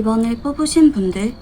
1번을 뽑으신 분들,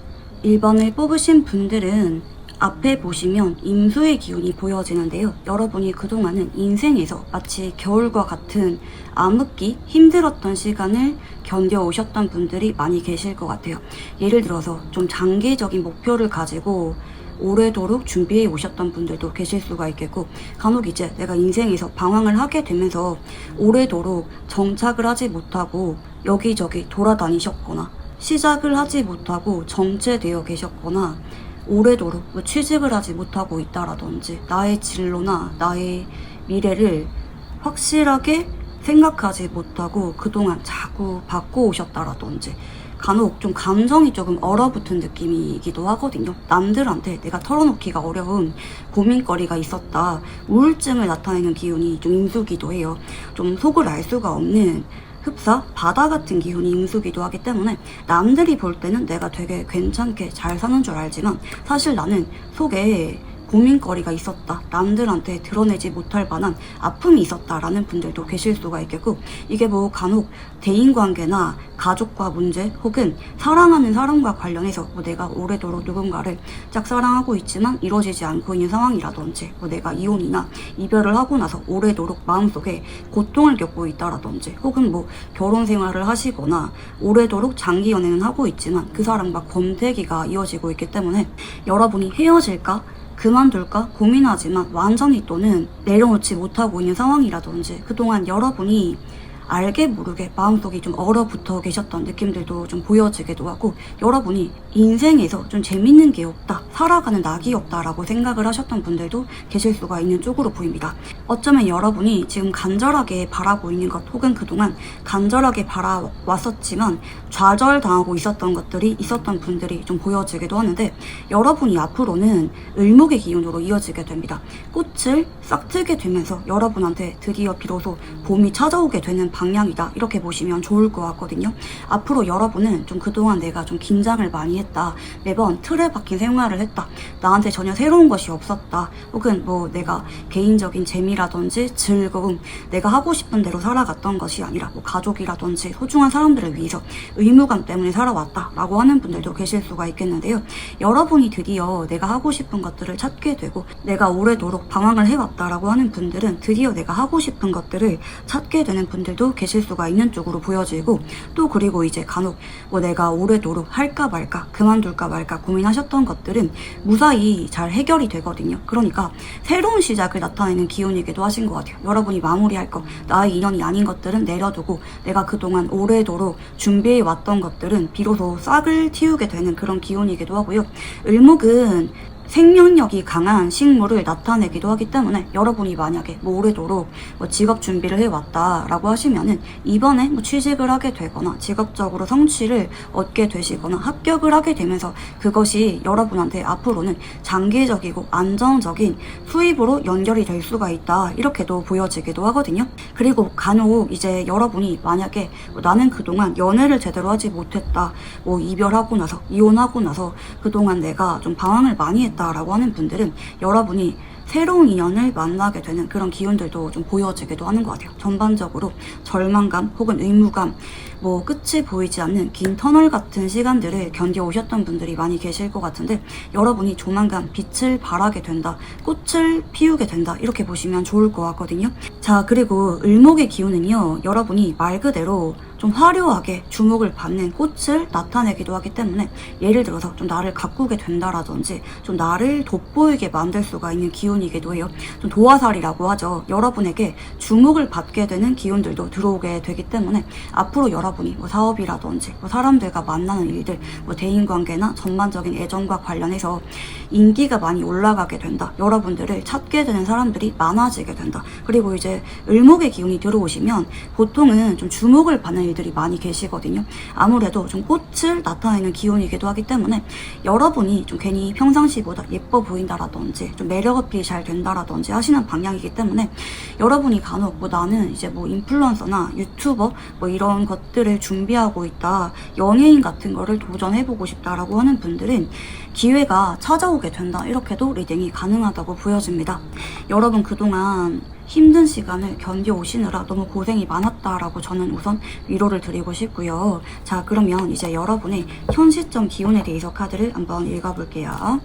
1번을 뽑으신 분들은 앞에 보시면 임수의 기운이 보여지는데요. 여러분이 그동안은 인생에서 마치 겨울과 같은 암흑기, 힘들었던 시간을 견뎌오셨던 분들이 많이 계실 것 같아요. 예를 들어서 좀 장기적인 목표를 가지고 오래도록 준비해 오셨던 분들도 계실 수가 있겠고, 간혹 이제 내가 인생에서 방황을 하게 되면서 오래도록 정착을 하지 못하고 여기저기 돌아다니셨거나 시작을 하지 못하고 정체되어 계셨거나 오래도록 취직을 하지 못하고 있다라든지 나의 진로나 나의 미래를 확실하게 생각하지 못하고 그동안 자꾸 바꿔오셨다라든지 간혹 좀 감정이 조금 얼어붙은 느낌이기도 하거든요. 남들한테 내가 털어놓기가 어려운 고민거리가 있었다, 우울증을 나타내는 기운이 좀 임수기도 해요. 좀 속을 알 수가 없는 흡사, 바다 같은 기운이 임수기도 하기 때문에 남들이 볼 때는 내가 되게 괜찮게 잘 사는 줄 알지만 사실 나는 속에 고민거리가 있었다, 남들한테 드러내지 못할 만한 아픔이 있었다라는 분들도 계실 수가 있겠고, 이게 뭐 간혹 대인관계나 가족과 문제 혹은 사랑하는 사람과 관련해서 뭐 내가 오래도록 누군가를 짝사랑하고 있지만 이루어지지 않고 있는 상황이라든지, 뭐 내가 이혼이나 이별을 하고 나서 오래도록 마음속에 고통을 겪고 있다라든지, 혹은 뭐 결혼 생활을 하시거나 오래도록 장기 연애는 하고 있지만 그 사람과 권태기가 이어지고 있기 때문에 여러분이 헤어질까? 그만둘까 고민하지만 완전히 또는 내려놓지 못하고 있는 상황이라든지, 그동안 여러분이 알게 모르게 마음속이 좀 얼어붙어 계셨던 느낌들도 좀 보여지기도 하고, 여러분이 인생에서 좀 재밌는 게 없다, 살아가는 낙이 없다라고 생각을 하셨던 분들도 계실 수가 있는 쪽으로 보입니다. 어쩌면 여러분이 지금 간절하게 바라고 있는 것, 혹은 그동안 간절하게 바라왔었지만 좌절당하고 있었던 것들이 있었던 분들이 좀 보여지기도 하는데, 여러분이 앞으로는 을목의 기운으로 이어지게 됩니다. 꽃을 싹트게 되면서 여러분한테 드디어 비로소 봄이 찾아오게 되는 방향이다, 이렇게 보시면 좋을 것 같거든요. 앞으로 여러분은 좀 그동안 내가 좀 긴장을 많이 했다, 매번 틀에 박힌 생활을 했다, 나한테 전혀 새로운 것이 없었다, 혹은 뭐 내가 개인적인 재미라든지 즐거움, 내가 하고 싶은 대로 살아갔던 것이 아니라 뭐 가족이라든지 소중한 사람들을 위해서 의무감 때문에 살아왔다 라고 하는 분들도 계실 수가 있겠는데요. 여러분이 드디어 내가 하고 싶은 것들을 찾게 되고, 내가 오래도록 방황을 해왔다라고 하는 분들은 드디어 내가 하고 싶은 것들을 찾게 되는 분들도 계실 수가 있는 쪽으로 보여지고, 또 그리고 이제 간혹 뭐 내가 오래도록 할까 말까, 그만둘까 말까 고민하셨던 것들은 무사히 잘 해결이 되거든요. 그러니까 새로운 시작을 나타내는 기운이기도 하신 것 같아요. 여러분이 마무리할 것, 나의 인연이 아닌 것들은 내려두고 내가 그동안 오래도록 준비해 왔던 것들은 비로소 싹을 틔우게 되는 그런 기운이기도 하고요. 을목은 생명력이 강한 식물을 나타내기도 하기 때문에 여러분이 만약에 뭐 오래도록 뭐 직업 준비를 해왔다라고 하시면은 이번에 뭐 취직을 하게 되거나 직업적으로 성취를 얻게 되시거나 합격을 하게 되면서 그것이 여러분한테 앞으로는 장기적이고 안정적인 수입으로 연결이 될 수가 있다, 이렇게도 보여지기도 하거든요. 그리고 간혹 이제 여러분이 만약에 뭐 나는 그동안 연애를 제대로 하지 못했다, 뭐 이별하고 나서 이혼하고 나서 그동안 내가 좀 방황을 많이 했다 라고 하는 분들은 여러분이 새로운 인연을 만나게 되는 그런 기운들도 좀 보여지기도 하는 것 같아요. 전반적으로 절망감 혹은 의무감, 뭐 끝이 보이지 않는 긴 터널 같은 시간들을 견뎌오셨던 분들이 많이 계실 것 같은데, 여러분이 조만간 빛을 발하게 된다, 꽃을 피우게 된다, 이렇게 보시면 좋을 것 같거든요. 자, 그리고 을목의 기운은요, 여러분이 말 그대로 좀 화려하게 주목을 받는 꽃을 나타내기도 하기 때문에, 예를 들어서 좀 나를 가꾸게 된다라든지 좀 나를 돋보이게 만들 수가 있는 기운이기도 해요. 좀 도화살이라고 하죠. 여러분에게 주목을 받게 되는 기운들도 들어오게 되기 때문에 앞으로 여러분이 뭐 사업이라든지 뭐 사람들과 만나는 일들, 뭐 대인관계나 전반적인 애정과 관련해서 인기가 많이 올라가게 된다, 여러분들을 찾게 되는 사람들이 많아지게 된다. 그리고 이제 을목의 기운이 들어오시면 보통은 좀 주목을 받는 일들이 많이 계시거든요. 아무래도 좀 꽃을 나타내는 기운이기도 하기 때문에 여러분이 좀 괜히 평상시보다 예뻐 보인다라든지 좀 매력 어필이 잘 된다라든지 하시는 방향이기 때문에, 여러분이 간혹 뭐 나는 이제 뭐 인플루언서나 유튜버 뭐 이런 것들을 준비하고 있다, 연예인 같은 거를 도전해보고 싶다라고 하는 분들은 기회가 찾아오게 된다, 이렇게도 리딩이 가능하다고 보여집니다. 여러분 그동안 힘든 시간을 견뎌오시느라 너무 고생이 많았다라고 저는 우선 위로를 드리고 싶고요. 자, 그러면 이제 여러분의 현 시점 기운에 대해서 카드를 한번 읽어볼게요.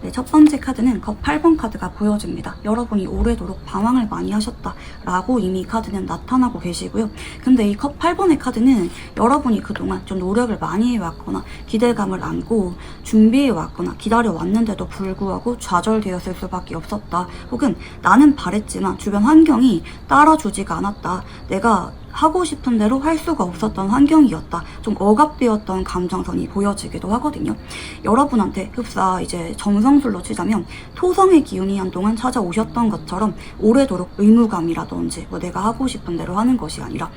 네, 첫 번째 카드는 컵 8번 카드가 보여집니다. 여러분이 오래도록 방황을 많이 하셨다라고 이미 이 카드는 나타나고 계시고요. 근데 이 컵 8번의 카드는 여러분이 그동안 좀 노력을 많이 해왔거나 기대감을 안고 준비해왔거나 기다려왔는데도 불구하고 좌절되었을 수밖에 없었다. 혹은 나는 바랬지만 주변 환경이 따라주지가 않았다. 내가 하고 싶은 대로 할 수가 없었던 환경이었다. 좀 억압되었던 감정선이 보여지기도 하거든요. 여러분한테 흡사 이제 점성술로 치자면 토성의 기운이 한동안 찾아오셨던 것처럼 오래도록 의무감이라든지 뭐 내가 하고 싶은 대로 하는 것이 아니라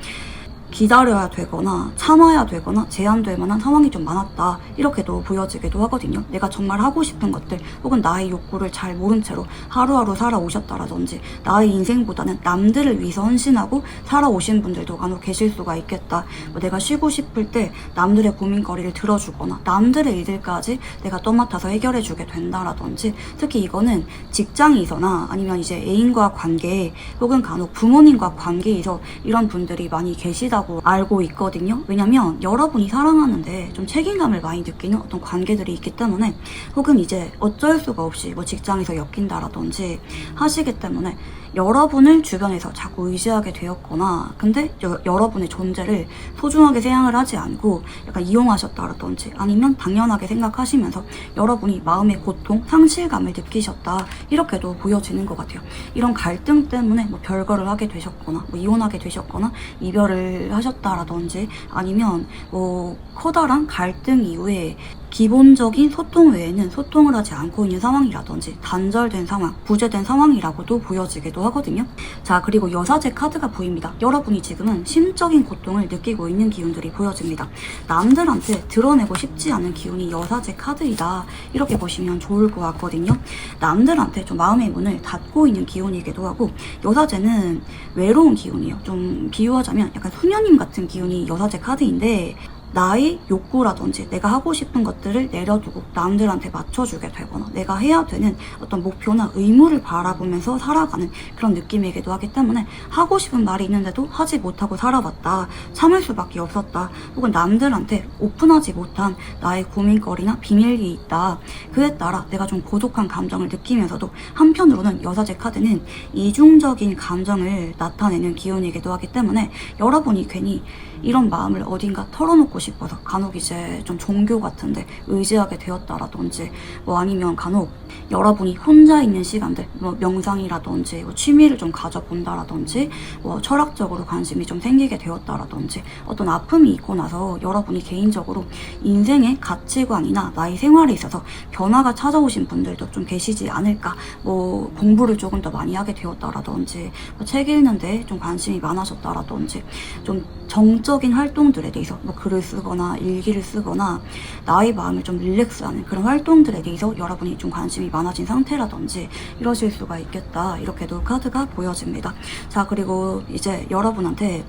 기다려야 되거나 참아야 되거나 제한될 만한 상황이 좀 많았다. 이렇게도 보여지기도 하거든요. 내가 정말 하고 싶은 것들 혹은 나의 욕구를 잘 모른 채로 하루하루 살아오셨다라든지 나의 인생보다는 남들을 위해서 헌신하고 살아오신 분들도 간혹 계실 수가 있겠다. 뭐 내가 쉬고 싶을 때 남들의 고민거리를 들어주거나 남들의 일들까지 내가 떠맡아서 해결해주게 된다라든지 특히 이거는 직장이거나 아니면 이제 애인과 관계 혹은 간혹 부모님과 관계에서 이런 분들이 많이 계시다 알고 있거든요. 왜냐면 여러분이 사랑하는데 좀 책임감을 많이 느끼는 어떤 관계들이 있기 때문에 혹은 이제 어쩔 수가 없이 뭐 직장에서 엮인다라든지 하시기 때문에 여러분을 주변에서 자꾸 의지하게 되었거나 근데 여러분의 존재를 소중하게 생각을 하지 않고 약간 이용하셨다라든지 아니면 당연하게 생각하시면서 여러분이 마음의 고통, 상실감을 느끼셨다 이렇게도 보여지는 것 같아요. 이런 갈등 때문에 뭐 별거를 하게 되셨거나 뭐 이혼하게 되셨거나 이별을 하셨다라든지 아니면 뭐 커다란 갈등 이후에 기본적인 소통 외에는 소통을 하지 않고 있는 상황이라든지 단절된 상황, 부재된 상황이라고도 보여지기도 하거든요. 자, 그리고 여사제 카드가 보입니다. 여러분이 지금은 심적인 고통을 느끼고 있는 기운들이 보여집니다. 남들한테 드러내고 싶지 않은 기운이 여사제 카드이다. 이렇게 보시면 좋을 것 같거든요. 남들한테 좀 마음의 문을 닫고 있는 기운이기도 하고 여사제는 외로운 기운이에요. 좀 비유하자면 약간 수녀님 같은 기운이 여사제 카드인데 나의 욕구라든지 내가 하고 싶은 것들을 내려두고 남들한테 맞춰주게 되거나 내가 해야 되는 어떤 목표나 의무를 바라보면서 살아가는 그런 느낌이기도 하기 때문에 하고 싶은 말이 있는데도 하지 못하고 살아왔다. 참을 수밖에 없었다. 혹은 남들한테 오픈하지 못한 나의 고민거리나 비밀이 있다. 그에 따라 내가 좀 고독한 감정을 느끼면서도 한편으로는 여사제 카드는 이중적인 감정을 나타내는 기운이기도 하기 때문에 여러분이 괜히 이런 마음을 어딘가 털어놓고 싶어서 간혹 이제 좀 종교 같은데 의지하게 되었다라든지 뭐 아니면 간혹 여러분이 혼자 있는 시간들 뭐 명상이라든지 뭐 취미를 좀 가져본다라든지 뭐 철학적으로 관심이 좀 생기게 되었다라든지 어떤 아픔이 있고 나서 여러분이 개인적으로 인생의 가치관이나 나의 생활에 있어서 변화가 찾아오신 분들도 좀 계시지 않을까. 뭐 공부를 조금 더 많이 하게 되었다라든지 뭐 책 읽는데 좀 관심이 많아졌다라든지 좀 정적인 활동들에 대해서 뭐 글을 쓰거나 일기를 쓰거나 나의 마음을 좀 릴렉스하는 그런 활동들에 대해서 여러분이 좀 관심이 많아진 상태라든지 이러실 수가 있겠다. 이렇게도 카드가 보여집니다. 자, 그리고 이제 여러분한테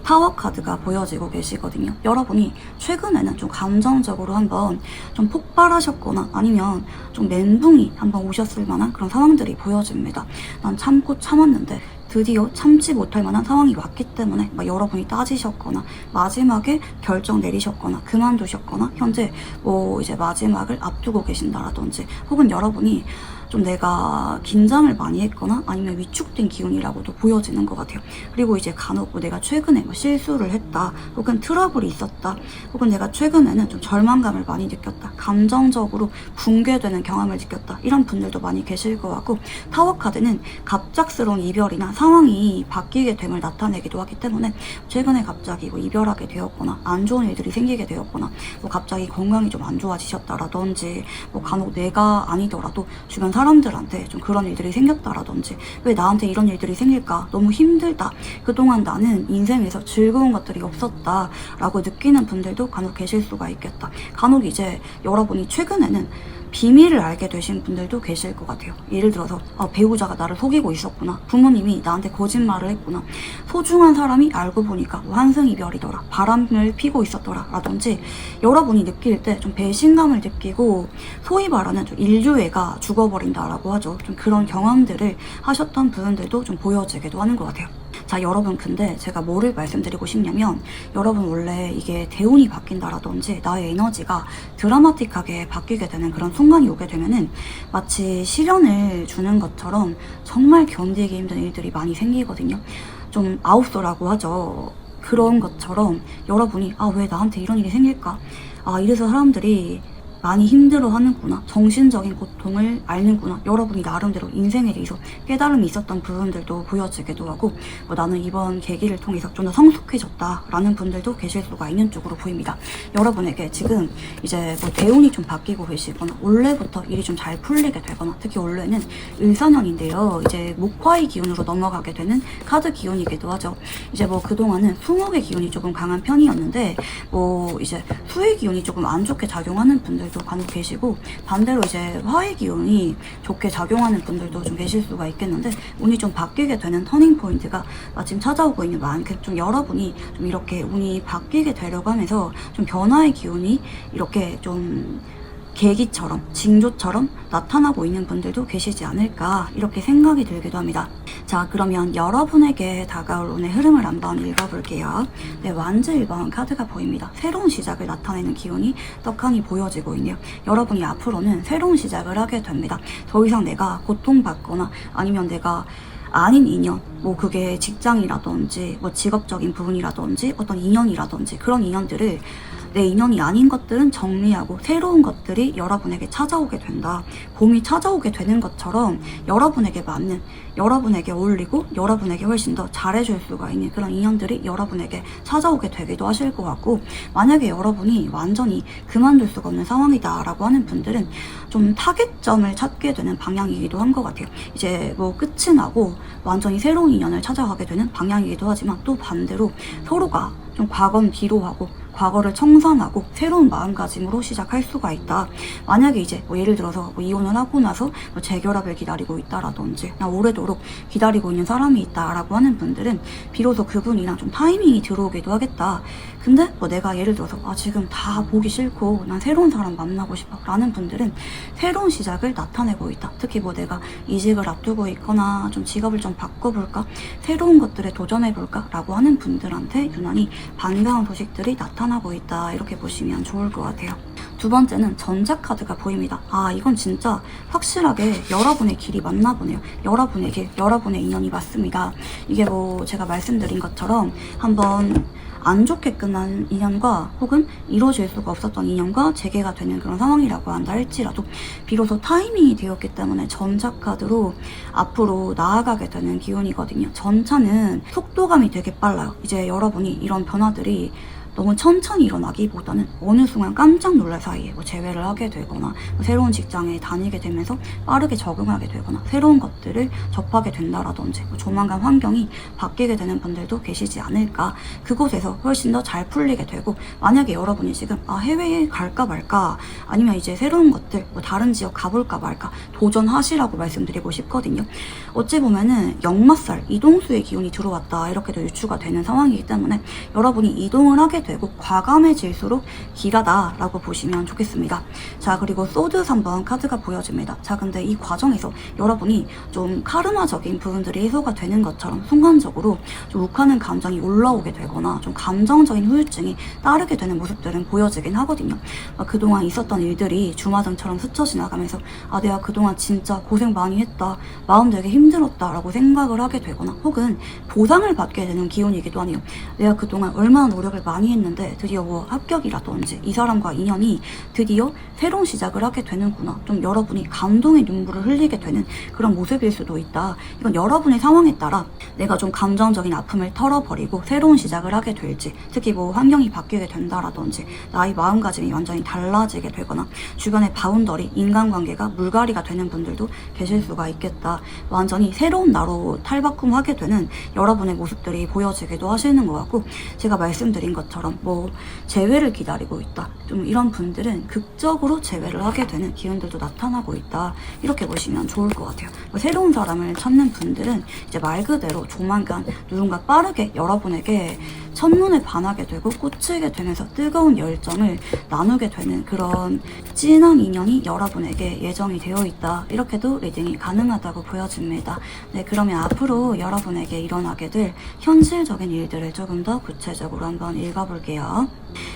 타워 카드가 보여지고 계시거든요. 여러분이 최근에는 좀 감정적으로 한번 좀 폭발하셨거나 아니면 좀 멘붕이 한번 오셨을 만한 그런 상황들이 보여집니다. 난 참고 참았는데 드디어 참지 못할 만한 상황이 왔기 때문에 막 여러분이 따지셨거나 마지막에 결정 내리셨거나 그만두셨거나 현재 뭐 이제 마지막을 앞두고 계신다라든지 혹은 여러분이 좀 내가 긴장을 많이 했거나 아니면 위축된 기운이라고도 보여지는 것 같아요. 그리고 이제 간혹 뭐 내가 최근에 뭐 실수를 했다 혹은 트러블이 있었다 혹은 내가 최근에는 좀 절망감을 많이 느꼈다 감정적으로 붕괴되는 경험을 느꼈다 이런 분들도 많이 계실 것 같고 타워 카드는 갑작스러운 이별이나 상황이 바뀌게 됨을 나타내기도 하기 때문에 최근에 갑자기 뭐 이별하게 되었거나 안 좋은 일들이 생기게 되었거나 뭐 갑자기 건강이 좀 안 좋아지셨다라든지 뭐 간혹 내가 아니더라도 주변 사람들한테 좀 그런 일들이 생겼다라든지 왜 나한테 이런 일들이 생길까 너무 힘들다 그동안 나는 인생에서 즐거운 것들이 없었다 라고 느끼는 분들도 간혹 계실 수가 있겠다. 간혹 이제 여러분이 최근에는 비밀을 알게 되신 분들도 계실 것 같아요. 예를 들어서 배우자가 나를 속이고 있었구나, 부모님이 나한테 거짓말을 했구나, 소중한 사람이 알고 보니까 환승이별이더라, 바람을 피고 있었더라 라든지, 여러분이 느낄 때 좀 배신감을 느끼고 소위 말하는 좀 인류애가 죽어버린다라고 하죠. 좀 그런 경험들을 하셨던 분들도 좀 보여지기도 하는 것 같아요. 자, 여러분, 근데 제가 뭐를 말씀드리고 싶냐면, 여러분 원래 이게 대운이 바뀐다라든지 나의 에너지가 드라마틱하게 바뀌게 되는 그런 순간이 오게 되면은 마치 시련을 주는 것처럼 정말 견디기 힘든 일들이 많이 생기거든요. 좀 아웃소라고 하죠. 그런 것처럼 여러분이 왜 나한테 이런 일이 생길까? 이래서 사람들이 많이 힘들어하는구나, 정신적인 고통을 앓는구나, 여러분이 나름대로 인생에 대해서 깨달음이 있었던 부분들도 보여지기도 하고, 나는 이번 계기를 통해서 좀 더 성숙해졌다라는 분들도 계실 수가 있는 쪽으로 보입니다. 여러분에게 지금 이제 대운이 좀 바뀌고 계시거나 원래부터 일이 좀 잘 풀리게 되거나, 특히 원래는 을사년인데요, 이제 목화의 기운으로 넘어가게 되는 카드 기운이기도 하죠. 이제 그동안은 수목의 기운이 조금 강한 편이었는데 이제 수의 기운이 조금 안 좋게 작용하는 분들도 간혹 계시고, 반대로 이제 화의 기운이 좋게 작용하는 분들도 좀 계실 수가 있겠는데, 운이 좀 바뀌게 되는 터닝 포인트가 마침 찾아오고 있는 만큼 좀 여러분이 좀 이렇게 운이 바뀌게 되려고 하면서 좀 변화의 기운이 이렇게 좀 계기처럼, 징조처럼 나타나고 있는 분들도 계시지 않을까, 이렇게 생각이 들기도 합니다. 자, 그러면 여러분에게 다가올 운의 흐름을 한번 읽어볼게요. 네, 완즈 1번 카드가 보입니다. 새로운 시작을 나타내는 기운이 떡하니 보여지고 있네요. 여러분이 앞으로는 새로운 시작을 하게 됩니다. 더 이상 내가 고통받거나 아니면 내가 아닌 인연, 그게 직장이라든지 직업적인 부분이라든지 어떤 인연이라든지 그런 인연들을, 내 인연이 아닌 것들은 정리하고 새로운 것들이 여러분에게 찾아오게 된다. 봄이 찾아오게 되는 것처럼 여러분에게 맞는, 여러분에게 어울리고 여러분에게 훨씬 더 잘해줄 수가 있는 그런 인연들이 여러분에게 찾아오게 되기도 하실 것 같고, 만약에 여러분이 완전히 그만둘 수가 없는 상황이다 라고 하는 분들은 좀 타겟점을 찾게 되는 방향이기도 한 것 같아요. 이제 끝이 나고 완전히 새로운 인연을 찾아가게 되는 방향이기도 하지만, 또 반대로 서로가 좀 과거는 뒤로 하고 과거를 청산하고 새로운 마음가짐으로 시작할 수가 있다. 만약에 이제 예를 들어서 이혼을 하고 나서 재결합을 기다리고 있다라든지, 나 오래도록 기다리고 있는 사람이 있다라고 하는 분들은 비로소 그분이랑 좀 타이밍이 들어오기도 하겠다. 근데 내가 예를 들어서 지금 다 보기 싫고 난 새로운 사람 만나고 싶어 라는 분들은 새로운 시작을 나타내고 있다. 특히 내가 이직을 앞두고 있거나 좀 직업을 좀 바꿔볼까, 새로운 것들에 도전해볼까 라고 하는 분들한테 유난히 반가운 소식들이 나타나고 있다, 이렇게 보시면 좋을 것 같아요. 두 번째는 전자카드가 보입니다. 이건 진짜 확실하게 여러분의 길이 맞나 보네요. 여러분의 길, 여러분의 인연이 맞습니다. 이게 제가 말씀드린 것처럼 한번 안 좋게 끝난 인연과 혹은 이루어질 수가 없었던 인연과 재개가 되는 그런 상황이라고 한다 할지라도 비로소 타이밍이 되었기 때문에 전자카드로 앞으로 나아가게 되는 기운이거든요. 전차는 속도감이 되게 빨라요. 이제 여러분이 이런 변화들이 너무 천천히 일어나기보다는 어느 순간 깜짝 놀랄 사이에 재회를 하게 되거나 새로운 직장에 다니게 되면서 빠르게 적응하게 되거나 새로운 것들을 접하게 된다라든지 조만간 환경이 바뀌게 되는 분들도 계시지 않을까. 그곳에서 훨씬 더 잘 풀리게 되고, 만약에 여러분이 지금 해외에 갈까 말까, 아니면 이제 새로운 것들 다른 지역 가볼까 말까 도전하시라고 말씀드리고 싶거든요. 어찌 보면은 역마살, 이동수의 기운이 들어왔다, 이렇게도 유추가 되는 상황이기 때문에 여러분이 이동을 하게 되고 과감해질수록 길하다라고 보시면 좋겠습니다. 자, 그리고 소드 3번 카드가 보여집니다. 자, 근데 이 과정에서 여러분이 좀 카르마적인 부분들이 해소가 되는 것처럼 순간적으로 좀 욱하는 감정이 올라오게 되거나 좀 감정적인 후유증이 따르게 되는 모습들은 보여지긴 하거든요. 그동안 있었던 일들이 주마등처럼 스쳐 지나가면서 내가 그동안 진짜 고생 많이 했다, 마음 되게 힘들었다 라고 생각을 하게 되거나, 혹은 보상을 받게 되는 기운이기도 하네요. 내가 그동안 얼마나 노력을 많이 했는데 드디어 합격이라든지 이 사람과 인연이 드디어 새로운 시작을 하게 되는구나, 좀 여러분이 감동의 눈물을 흘리게 되는 그런 모습일 수도 있다. 이건 여러분의 상황에 따라 내가 좀 감정적인 아픔을 털어버리고 새로운 시작을 하게 될지, 특히 뭐 환경이 바뀌게 된다라든지 나의 마음가짐이 완전히 달라지게 되거나 주변의 바운더리, 인간관계가 물갈이가 되는 분들도 계실 수가 있겠다. 완전히 새로운 나로 탈바꿈하게 되는 여러분의 모습들이 보여지기도 하시는 것 같고, 제가 말씀드린 것처럼 뭐 재회를 기다리고 있다, 좀 이런 분들은 극적으로 재회를 하게 되는 기운들도 나타나고 있다, 이렇게 보시면 좋을 것 같아요. 뭐 새로운 사람을 찾는 분들은 이제 말 그대로 조만간 누군가 빠르게 여러분에게 첫눈에 반하게 되고 꽂히게 되면서 뜨거운 열정을 나누게 되는 그런 진한 인연이 여러분에게 예정이 되어 있다, 이렇게도 리딩이 가능하다고 보여집니다. 네, 그러면 앞으로 여러분에게 일어나게 될 현실적인 일들을 조금 더 구체적으로 한번 읽어볼게요.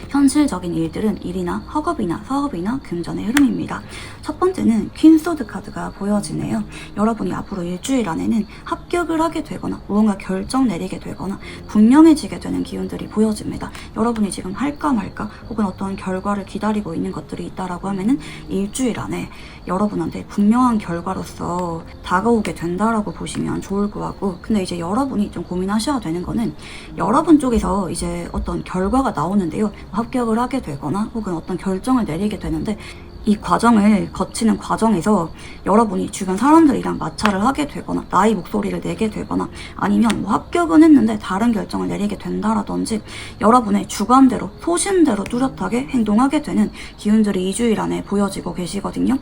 현실적인 일들은 일이나 학업이나 사업이나 금전의 흐름입니다. 첫 번째는 퀸소드 카드가 보여지네요. 여러분이 앞으로 일주일 안에는 합격을 하게 되거나 무언가 결정 내리게 되거나 분명해지게 되는 기운들이 보여집니다. 여러분이 지금 할까 말까 혹은 어떤 결과를 기다리고 있는 것들이 있다라고 하면은 일주일 안에 여러분한테 분명한 결과로서 다가오게 된다라고 보시면 좋을 것 같고, 근데 이제 여러분이 좀 고민하셔야 되는 거는 여러분 쪽에서 이제 어떤 결과가 나오는데요, 합격을 하게 되거나 혹은 어떤 결정을 내리게 되는데, 이 과정을 거치는 과정에서 여러분이 주변 사람들이랑 마찰을 하게 되거나 나의 목소리를 내게 되거나 아니면 뭐 합격은 했는데 다른 결정을 내리게 된다라든지 여러분의 주관대로 소신대로 뚜렷하게 행동하게 되는 기운들이 2주일 안에 보여지고 계시거든요.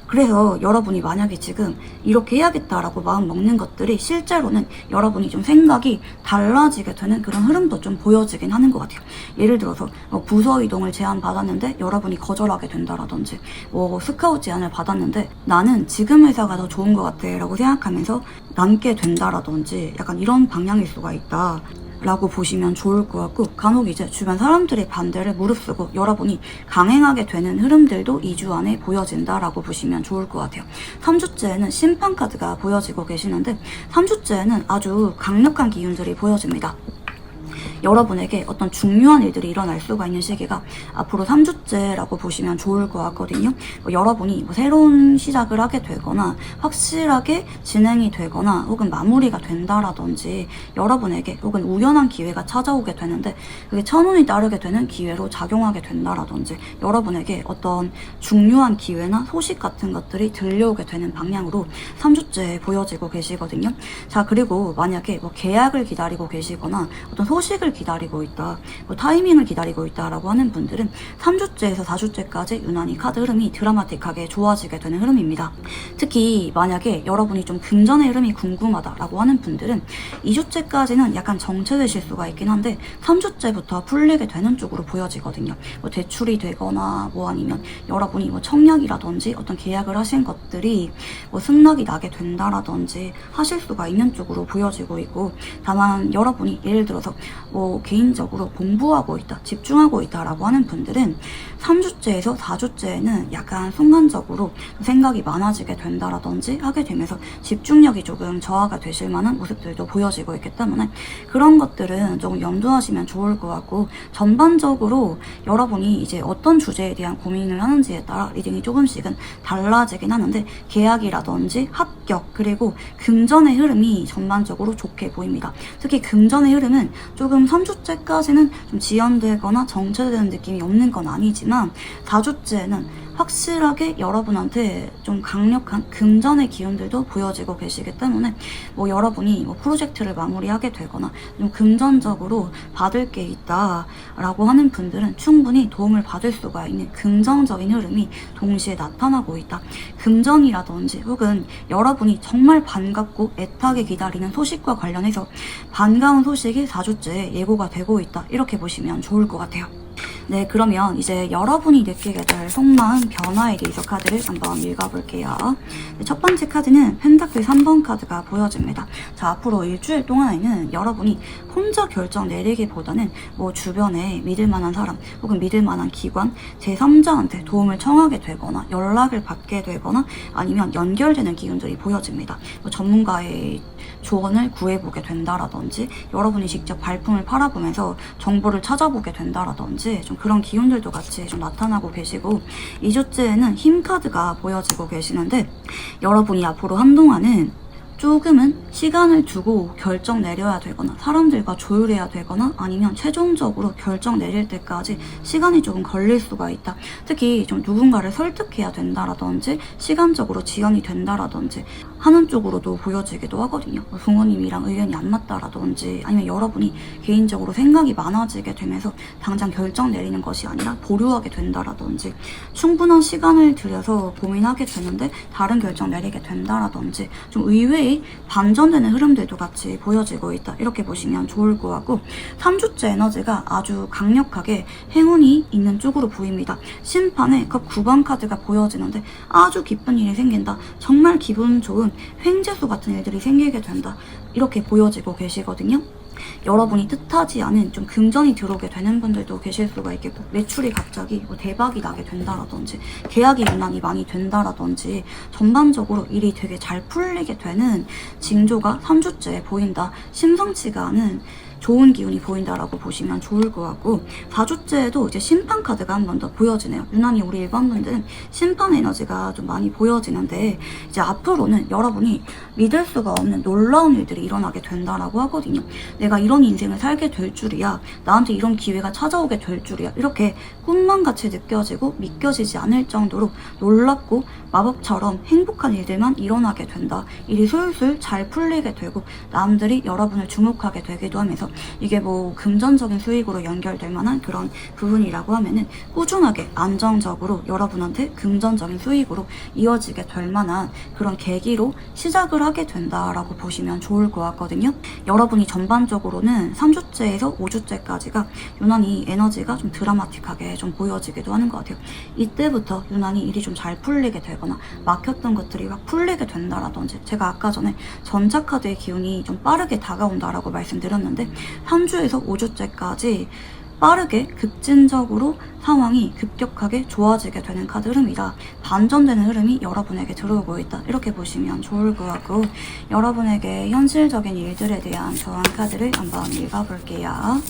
그래서 여러분이 만약에 지금 이렇게 해야겠다라고 마음 먹는 것들이 실제로는 여러분이 좀 생각이 달라지게 되는 그런 흐름도 좀 보여지긴 하는 것 같아요. 예를 들어서 뭐 부서 이동을 제안받았는데 여러분이 거절하게 된다라든지, 뭐 스카우트 제안을 받았는데 나는 지금 회사가 더 좋은 것 같아 라고 생각하면서 남게 된다라든지, 약간 이런 방향일 수가 있다 라고 보시면 좋을 것 같고, 간혹 이제 주변 사람들의 반대를 무릅쓰고 여러분이 강행하게 되는 흐름들도 2주 안에 보여진다라고 보시면 좋을 것 같아요. 3주째에는 심판 카드가 보여지고 계시는데 3주째에는 아주 강력한 기운들이 보여집니다. 여러분에게 어떤 중요한 일들이 일어날 수가 있는 시기가 앞으로 3주째라고 보시면 좋을 것 같거든요. 여러분이 뭐 새로운 시작을 하게 되거나 확실하게 진행이 되거나 혹은 마무리가 된다라든지 여러분에게 혹은 우연한 기회가 찾아오게 되는데 그게 천운이 따르게 되는 기회로 작용하게 된다라든지 여러분에게 어떤 중요한 기회나 소식 같은 것들이 들려오게 되는 방향으로 3주째 보여지고 계시거든요. 자, 그리고 만약에 뭐 계약을 기다리고 계시거나 어떤 소식을 기다리고 있다, 뭐 타이밍을 기다리고 있다라고 하는 분들은 3주째에서 4주째까지 유난히 카드 흐름이 드라마틱하게 좋아지게 되는 흐름입니다. 특히 만약에 여러분이 좀 금전의 흐름이 궁금하다라고 하는 분들은 2주째까지는 약간 정체되실 수가 있긴 한데 3주째부터 풀리게 되는 쪽으로 보여지거든요. 뭐 대출이 되거나 뭐 아니면 여러분이 뭐 청약이라든지 어떤 계약을 하신 것들이 뭐 승낙이 나게 된다라든지 하실 수가 있는 쪽으로 보여지고 있고, 다만 여러분이 예를 들어서 뭐 개인적으로 공부하고 있다, 집중하고 있다라고 하는 분들은 3주째에서 4주째에는 약간 순간적으로 생각이 많아지게 된다라든지 하게 되면서 집중력이 조금 저하가 되실 만한 모습들도 보여지고 있기 때문에 그런 것들은 조금 염두하시면 좋을 것 같고, 전반적으로 여러분이 이제 어떤 주제에 대한 고민을 하는지에 따라 리딩이 조금씩은 달라지긴 하는데 계약이라든지 합격 그리고 금전의 흐름이 전반적으로 좋게 보입니다. 특히 금전의 흐름은 조금 3주째까지는 좀 지연되거나 정체되는 느낌이 없는 건 아니지만 4주째는 확실하게 여러분한테 좀 강력한 금전의 기운들도 보여지고 계시기 때문에 뭐 여러분이 뭐 프로젝트를 마무리하게 되거나 좀 금전적으로 받을 게 있다라고 하는 분들은 충분히 도움을 받을 수가 있는 긍정적인 흐름이 동시에 나타나고 있다. 금전이라든지 혹은 여러분이 정말 반갑고 애타게 기다리는 소식과 관련해서 반가운 소식이 4주째에 예고가 되고 있다, 이렇게 보시면 좋을 것 같아요. 네, 그러면 이제 여러분이 느끼게 될 속마음 변화에 대해서 카드를 한번 읽어볼게요. 네, 첫 번째 카드는 펜타클 3번 카드가 보여집니다. 자, 앞으로 일주일 동안에는 여러분이 혼자 결정 내리기보다는 뭐 주변에 믿을 만한 사람 혹은 믿을 만한 기관, 제3자한테 도움을 청하게 되거나 연락을 받게 되거나 아니면 연결되는 기운들이 보여집니다. 뭐 전문가의 조언을 구해보게 된다라든지 여러분이 직접 발품을 팔아보면서 정보를 찾아보게 된다라든지 좀 그런 기운들도 같이 좀 나타나고 계시고, 2주째에는 힘 카드가 보여지고 계시는데 여러분이 앞으로 한동안은 조금은 시간을 두고 결정 내려야 되거나 사람들과 조율해야 되거나 아니면 최종적으로 결정 내릴 때까지 시간이 조금 걸릴 수가 있다. 특히 좀 누군가를 설득해야 된다라든지 시간적으로 지연이 된다라든지 하는 쪽으로도 보여지기도 하거든요. 부모님이랑 의견이 안 맞다라든지 아니면 여러분이 개인적으로 생각이 많아지게 되면서 당장 결정 내리는 것이 아니라 보류하게 된다라든지 충분한 시간을 들여서 고민하게 되는데 다른 결정 내리게 된다라든지 좀 의외의 반전되는 흐름들도 같이 보여지고 있다. 이렇게 보시면 좋을 것 같고 3주째 에너지가 아주 강력하게 행운이 있는 쪽으로 보입니다. 심판에 그 9번 카드가 보여지는데 아주 기쁜 일이 생긴다. 정말 기분 좋은 횡재수 같은 일들이 생기게 된다. 이렇게 보여지고 계시거든요. 여러분이 뜻하지 않은 좀 금전이 들어오게 되는 분들도 계실 수가 있겠고 매출이 갑자기 뭐 대박이 나게 된다라든지 계약이 유난히 많이 된다라든지 전반적으로 일이 되게 잘 풀리게 되는 징조가 3주째 보인다. 심상치가 않은 좋은 기운이 보인다라고 보시면 좋을 것 같고 4주째에도 이제 심판 카드가 한 번 더 보여지네요. 유난히 우리 일반분들은 심판 에너지가 좀 많이 보여지는데 이제 앞으로는 여러분이 믿을 수가 없는 놀라운 일들이 일어나게 된다라고 하거든요. 내가 이런 인생을 살게 될 줄이야. 나한테 이런 기회가 찾아오게 될 줄이야. 이렇게 꿈만 같이 느껴지고 믿겨지지 않을 정도로 놀랍고 마법처럼 행복한 일들만 일어나게 된다. 일이 술술 잘 풀리게 되고 남들이 여러분을 주목하게 되기도 하면서 이게 뭐 금전적인 수익으로 연결될 만한 그런 부분이라고 하면은 꾸준하게 안정적으로 여러분한테 금전적인 수익으로 이어지게 될 만한 그런 계기로 시작을 하게 된다라고 보시면 좋을 것 같거든요. 여러분이 전반적으로는 3주째에서 5주째까지가 유난히 에너지가 좀 드라마틱하게 좀 보여지기도 하는 것 같아요. 이때부터 유난히 일이 좀 잘 풀리게 되거나 막혔던 것들이 막 풀리게 된다라든지 제가 아까 전에 전차카드의 기운이 좀 빠르게 다가온다라고 말씀드렸는데 3주에서 5주째까지 빠르게 급진적으로 상황이 급격하게 좋아지게 되는 카드 흐름이라 반전되는 흐름이 여러분에게 들어오고 있다. 이렇게 보시면 좋을 것 같고 여러분에게 현실적인 일들에 대한 저항 카드를 한번 읽어볼게요.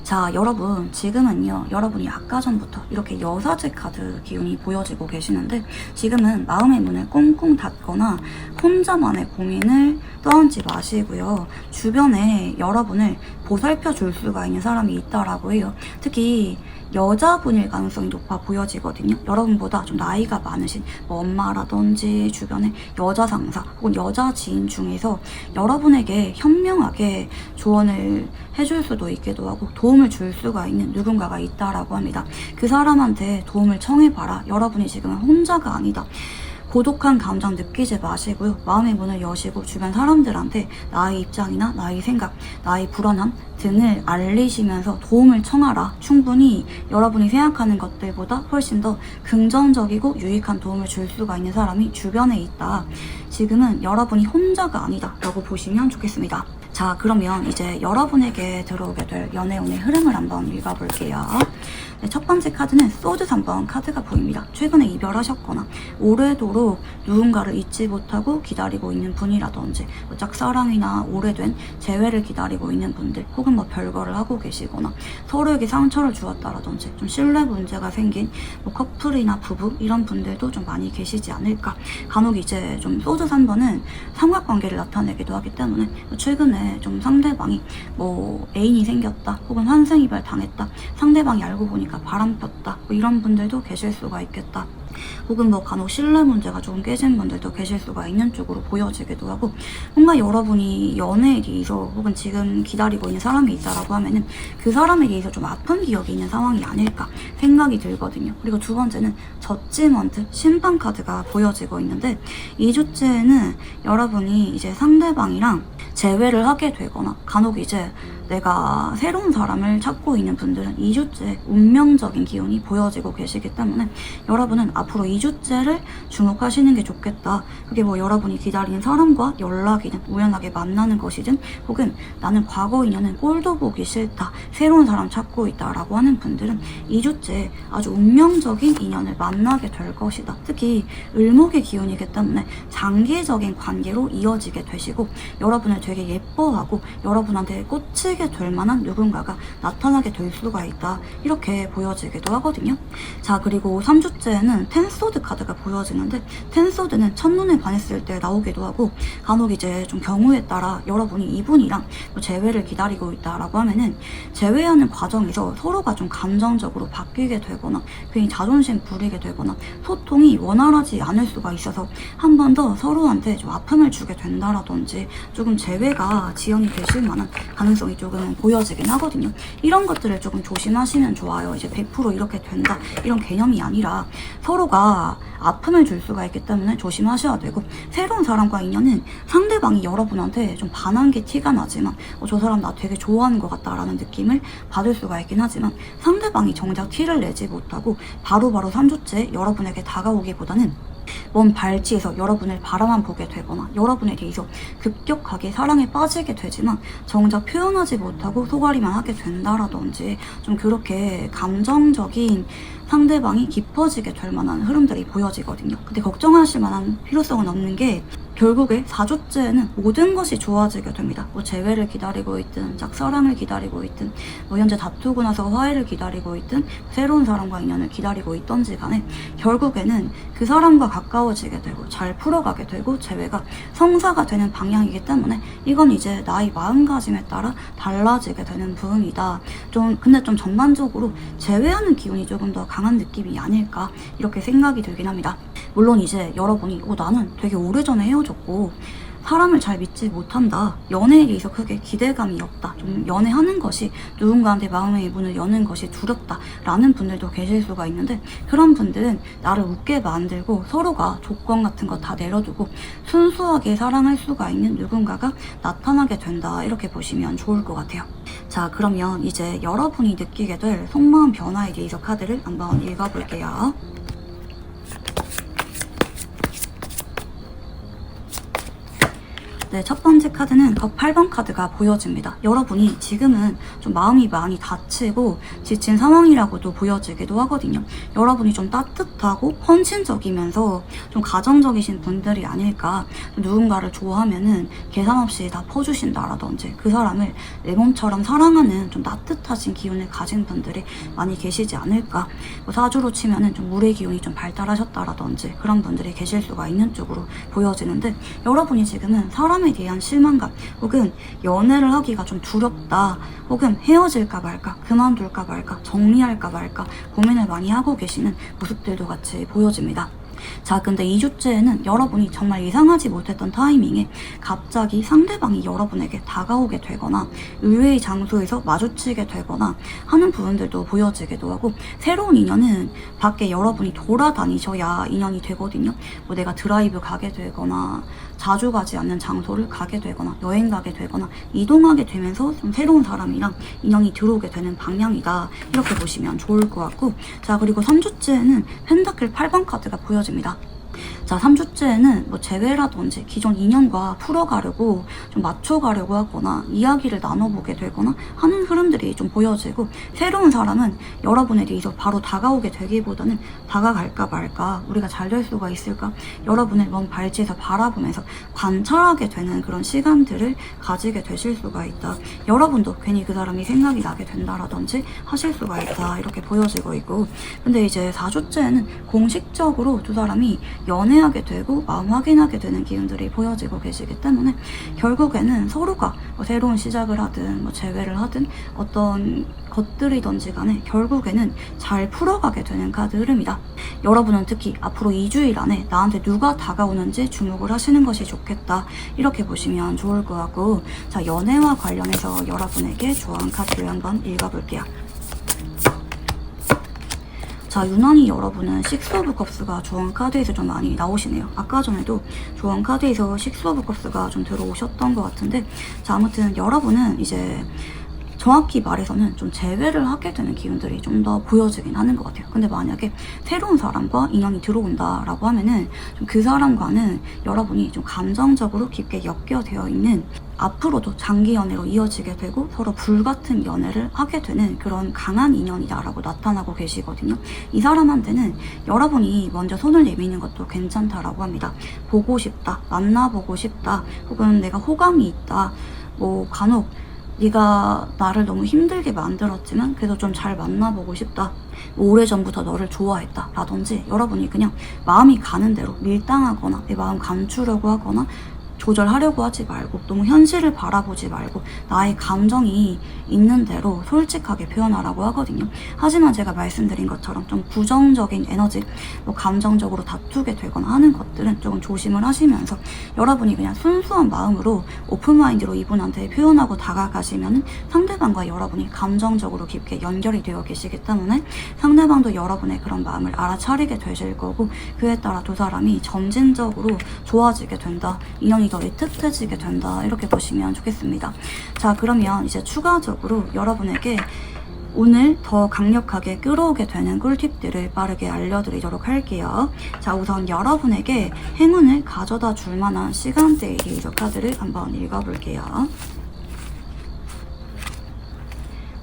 자, 여러분 지금은요 여러분이 아까 전부터 이렇게 여사제 카드 기운이 보여지고 계시는데 지금은 마음의 문을 꽁꽁 닫거나 혼자만의 고민을 떠안지 마시고요. 주변에 여러분을 보살펴 줄 수가 있는 사람이 있다라고 해요. 특히 여자분일 가능성이 높아 보여지거든요. 여러분보다 좀 나이가 많으신 뭐 엄마라든지 주변에 여자 상사 혹은 여자 지인 중에서 여러분에게 현명하게 조언을 해줄 수도 있기도 하고 도움을 줄 수가 있는 누군가가 있다라고 합니다. 그 사람한테 도움을 청해봐라. 여러분이 지금은 혼자가 아니다. 고독한 감정 느끼지 마시고요. 마음의 문을 여시고 주변 사람들한테 나의 입장이나 나의 생각, 나의 불안함 등을 알리시면서 도움을 청하라. 충분히 여러분이 생각하는 것들보다 훨씬 더 긍정적이고 유익한 도움을 줄 수가 있는 사람이 주변에 있다. 지금은 여러분이 혼자가 아니다 라고 보시면 좋겠습니다. 자, 그러면 이제 여러분에게 들어오게 될 연애운의 흐름을 한번 읽어볼게요. 네, 첫 번째 카드는 소드 3번 카드가 보입니다. 최근에 이별하셨거나 오래도록 누군가를 잊지 못하고 기다리고 있는 분이라든지 뭐 짝사랑이나 오래된 재회를 기다리고 있는 분들 혹은 뭐 별거를 하고 계시거나 서로에게 상처를 주었다라든지 좀 신뢰 문제가 생긴 뭐 커플이나 부부 이런 분들도 좀 많이 계시지 않을까. 간혹 이제 좀 소드 3번은 삼각관계를 나타내기도 하기 때문에 최근에 좀 상대방이 뭐 애인이 생겼다 혹은 환생이별 당했다 상대방이 알고 보니까 바람 폈다 뭐 이런 분들도 계실 수가 있겠다. 혹은 뭐 간혹 신뢰 문제가 조금 깨진 분들도 계실 수가 있는 쪽으로 보여지기도 하고 뭔가 여러분이 연애에 대해서 혹은 지금 기다리고 있는 사람이 있다라고 하면은 그 사람에 대해서 좀 아픈 기억이 있는 상황이 아닐까 생각이 들거든요. 그리고 두 번째는 저지먼트 심판 카드가 보여지고 있는데 2주째는 여러분이 이제 상대방이랑 재회를 하게 되거나 간혹 이제 내가 새로운 사람을 찾고 있는 분들은 2주째 운명적인 기운이 보여지고 계시기 때문에 여러분은 앞으로 2주째를 주목하시는 게 좋겠다. 그게 뭐 여러분이 기다리는 사람과 연락이든 우연하게 만나는 것이든 혹은 나는 과거 인연은 꼴도 보기 싫다. 새로운 사람 찾고 있다 라고 하는 분들은 2주째 아주 운명적인 인연을 만나게 될 것이다. 특히 을목의 기운이기 때문에 장기적인 관계로 이어지게 되시고 여러분을 되게 예뻐하고 여러분한테 꽂히게 빠지게 될 만한 누군가가 나타나게 될 수가 있다. 이렇게 보여지기도 하거든요. 자, 그리고 3주째에는 텐소드 카드가 보여지는데, 텐소드는 첫눈에 반했을 때 나오기도 하고, 간혹 이제 좀 경우에 따라 여러분이 이분이랑 재회를 기다리고 있다라고 하면은, 재회하는 과정에서 서로가 좀 감정적으로 바뀌게 되거나 괜히 자존심 부리게 되거나 소통이 원활하지 않을 수가 있어서 한 번 더 서로한테 좀 아픔을 주게 된다라든지 조금 재회가 지연이 되실 만한 가능성이 조금 보여지긴 하거든요. 이런 것들을 조금 조심하시면 좋아요. 이제 100% 이렇게 된다 이런 개념이 아니라 서로가 아픔을 줄 수가 있기 때문에 조심하셔야 되고, 새로운 사람과 인연은 상대방이 여러분한테 좀 반한 게 티가 나지만 저 사람 나 되게 좋아하는 것 같다라는 느낌을 받을 수가 있긴 하지만, 상대방이 정작 티를 내지 못하고 바로바로 3주째 여러분에게 다가오기보다는 먼 발치에서 여러분을 바라만 보게 되거나 여러분에 대해서 급격하게 사랑에 빠지게 되지만 정작 표현하지 못하고 소가리만 하게 된다라든지, 좀 그렇게 감정적인 상대방이 깊어지게 될 만한 흐름들이 보여지거든요. 근데 걱정하실 만한 필요성은 없는 게, 결국에 4주째에는 모든 것이 좋아지게 됩니다. 재회를 기다리고 있든 짝사랑을 기다리고 있든 현재 다투고 나서 화해를 기다리고 있든 새로운 사람과 인연을 기다리고 있던지 간에 결국에는 그 사람과 가까워지게 되고 잘 풀어가게 되고 재회가 성사가 되는 방향이기 때문에 이건 이제 나의 마음가짐에 따라 달라지게 되는 부분이다. 근데 좀 전반적으로 재회하는 기운이 조금 더 강한 느낌이 아닐까 이렇게 생각이 들긴 합니다. 물론 이제 여러분이 나는 되게 오래전에 헤어졌고 사람을 잘 믿지 못한다, 연애에 대해서 크게 기대감이 없다, 좀 연애하는 것이 누군가한테 마음의 문을 여는 것이 두렵다 라는 분들도 계실 수가 있는데, 그런 분들은 나를 웃게 만들고 서로가 조건 같은 거 다 내려두고 순수하게 사랑할 수가 있는 누군가가 나타나게 된다, 이렇게 보시면 좋을 것 같아요. 자, 그러면 이제 여러분이 느끼게 될 속마음 변화에 대해서 카드를 한번 읽어볼게요. 네, 첫 번째 카드는 8번 카드가 보여집니다. 여러분이 지금은 좀 마음이 많이 다치고 지친 상황이라고도 보여지기도 하거든요. 여러분이 좀 따뜻하고 헌신적이면서 좀 가정적이신 분들이 아닐까. 누군가를 좋아하면은 계산 없이 다 퍼주신다라든지 그 사람을 내 몸처럼 사랑하는 좀 따뜻하신 기운을 가진 분들이 많이 계시지 않을까. 사주로 치면은 좀 물의 기운이 좀 발달하셨다라든지 그런 분들이 계실 수가 있는 쪽으로 보여지는데, 여러분이 지금은 사람에 대한 실망감 혹은 연애를 하기가 좀 두렵다, 혹은 헤어질까 말까, 그만둘까 말까, 정리할까 말까 고민을 많이 하고 계시는 모습들도 같이 보여집니다. 자, 근데 2주째에는 여러분이 정말 예상하지 못했던 타이밍에 갑자기 상대방이 여러분에게 다가오게 되거나 의외의 장소에서 마주치게 되거나 하는 부분들도 보여지기도 하고, 새로운 인연은 밖에 여러분이 돌아다니셔야 인연이 되거든요. 내가 드라이브 가게 되거나 자주 가지 않는 장소를 가게 되거나 여행 가게 되거나 이동하게 되면서 좀 새로운 사람이랑 인연이 들어오게 되는 방향이다, 이렇게 보시면 좋을 것 같고, 자, 그리고 3주째에는 펜타클 8번 카드가 보여집니다. 자, 3주째에는 재회라든지 기존 인연과 풀어가려고 좀 맞춰가려고 하거나 이야기를 나눠보게 되거나 하는 흐름들이 좀 보여지고, 새로운 사람은 여러분에 대해서 바로 다가오게 되기보다는 다가갈까 말까, 우리가 잘 될 수가 있을까, 여러분을 먼 발치에서 바라보면서 관찰하게 되는 그런 시간들을 가지게 되실 수가 있다. 여러분도 괜히 그 사람이 생각이 나게 된다라든지 하실 수가 있다, 이렇게 보여지고 있고, 근데 이제 4주째에는 공식적으로 두 사람이 연애하게 되고 마음 확인하게 되는 기운들이 보여지고 계시기 때문에 결국에는 서로가 새로운 시작을 하든 재회를 하든 어떤 것들이든지 간에 결국에는 잘 풀어가게 되는 카드 흐름이다. 여러분은 특히 앞으로 2주일 안에 나한테 누가 다가오는지 주목을 하시는 것이 좋겠다, 이렇게 보시면 좋을 것 같고, 자, 연애와 관련해서 여러분에게 조언 카드를 한번 읽어볼게요. 자, 유난히 여러분은 식스 오브 컵스가 조언 카드에서 좀 많이 나오시네요. 아까 전에도 조언 카드에서 식스 오브 컵스가 좀 들어오셨던 것 같은데, 자, 아무튼 여러분은 이제 정확히 말해서는 좀 재회를 하게 되는 기운들이 좀 더 보여지긴 하는 것 같아요. 근데 만약에 새로운 사람과 인연이 들어온다라고 하면은 좀 그 사람과는 여러분이 좀 감정적으로 깊게 엮여되어 있는, 앞으로도 장기 연애로 이어지게 되고 서로 불같은 연애를 하게 되는 그런 강한 인연이다라고 나타나고 계시거든요. 이 사람한테는 여러분이 먼저 손을 내미는 것도 괜찮다라고 합니다. 보고 싶다, 만나보고 싶다, 혹은 내가 호감이 있다, 간혹 네가 나를 너무 힘들게 만들었지만 그래도 좀 잘 만나보고 싶다. 오래전부터 너를 좋아했다. 라든지 여러분이 그냥 마음이 가는 대로 밀당하거나 내 마음 감추려고 하거나 조절하려고 하지 말고 너무 현실을 바라보지 말고 나의 감정이 있는 대로 솔직하게 표현하라고 하거든요. 하지만 제가 말씀드린 것처럼 좀 부정적인 에너지, 뭐 감정적으로 다투게 되거나 하는 것들은 조금 조심을 하시면서 여러분이 그냥 순수한 마음으로 오픈마인드로 이분한테 표현하고 다가가시면 상대방과 여러분이 감정적으로 깊게 연결이 되어 계시기 때문에 상대방도 여러분의 그런 마음을 알아차리게 되실 거고 그에 따라 두 사람이 점진적으로 좋아지게 된다. 인연이 더 애틋해지게 된다. 이렇게 보시면 좋겠습니다. 자, 그러면 이제 추가적으로 여러분에게 오늘 더 강력하게 끌어오게 되는 꿀팁들을 빠르게 알려드리도록 할게요. 자, 우선 여러분에게 행운을 가져다 줄 만한 시간대의 리더 카드를 한번 읽어볼게요.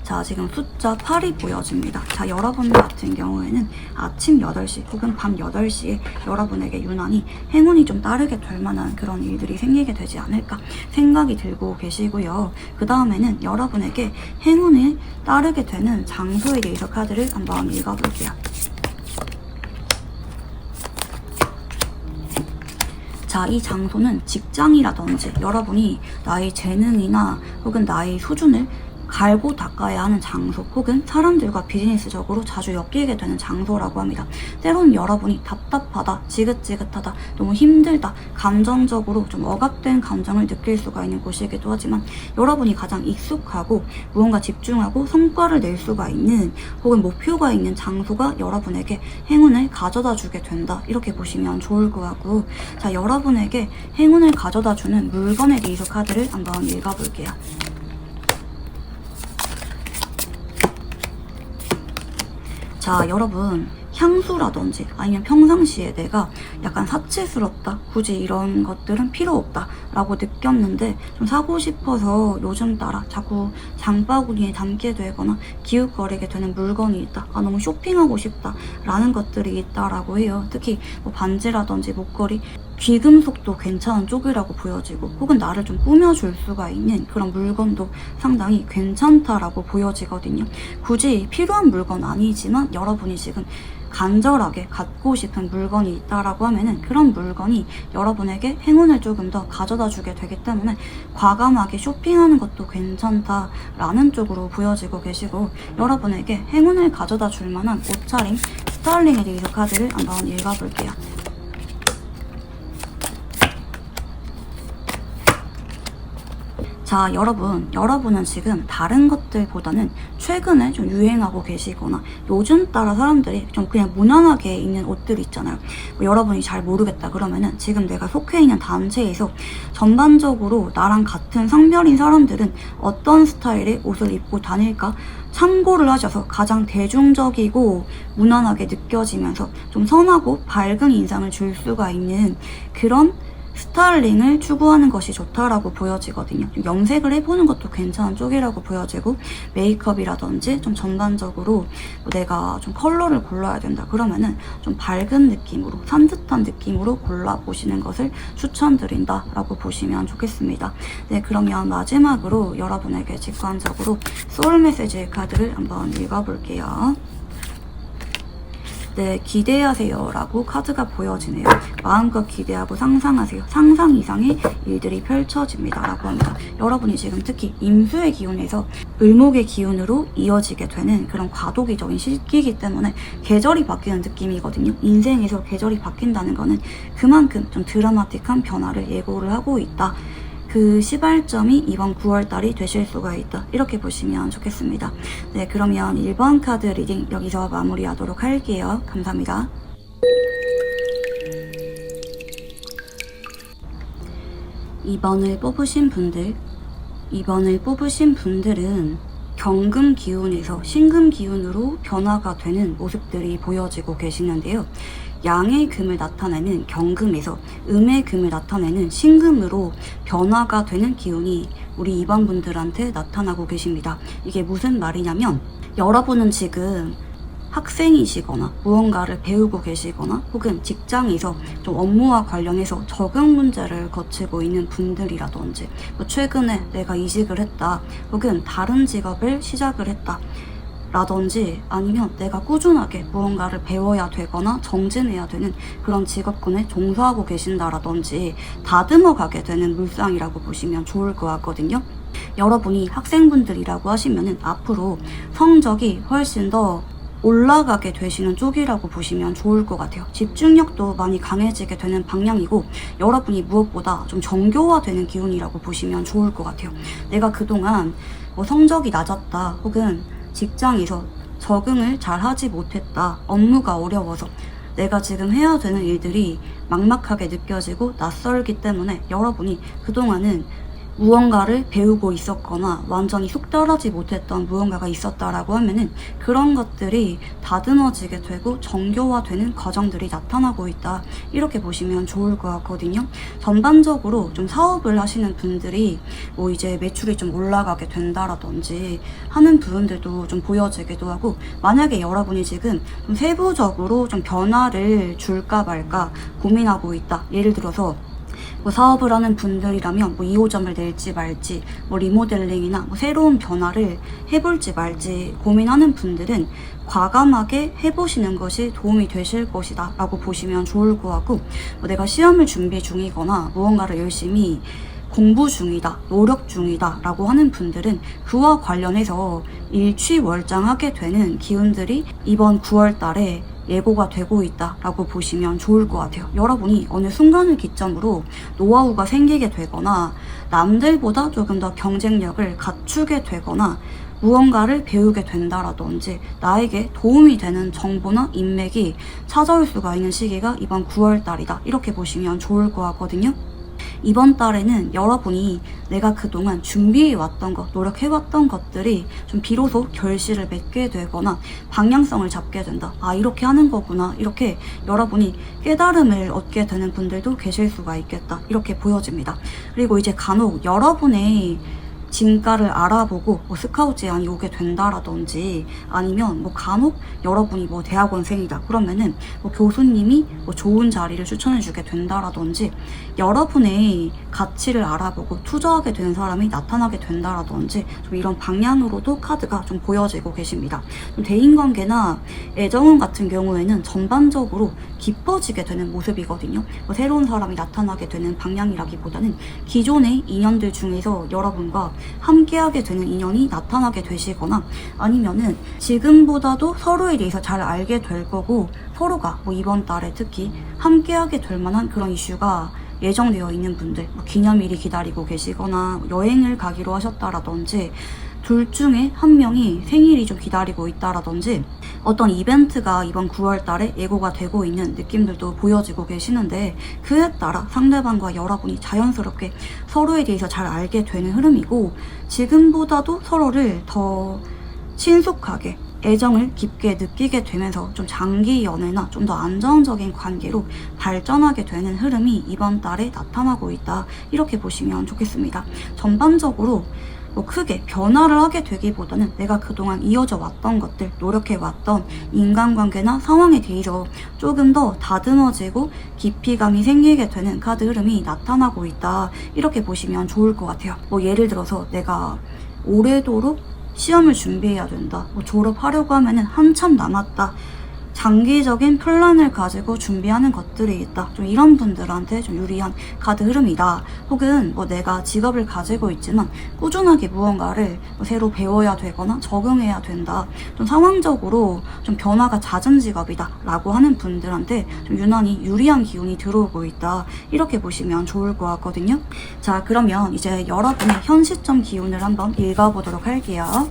자, 지금 숫자 8이 보여집니다. 자, 여러분 같은 경우에는 아침 8시 혹은 밤 8시에 여러분에게 유난히 행운이 좀 따르게 될 만한 그런 일들이 생기게 되지 않을까 생각이 들고 계시고요. 그 다음에는 여러분에게 행운이 따르게 되는 장소에 대해서 카드를 한번 읽어볼게요. 자, 이 장소는 직장이라든지 여러분이 나의 재능이나 혹은 나의 수준을 갈고 닦아야 하는 장소 혹은 사람들과 비즈니스적으로 자주 엮이게 되는 장소라고 합니다. 때로는 여러분이 답답하다, 지긋지긋하다, 너무 힘들다, 감정적으로 좀 억압된 감정을 느낄 수가 있는 곳이기도 하지만 여러분이 가장 익숙하고 무언가 집중하고 성과를 낼 수가 있는 혹은 목표가 있는 장소가 여러분에게 행운을 가져다 주게 된다. 이렇게 보시면 좋을 것 같고, 자, 여러분에게 행운을 가져다 주는 물건에 대해서 카드를 한번 읽어볼게요. 자, 여러분, 향수라든지 아니면 평상시에 내가 약간 사치스럽다, 굳이 이런 것들은 필요 없다 라고 느꼈는데 좀 사고 싶어서 요즘 따라 자꾸 장바구니에 담게 되거나 기웃거리게 되는 물건이 있다, 아 너무 쇼핑하고 싶다 라는 것들이 있다라고 해요. 특히 뭐 반지라든지 목걸이, 귀금속도 괜찮은 쪽이라고 보여지고 혹은 나를 좀 꾸며줄 수가 있는 그런 물건도 상당히 괜찮다라고 보여지거든요. 굳이 필요한 물건 아니지만 여러분이 지금 간절하게 갖고 싶은 물건이 있다라고 하면은 그런 물건이 여러분에게 행운을 조금 더 가져다 주게 되기 때문에 과감하게 쇼핑하는 것도 괜찮다라는 쪽으로 보여지고 계시고, 여러분에게 행운을 가져다 줄 만한 옷차림, 스타일링에 대해서 카드를 한번 읽어볼게요. 자, 여러분은 지금 다른 것들보다는 최근에 좀 유행하고 계시거나 요즘 따라 사람들이 좀 그냥 무난하게 입는 옷들 있잖아요. 뭐 여러분이 잘 모르겠다 그러면은 지금 내가 속해 있는 단체에서 전반적으로 나랑 같은 성별인 사람들은 어떤 스타일의 옷을 입고 다닐까 참고를 하셔서 가장 대중적이고 무난하게 느껴지면서 좀 선하고 밝은 인상을 줄 수가 있는 그런 스타일링을 추구하는 것이 좋다라고 보여지거든요. 좀 염색을 해보는 것도 괜찮은 쪽이라고 보여지고, 메이크업이라든지 좀 전반적으로 뭐 내가 좀 컬러를 골라야 된다 그러면은 좀 밝은 느낌으로, 산뜻한 느낌으로 골라보시는 것을 추천드린다라고 보시면 좋겠습니다. 네, 그러면 마지막으로 여러분에게 직관적으로 소울 메시지 카드를 한번 읽어볼게요. 네, 기대하세요 라고 카드가 보여지네요. 마음껏 기대하고 상상하세요. 상상 이상의 일들이 펼쳐집니다 라고 합니다. 여러분이 지금 특히 임수의 기운에서 을목의 기운으로 이어지게 되는 그런 과도기적인 시기이기 때문에 계절이 바뀌는 느낌이거든요. 인생에서 계절이 바뀐다는 거는 그만큼 좀 드라마틱한 변화를 예고를 하고 있다. 그 시발점이 이번 9월달이 되실 수가 있다. 이렇게 보시면 좋겠습니다. 네, 그러면 1번 카드 리딩 여기서 마무리하도록 할게요. 감사합니다. 이번을 뽑으신 분들은 경금 기운에서 신금 기운으로 변화가 되는 모습들이 보여지고 계시는데요. 양의 금을 나타내는 경금에서 음의 금을 나타내는 신금으로 변화가 되는 기운이 우리 2번 분들한테 나타나고 계십니다. 이게 무슨 말이냐면 여러분은 지금 학생이시거나 무언가를 배우고 계시거나 혹은 직장에서 좀 업무와 관련해서 적응 문제를 거치고 있는 분들이라든지 뭐 최근에 내가 이직을 했다 혹은 다른 직업을 시작을 했다 라든지 아니면 내가 꾸준하게 무언가를 배워야 되거나 정진해야 되는 그런 직업군에 종사하고 계신다라든지 다듬어 가게 되는 물상이라고 보시면 좋을 것 같거든요. 여러분이 학생분들이라고 하시면은 앞으로 성적이 훨씬 더 올라가게 되시는 쪽이라고 보시면 좋을 것 같아요. 집중력도 많이 강해지게 되는 방향이고 여러분이 무엇보다 좀 정교화되는 기운이라고 보시면 좋을 것 같아요. 내가 그동안 뭐 성적이 낮았다 혹은 직장에서 적응을 잘 하지 못했다, 업무가 어려워서 내가 지금 해야 되는 일들이 막막하게 느껴지고 낯설기 때문에 여러분이 그동안은 무언가를 배우고 있었거나 완전히 속 떨어지 못했던 무언가가 있었다라고 하면은 그런 것들이 다듬어지게 되고 정교화되는 과정들이 나타나고 있다, 이렇게 보시면 좋을 것 같거든요. 전반적으로 좀 사업을 하시는 분들이 뭐 이제 매출이 좀 올라가게 된다라든지 하는 부분들도 좀 보여지기도 하고, 만약에 여러분이 지금 좀 세부적으로 좀 변화를 줄까 말까 고민하고 있다, 예를 들어서 뭐 사업을 하는 분들이라면 뭐 2호점을 낼지 말지, 뭐 리모델링이나 뭐 새로운 변화를 해볼지 말지 고민하는 분들은 과감하게 해보시는 것이 도움이 되실 것이다 라고 보시면 좋을 것 같고, 뭐 내가 시험을 준비 중이거나 무언가를 열심히 공부 중이다, 노력 중이다 라고 하는 분들은 그와 관련해서 일취월장하게 되는 기운들이 이번 9월 달에 예고가 되고 있다라고 보시면 좋을 것 같아요. 여러분이 어느 순간을 기점으로 노하우가 생기게 되거나 남들보다 조금 더 경쟁력을 갖추게 되거나 무언가를 배우게 된다라든지 나에게 도움이 되는 정보나 인맥이 찾아올 수가 있는 시기가 이번 9월 달이다, 이렇게 보시면 좋을 것 같거든요. 이번 달에는 여러분이 내가 그동안 준비해왔던 것, 노력해왔던 것들이 좀 비로소 결실을 맺게 되거나 방향성을 잡게 된다. 아, 이렇게 하는 거구나. 이렇게 여러분이 깨달음을 얻게 되는 분들도 계실 수가 있겠다, 이렇게 보여집니다. 그리고 이제 간혹 여러분의 진가를 알아보고 뭐 스카우트 제안이 오게 된다라든지 아니면 뭐 간혹 여러분이 뭐 대학원생이다 그러면은 뭐 교수님이 뭐 좋은 자리를 추천해 주게 된다라든지 여러분의 가치를 알아보고 투자하게 되는 사람이 나타나게 된다라든지 좀 이런 방향으로도 카드가 좀 보여지고 계십니다. 좀 대인관계나 애정운 같은 경우에는 전반적으로 깊어지게 되는 모습이거든요. 뭐 새로운 사람이 나타나게 되는 방향이라기보다는 기존의 인연들 중에서 여러분과 함께하게 되는 인연이 나타나게 되시거나 아니면은 지금보다도 서로에 대해서 잘 알게 될 거고 서로가 뭐 이번 달에 특히 함께하게 될 만한 그런 이슈가 예정되어 있는 분들, 뭐 기념일이 기다리고 계시거나 여행을 가기로 하셨다라든지 둘 중에 한 명이 생일이 좀 기다리고 있다라든지 어떤 이벤트가 이번 9월 달에 예고가 되고 있는 느낌들도 보여지고 계시는데 그에 따라 상대방과 여러분이 자연스럽게 서로에 대해서 잘 알게 되는 흐름이고 지금보다도 서로를 더 친숙하게 애정을 깊게 느끼게 되면서 좀 장기 연애나 좀 더 안정적인 관계로 발전하게 되는 흐름이 이번 달에 나타나고 있다, 이렇게 보시면 좋겠습니다. 전반적으로 뭐 크게 변화를 하게 되기보다는 내가 그동안 이어져 왔던 것들, 노력해 왔던 인간관계나 상황에 대해서 조금 더 다듬어지고 깊이감이 생기게 되는 카드 흐름이 나타나고 있다, 이렇게 보시면 좋을 것 같아요. 뭐 예를 들어서 내가 오래도록 시험을 준비해야 된다, 뭐 졸업하려고 하면은 한참 남았다, 장기적인 플랜을 가지고 준비하는 것들이 있다, 좀 이런 분들한테 좀 유리한 카드 흐름이다. 혹은 뭐 내가 직업을 가지고 있지만 꾸준하게 무언가를 뭐 새로 배워야 되거나 적응해야 된다, 좀 상황적으로 좀 변화가 잦은 직업이다 라고 하는 분들한테 좀 유난히 유리한 기운이 들어오고 있다, 이렇게 보시면 좋을 것 같거든요. 자, 그러면 이제 여러분의 현 시점 기운을 한번 읽어보도록 할게요.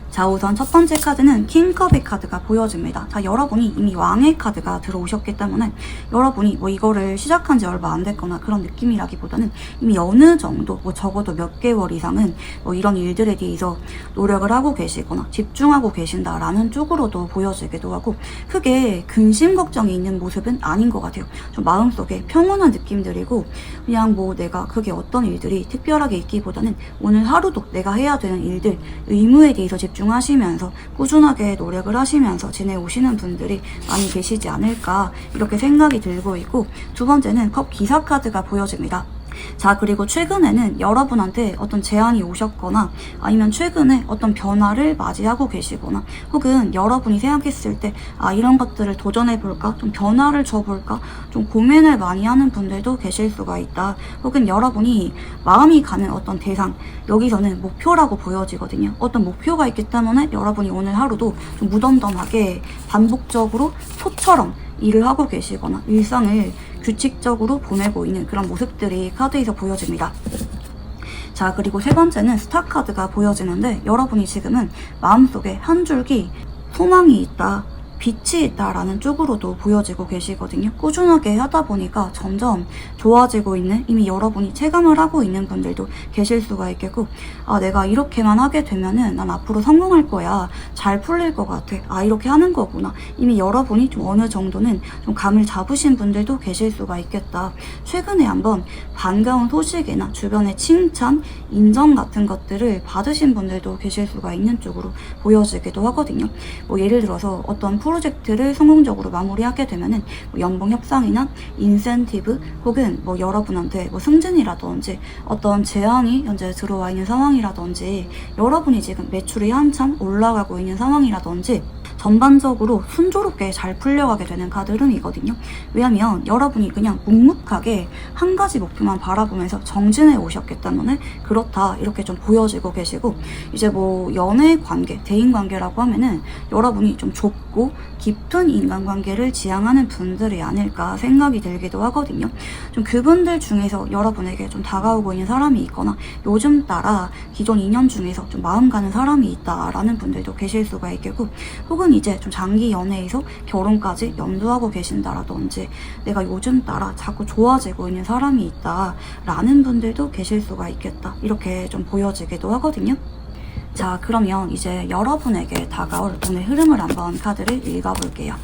자, 우선 첫 번째 카드는 킹컵의 카드가 보여집니다. 자, 여러분이 이미 왕의 카드가 들어오셨기 때문에 여러분이 뭐 이거를 시작한 지 얼마 안 됐거나 그런 느낌이라기보다는 이미 어느 정도 뭐 적어도 몇 개월 이상은 뭐 이런 일들에 대해서 노력을 하고 계시거나 집중하고 계신다라는 쪽으로도 보여지기도 하고 크게 근심 걱정이 있는 모습은 아닌 것 같아요. 좀 마음속에 평온한 느낌들이고 그냥 뭐 내가 그게 어떤 일들이 특별하게 있기보다는 오늘 하루도 내가 해야 되는 일들, 의무에 대해서 집중 집중하시면서 꾸준하게 노력을 하시면서 지내오시는 분들이 많이 계시지 않을까 이렇게 생각이 들고 있고, 두 번째는 컵 기사 카드가 보여집니다. 자, 그리고 최근에는 여러분한테 어떤 제안이 오셨거나 아니면 최근에 어떤 변화를 맞이하고 계시거나 혹은 여러분이 생각했을 때 이런 것들을 도전해볼까? 좀 변화를 줘볼까? 좀 고민을 많이 하는 분들도 계실 수가 있다. 혹은 여러분이 마음이 가는 어떤 대상, 여기서는 목표라고 보여지거든요. 어떤 목표가 있기 때문에 여러분이 오늘 하루도 좀 무덤덤하게 반복적으로 소처럼 일을 하고 계시거나 일상을 규칙적으로 보내고 있는 그런 모습들이 카드에서 보여집니다. 자, 그리고 세 번째는 스타 카드가 보여지는데, 여러분이 지금은 마음속에 한 줄기 소망이 있다, 빛이 있다라는 쪽으로도 보여지고 계시거든요. 꾸준하게 하다 보니까 점점 좋아지고 있는, 이미 여러분이 체감을 하고 있는 분들도 계실 수가 있겠고, 내가 이렇게만 하게 되면은 난 앞으로 성공할 거야, 잘 풀릴 것 같아, 이렇게 하는 거구나, 이미 여러분이 좀 어느 정도는 좀 감을 잡으신 분들도 계실 수가 있겠다. 최근에 한번 반가운 소식이나 주변의 칭찬, 인정 같은 것들을 받으신 분들도 계실 수가 있는 쪽으로 보여지기도 하거든요. 뭐 예를 들어서 어떤 프로젝트를 성공적으로 마무리하게 되면은 연봉 협상이나 인센티브 혹은 뭐 여러분한테 뭐 승진이라든지 어떤 제안이 현재 들어와 있는 상황이라든지, 여러분이 지금 매출이 한참 올라가고 있는 상황이라든지 전반적으로 순조롭게 잘 풀려가게 되는 카드 흐름이거든요. 왜냐면 여러분이 그냥 묵묵하게 한 가지 목표만 바라보면서 정진해 오셨기 때문에 그렇다, 이렇게 좀 보여지고 계시고, 이제 뭐 연애 관계, 대인 관계라고 하면은 여러분이 좀 좁고 깊은 인간관계를 지향하는 분들이 아닐까 생각이 들기도 하거든요. 좀 그분들 중에서 여러분에게 좀 다가오고 있는 사람이 있거나 요즘 따라 기존 인연 중에서 좀 마음 가는 사람이 있다라는 분들도 계실 수가 있겠고, 혹은 이제 좀 장기 연애에서 결혼까지 염두하고 계신다라든지 내가 요즘 따라 자꾸 좋아지고 있는 사람이 있다라는 분들도 계실 수가 있겠다, 이렇게 좀 보여지기도 하거든요. 자, 그러면 이제 여러분에게 다가올 오늘 흐름을 한번 카드를 읽어볼게요.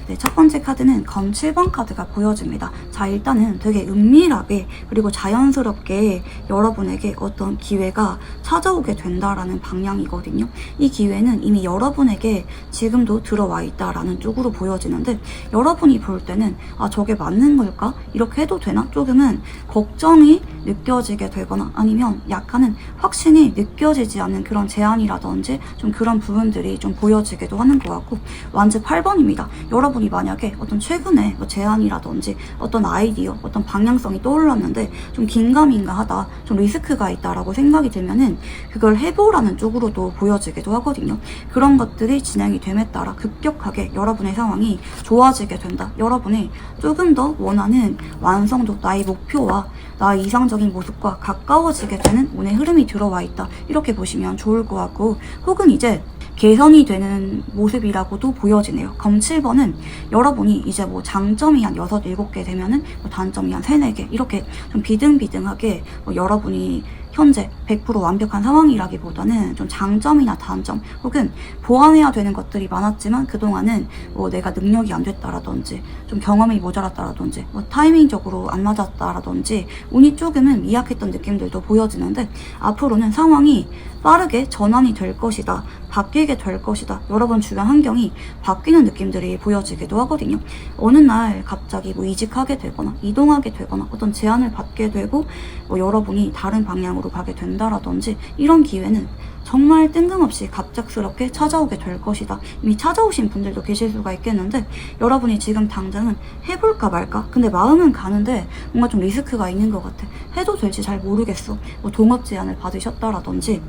네, 첫 번째 카드는 검 7번 카드가 보여집니다. 자, 일단은 되게 은밀하게 그리고 자연스럽게 여러분에게 어떤 기회가 찾아오게 된다라는 방향이거든요. 이 기회는 이미 여러분에게 지금도 들어와 있다라는 쪽으로 보여지는데, 여러분이 볼 때는 저게 맞는 걸까? 이렇게 해도 되나? 조금은 걱정이 느껴지게 되거나 아니면 약간은 확신이 느껴지지 않는 그런 제안이라든지 좀 그런 부분들이 좀 보여지기도 하는 것 같고, 완즈 8번입니다. 여러분이 만약에 어떤 최근에 뭐 제안이라든지 어떤 아이디어, 어떤 방향성이 떠올랐는데 좀 긴가민가하다, 좀 리스크가 있다라고 생각이 들면은 그걸 해보라는 쪽으로도 보여지기도 하거든요. 그런 것들이 진행이 됨에 따라 급격하게 여러분의 상황이 좋아지게 된다. 여러분이 조금 더 원하는 완성도, 나의 목표와 나의 이상적인 모습과 가까워지게 되는 오늘 흐름이 들어와 있다, 이렇게 보시면 좋을 것 같고, 혹은 이제 개선이 되는 모습이라고도 보여지네요. 검 7번은 여러분이 이제 뭐 장점이 한 6, 7개 되면은 뭐 단점이 한 3, 4개 이렇게 좀 비등비등하게 여러분이 현재 100% 완벽한 상황이라기보다는 좀 장점이나 단점 혹은 보완해야 되는 것들이 많았지만 그동안은 뭐 내가 능력이 안 됐다라든지 좀 경험이 모자랐다라든지 뭐 타이밍적으로 안 맞았다라든지 운이 조금은 미약했던 느낌들도 보여지는데, 앞으로는 상황이 빠르게 전환이 될 것이다, 바뀌게 될 것이다, 여러분 주변 환경이 바뀌는 느낌들이 보여지기도 하거든요. 어느 날 갑자기 뭐 이직하게 되거나 이동하게 되거나 어떤 제안을 받게 되고 뭐 여러분이 다른 방향으로 가게 된다라든지, 이런 기회는 정말 뜬금없이 갑작스럽게 찾아오게 될 것이다. 이미 찾아오신 분들도 계실 수가 있겠는데, 여러분이 지금 당장은 해볼까 말까? 근데 마음은 가는데 뭔가 좀 리스크가 있는 것 같아. 해도 될지 잘 모르겠어. 뭐 동업 제안을 받으셨다라든지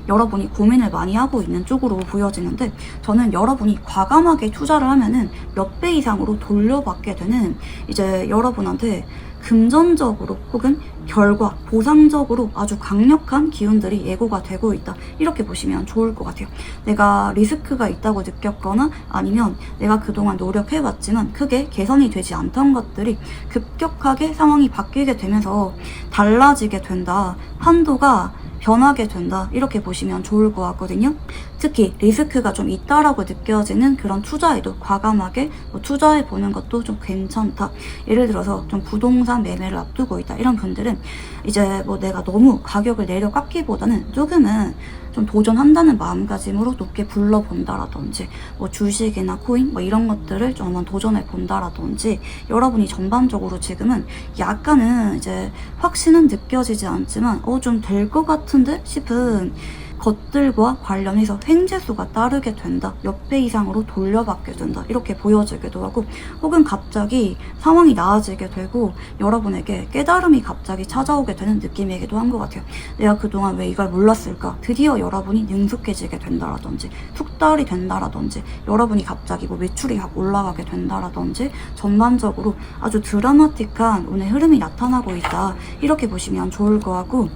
여러분이 고민을 많이 하고 있는 쪽으로 보여지는데, 저는 여러분이 과감하게 투자를 하면은 몇 배 이상으로 돌려받게 되는, 이제 여러분한테 금전적으로 혹은 결과, 보상적으로 아주 강력한 기운들이 예고가 되고 있다, 이렇게 보시면 좋을 것 같아요. 내가 리스크가 있다고 느꼈거나 아니면 내가 그동안 노력해봤지만 크게 개선이 되지 않던 것들이 급격하게 상황이 바뀌게 되면서 달라지게 된다, 판도가 변하게 된다 이렇게 보시면 좋을 것 같거든요. 특히 리스크가 좀 있다라고 느껴지는 그런 투자에도 과감하게 투자해보는 것도 좀 괜찮다. 예를 들어서 좀 부동산 매매를 앞두고 있다 이런 분들은 이제 내가 너무 가격을 내려 깎기보다는 조금은 좀 도전한다는 마음가짐으로 높게 불러본다라든지 주식이나 코인 이런 것들을 좀 한번 도전해 본다라든지 여러분이 전반적으로 지금은 약간은 이제 확신은 느껴지지 않지만 좀 될 것 같은데 싶은 것들과 관련해서 횡재수가 따르게 된다. 몇 배 이상으로 돌려받게 된다. 이렇게 보여지기도 하고 혹은 갑자기 상황이 나아지게 되고 여러분에게 깨달음이 갑자기 찾아오게 되는 느낌이기도 한 것 같아요. 내가 그동안 왜 이걸 몰랐을까? 드디어 여러분이 능숙해지게 된다라든지 숙달이 된다라든지 여러분이 갑자기 매출이 확 올라가게 된다라든지 전반적으로 아주 드라마틱한 오늘 흐름이 나타나고 있다. 이렇게 보시면 좋을 것 같고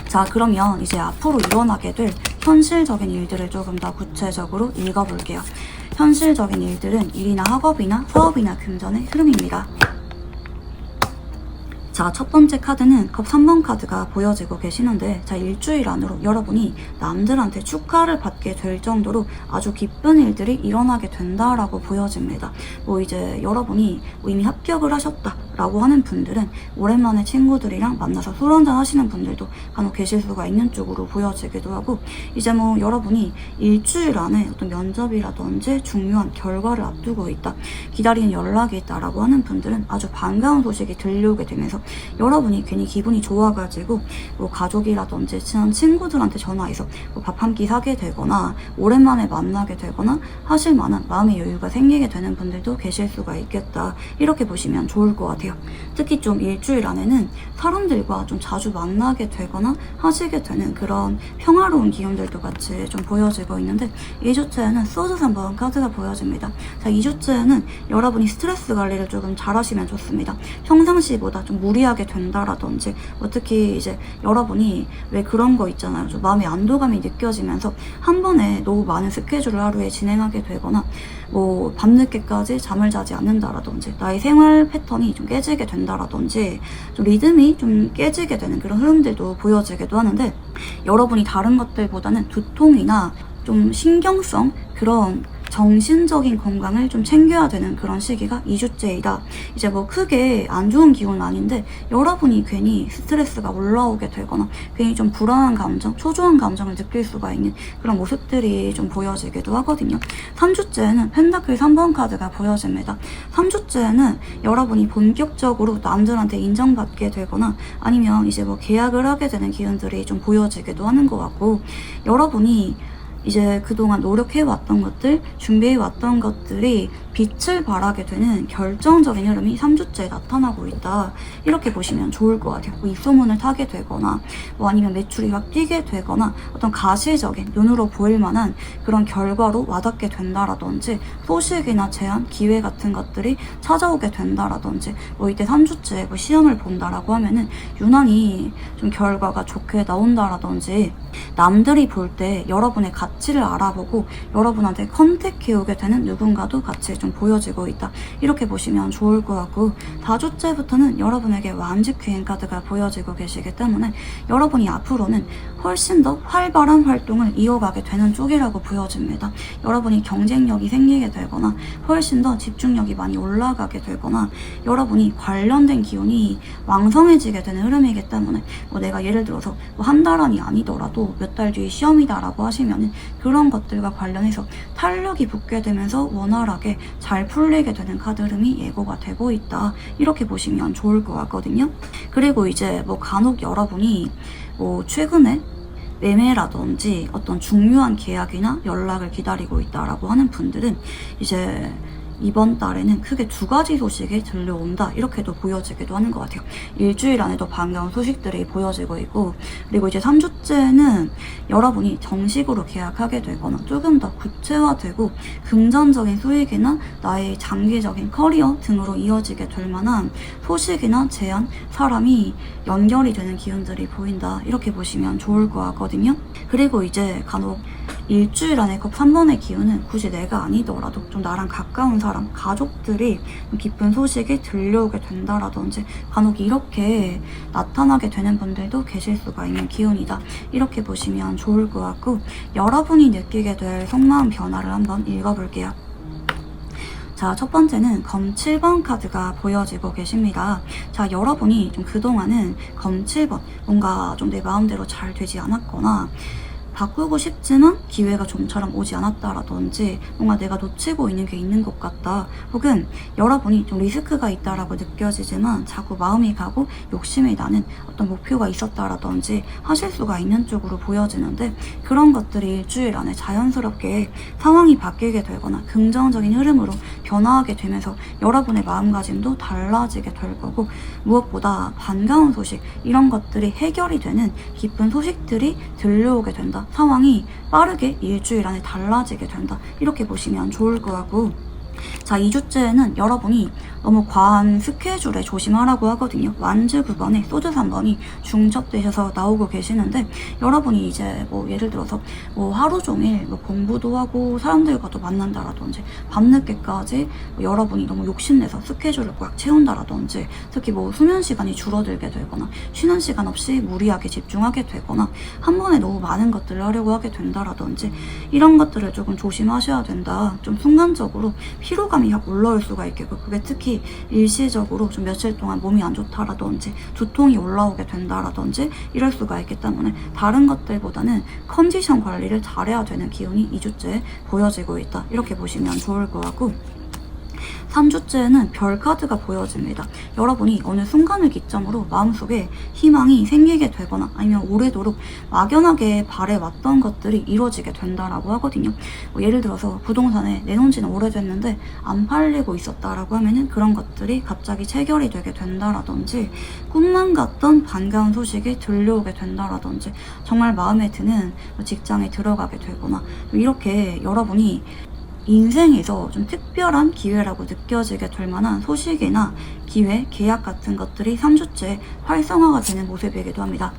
자, 그러면 이제 앞으로 일어나게 될 현실적인 일들을 조금 더 구체적으로 읽어볼게요. 현실적인 일들은 일이나 학업이나 사업이나 금전의 흐름입니다. 자, 첫 번째 카드는 컵 3번 카드가 보여지고 계시는데 자, 일주일 안으로 여러분이 남들한테 축하를 받게 될 정도로 아주 기쁜 일들이 일어나게 된다라고 보여집니다. 이제 여러분이 이미 합격을 하셨다라고 하는 분들은 오랜만에 친구들이랑 만나서 술 한잔 하시는 분들도 간혹 계실 수가 있는 쪽으로 보여지기도 하고 이제 여러분이 일주일 안에 어떤 면접이라든지 중요한 결과를 앞두고 있다, 기다리는 연락이 있다라고 하는 분들은 아주 반가운 소식이 들려오게 되면서 여러분이 괜히 기분이 좋아가지고 가족이라든지 친한 친구들한테 전화해서 밥 한 끼 사게 되거나 오랜만에 만나게 되거나 하실 만한 마음의 여유가 생기게 되는 분들도 계실 수가 있겠다. 이렇게 보시면 좋을 것 같아요. 특히 좀 일주일 안에는 사람들과 좀 자주 만나게 되거나 하시게 되는 그런 평화로운 기운들도 같이 좀 보여지고 있는데 2주째에는 소주 3번 카드가 보여집니다. 자, 2주째에는 여러분이 스트레스 관리를 조금 잘 하시면 좋습니다. 평상시보다 좀 무리하게 된다라든지 특히 이제 여러분이 왜 그런 거 있잖아요. 좀 마음의 안도감이 느껴지면서 한 번에 너무 많은 스케줄을 하루에 진행하게 되거나 밤늦게까지 잠을 자지 않는다라든지 나의 생활 패턴이 좀 깨지게 된다라든지 좀 리듬이 좀 깨지게 되는 그런 흐름들도 보여지기도 하는데 여러분이 다른 것들보다는 두통이나 좀 신경성 그런 정신적인 건강을 좀 챙겨야 되는 그런 시기가 2주째이다. 이제 크게 안 좋은 기운은 아닌데 여러분이 괜히 스트레스가 올라오게 되거나 괜히 좀 불안한 감정, 초조한 감정을 느낄 수가 있는 그런 모습들이 좀 보여지기도 하거든요. 3주째는 펜타클 3번 카드가 보여집니다. 3주째는 여러분이 본격적으로 남들한테 인정받게 되거나 아니면 이제 계약을 하게 되는 기운들이 좀 보여지기도 하는 것 같고 여러분이 이제 그동안 노력해왔던 것들, 준비해왔던 것들이 빛을 발하게 되는 결정적인 흐름이 3주째에 나타나고 있다. 이렇게 보시면 좋을 것 같아요. 입소문을 타게 되거나 아니면 매출이 확 뛰게 되거나 어떤 가시적인 눈으로 보일 만한 그런 결과로 와닿게 된다라든지 소식이나 제안, 기회 같은 것들이 찾아오게 된다라든지 이때 3주째 시험을 본다라고 하면은 유난히 좀 결과가 좋게 나온다라든지 남들이 볼 때 여러분의 가치를 알아보고 여러분한테 컨택해오게 되는 누군가도 같이 좀 보여지고 있다. 이렇게 보시면 좋을 것 같고 4주째부터는 여러분에게 완직 귀행 카드가 보여지고 계시기 때문에 여러분이 앞으로는 훨씬 더 활발한 활동을 이어가게 되는 쪽이라고 보여집니다. 여러분이 경쟁력이 생기게 되거나 훨씬 더 집중력이 많이 올라가게 되거나 여러분이 관련된 기운이 왕성해지게 되는 흐름이기 때문에 내가 예를 들어서 한 달 안이 아니더라도 몇 달 뒤에 시험이다라고 하시면 그런 것들과 관련해서 탄력이 붙게 되면서 원활하게 잘 풀리게 되는 카드 흐름이 예고가 되고 있다. 이렇게 보시면 좋을 것 같거든요. 그리고 이제 간혹 여러분이 최근에 매매라든지 어떤 중요한 계약이나 연락을 기다리고 있다라고 하는 분들은 이제 이번 달에는 크게 2가지 소식이 들려온다 이렇게도 보여지기도 하는 것 같아요. 일주일 안에도 반가운 소식들이 보여지고 있고 그리고 이제 3주째는 여러분이 정식으로 계약하게 되거나 조금 더 구체화되고 금전적인 수익이나 나의 장기적인 커리어 등으로 이어지게 될 만한 소식이나 제안, 사람이 연결이 되는 기운들이 보인다 이렇게 보시면 좋을 것 같거든요. 그리고 이제 간혹 일주일 안에 컵 3번의 기운은 굳이 내가 아니더라도 좀 나랑 가까운 사람, 가족들이 기쁜 소식이 들려오게 된다라든지 간혹 이렇게 나타나게 되는 분들도 계실 수가 있는 기운이다. 이렇게 보시면 좋을 것 같고, 여러분이 느끼게 될 속마음 변화를 한번 읽어볼게요. 자, 첫 번째는 검 7번 카드가 보여지고 계십니다. 자, 여러분이 좀 그동안은 검 7번, 뭔가 좀 내 마음대로 잘 되지 않았거나 바꾸고 싶지만 기회가 좀처럼 오지 않았다라든지 뭔가 내가 놓치고 있는 게 있는 것 같다, 혹은 여러분이 좀 리스크가 있다라고 느껴지지만 자꾸 마음이 가고 욕심이 나는 어떤 목표가 있었다라든지 하실 수가 있는 쪽으로 보여지는데, 그런 것들이 일주일 안에 자연스럽게 상황이 바뀌게 되거나 긍정적인 흐름으로 변화하게 되면서 여러분의 마음가짐도 달라지게 될 거고, 무엇보다 반가운 소식, 이런 것들이 해결이 되는 기쁜 소식들이 들려오게 된다. 상황이 빠르게 일주일 안에 달라지게 된다. 이렇게 보시면 좋을 것 같고, 자, 2주째는 여러분이 너무 과한 스케줄에 조심하라고 하거든요. 완즈 9번에 소드 3번이 중첩되셔서 나오고 계시는데, 여러분이 이제 뭐 예를 들어서 뭐 하루 종일 뭐 공부도 하고 사람들과도 만난다라든지 밤늦게까지 뭐 여러분이 너무 욕심내서 스케줄을 꽉 채운다라든지, 특히 뭐 수면 시간이 줄어들게 되거나 쉬는 시간 없이 무리하게 집중하게 되거나 한 번에 너무 많은 것들을 하려고 하게 된다라든지, 이런 것들을 조금 조심하셔야 된다. 좀 순간적으로 피로감이 확 올라올 수가 있겠고, 그게 특히 일시적으로 좀 며칠 동안 몸이 안 좋다라든지 두통이 올라오게 된다라든지 이럴 수가 있기 때문에 다른 것들보다는 컨디션 관리를 잘해야 되는 기운이 2주째 보여지고 있다. 이렇게 보시면 좋을 것 같고, 3주째는 별 카드가 보여집니다. 여러분이 어느 순간을 기점으로 마음속에 희망이 생기게 되거나 아니면 오래도록 막연하게 바래왔던 것들이 이루어지게 된다라고 하거든요. 뭐 예를 들어서 부동산에 내놓은 지는 오래됐는데 안 팔리고 있었다라고 하면은 그런 것들이 갑자기 체결이 되게 된다라든지, 꿈만 같던 반가운 소식이 들려오게 된다라든지, 정말 마음에 드는 직장에 들어가게 되거나, 이렇게 여러분이 인생에서 좀 특별한 기회라고 느껴지게 될 만한 소식이나 기회, 계약 같은 것들이 3주째 활성화가 되는 모습이기도 합니다.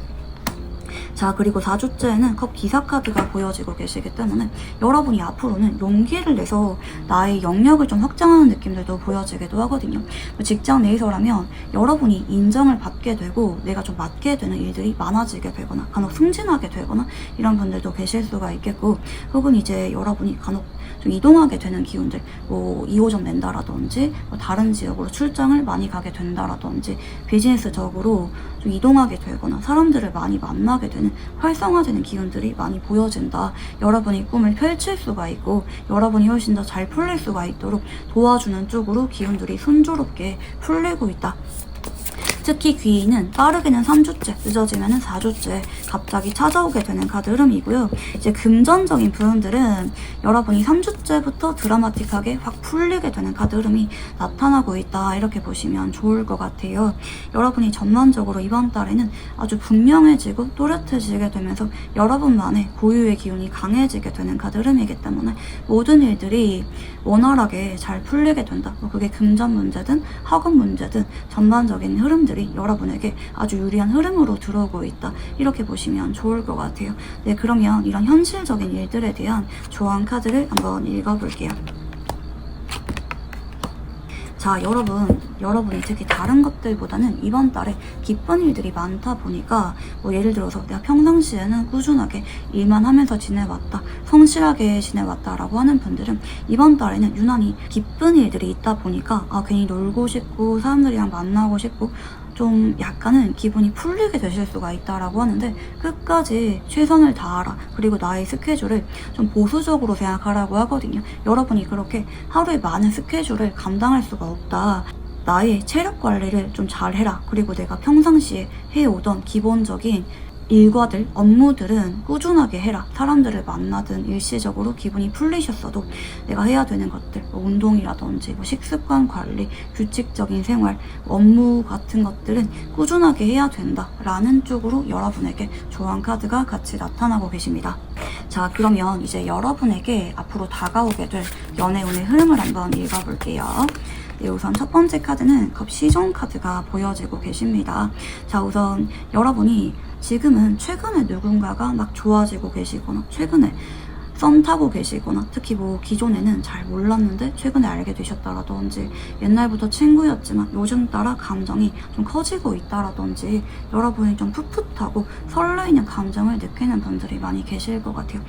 자, 그리고 4주째에는 컵 기사 카드가 보여지고 계시기 때문에 여러분이 앞으로는 용기를 내서 나의 영역을 좀 확장하는 느낌들도 보여지기도 하거든요. 직장 내에서라면 여러분이 인정을 받게 되고 내가 좀 맡게 되는 일들이 많아지게 되거나 간혹 승진하게 되거나 이런 분들도 계실 수가 있겠고, 혹은 이제 여러분이 간혹 좀 이동하게 되는 기운들, 뭐 2호점 낸다라든지 뭐 다른 지역으로 출장을 많이 가게 된다라든지 비즈니스적으로 좀 이동하게 되거나 사람들을 많이 만나게 되는 활성화되는 기운들이 많이 보여진다. 여러분이 꿈을 펼칠 수가 있고 여러분이 훨씬 더 잘 풀릴 수가 있도록 도와주는 쪽으로 기운들이 순조롭게 풀리고 있다. 특히 귀인은 빠르게는 3주째, 늦어지면은 4주째 갑자기 찾아오게 되는 카드 흐름이고요. 이제 금전적인 부분들은 여러분이 3주째부터 드라마틱하게 확 풀리게 되는 카드 흐름이 나타나고 있다. 이렇게 보시면 좋을 것 같아요. 여러분이 전반적으로 이번 달에는 아주 분명해지고 또렷해지게 되면서 여러분만의 고유의 기운이 강해지게 되는 카드 흐름이기 때문에 모든 일들이 원활하게 잘 풀리게 된다. 그게 금전 문제든 학업 문제든 전반적인 흐름들이 여러분에게 아주 유리한 흐름으로 들어오고 있다. 이렇게 보시면 좋을 것 같아요. 네, 그러면 이런 현실적인 일들에 대한 조언 카드를 한번 읽어볼게요. 자, 여러분이 특히 다른 것들보다는 이번 달에 기쁜 일들이 많다 보니까 뭐 예를 들어서 내가 평상시에는 꾸준하게 일만 하면서 지내왔다, 성실하게 지내왔다라고 하는 분들은 이번 달에는 유난히 기쁜 일들이 있다 보니까 괜히 놀고 싶고 사람들이랑 만나고 싶고 좀 약간은 기분이 풀리게 되실 수가 있다라고 하는데, 끝까지 최선을 다하라. 그리고 나의 스케줄을 좀 보수적으로 생각하라고 하거든요. 여러분이 그렇게 하루에 많은 스케줄을 감당할 수가 없다. 나의 체력 관리를 좀 잘해라. 그리고 내가 평상시에 해오던 기본적인 일과들, 업무들은 꾸준하게 해라. 사람들을 만나든 일시적으로 기분이 풀리셨어도 내가 해야 되는 것들, 뭐 운동이라든지 뭐 식습관 관리, 규칙적인 생활, 업무 같은 것들은 꾸준하게 해야 된다 라는 쪽으로 여러분에게 조언 카드가 같이 나타나고 계십니다. 자, 그러면 이제 여러분에게 앞으로 다가오게 될 연애운의 흐름을 한번 읽어볼게요. 네, 우선 첫 번째 카드는 컵 시종 카드가 보여지고 계십니다. 자, 우선 여러분이 지금은 최근에 누군가가 막 좋아지고 계시거나 최근에 썸 타고 계시거나 특히 뭐 기존에는 잘 몰랐는데 최근에 알게 되셨다라든지 옛날부터 친구였지만 요즘 따라 감정이 좀 커지고 있다라든지 여러분이 좀 풋풋하고 설레이는 감정을 느끼는 분들이 많이 계실 것 같아요.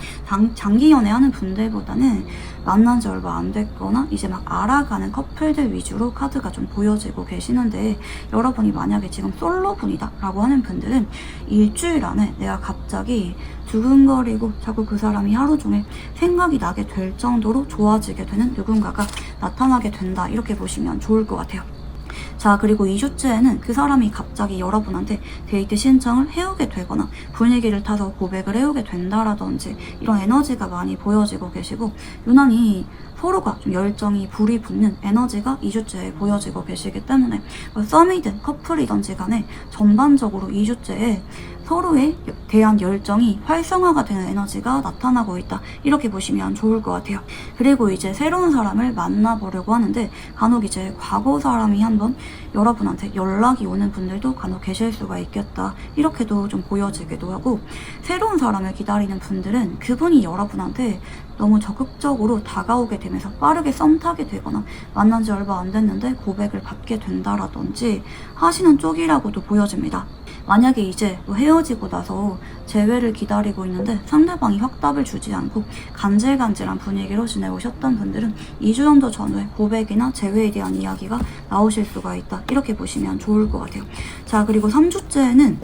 장기 연애하는 분들보다는 만난 지 얼마 안 됐거나 이제 막 알아가는 커플들 위주로 카드가 좀 보여지고 계시는데 여러분이 만약에 지금 솔로분이다 라고 하는 분들은 일주일 안에 내가 갑자기 두근거리고 자꾸 그 사람이 하루 종일 생각이 나게 될 정도로 좋아지게 되는 누군가가 나타나게 된다 이렇게 보시면 좋을 것 같아요. 자, 그리고 2주째에는 그 사람이 갑자기 여러분한테 데이트 신청을 해오게 되거나 분위기를 타서 고백을 해오게 된다라든지 이런 에너지가 많이 보여지고 계시고 유난히 서로가 좀 열정이 불이 붙는 에너지가 2주째에 보여지고 계시기 때문에 썸이든 커플이든지 간에 전반적으로 2주째에 서로에 대한 열정이 활성화가 되는 에너지가 나타나고 있다 이렇게 보시면 좋을 것 같아요. 그리고 이제 새로운 사람을 만나보려고 하는데 간혹 이제 과거 사람이 한번 여러분한테 연락이 오는 분들도 간혹 계실 수가 있겠다 이렇게도 좀 보여지기도 하고 새로운 사람을 기다리는 분들은 그분이 여러분한테 너무 적극적으로 다가오게 되면서 빠르게 썸 타게 되거나 만난 지 얼마 안 됐는데 고백을 받게 된다라든지 하시는 쪽이라고도 보여집니다. 만약에 이제 헤어지고 나서 재회를 기다리고 있는데 상대방이 확답을 주지 않고 간질간질한 분위기로 지내오셨던 분들은 2주 정도 전후에 고백이나 재회에 대한 이야기가 나오실 수가 있다 이렇게 보시면 좋을 것 같아요. 자, 그리고 3주째는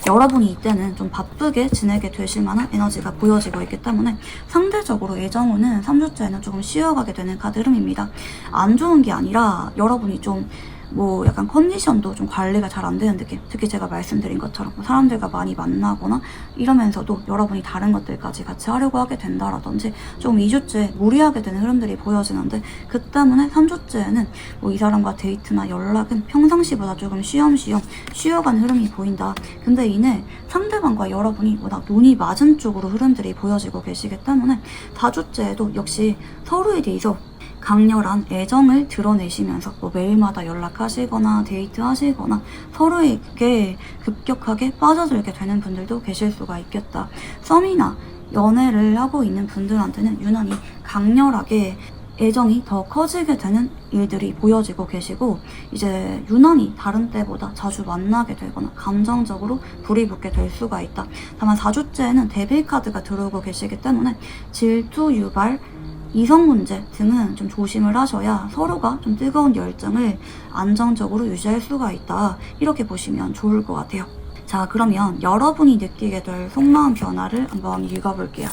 여러분이 이때는 좀 바쁘게 지내게 되실 만한 에너지가 보여지고 있기 때문에 상대적으로 애정운은 3주째에는 조금 쉬어가게 되는 카드 흐름입니다. 안 좋은 게 아니라 여러분이 좀 뭐 약간 컨디션도 좀 관리가 잘 안 되는 느낌. 특히 제가 말씀드린 것처럼 사람들과 많이 만나거나 이러면서도 여러분이 다른 것들까지 같이 하려고 하게 된다라든지 좀 2주째 무리하게 되는 흐름들이 보여지는데 그 때문에 3주째에는 뭐 이 사람과 데이트나 연락은 평상시보다 조금 쉬엄쉬엄 쉬어가는 흐름이 보인다. 근데 이내 상대방과 여러분이 워낙 눈이 맞은 쪽으로 흐름들이 보여지고 계시기 때문에 4주째에도 역시 서로에 대해서 강렬한 애정을 드러내시면서 뭐 매일마다 연락하시거나 데이트하시거나 서로에게 급격하게 빠져들게 되는 분들도 계실 수가 있겠다. 썸이나 연애를 하고 있는 분들한테는 유난히 강렬하게 애정이 더 커지게 되는 일들이 보여지고 계시고 이제 유난히 다른 때보다 자주 만나게 되거나 감정적으로 불이 붙게 될 수가 있다. 다만 4주째에는 데빌 카드가 들어오고 계시기 때문에 질투, 유발, 이성 문제 등은 좀 조심을 하셔야 서로가 좀 뜨거운 열정을 안정적으로 유지할 수가 있다 이렇게 보시면 좋을 것 같아요. 자, 그러면 여러분이 느끼게 될 속마음 변화를 한번 읽어볼게요.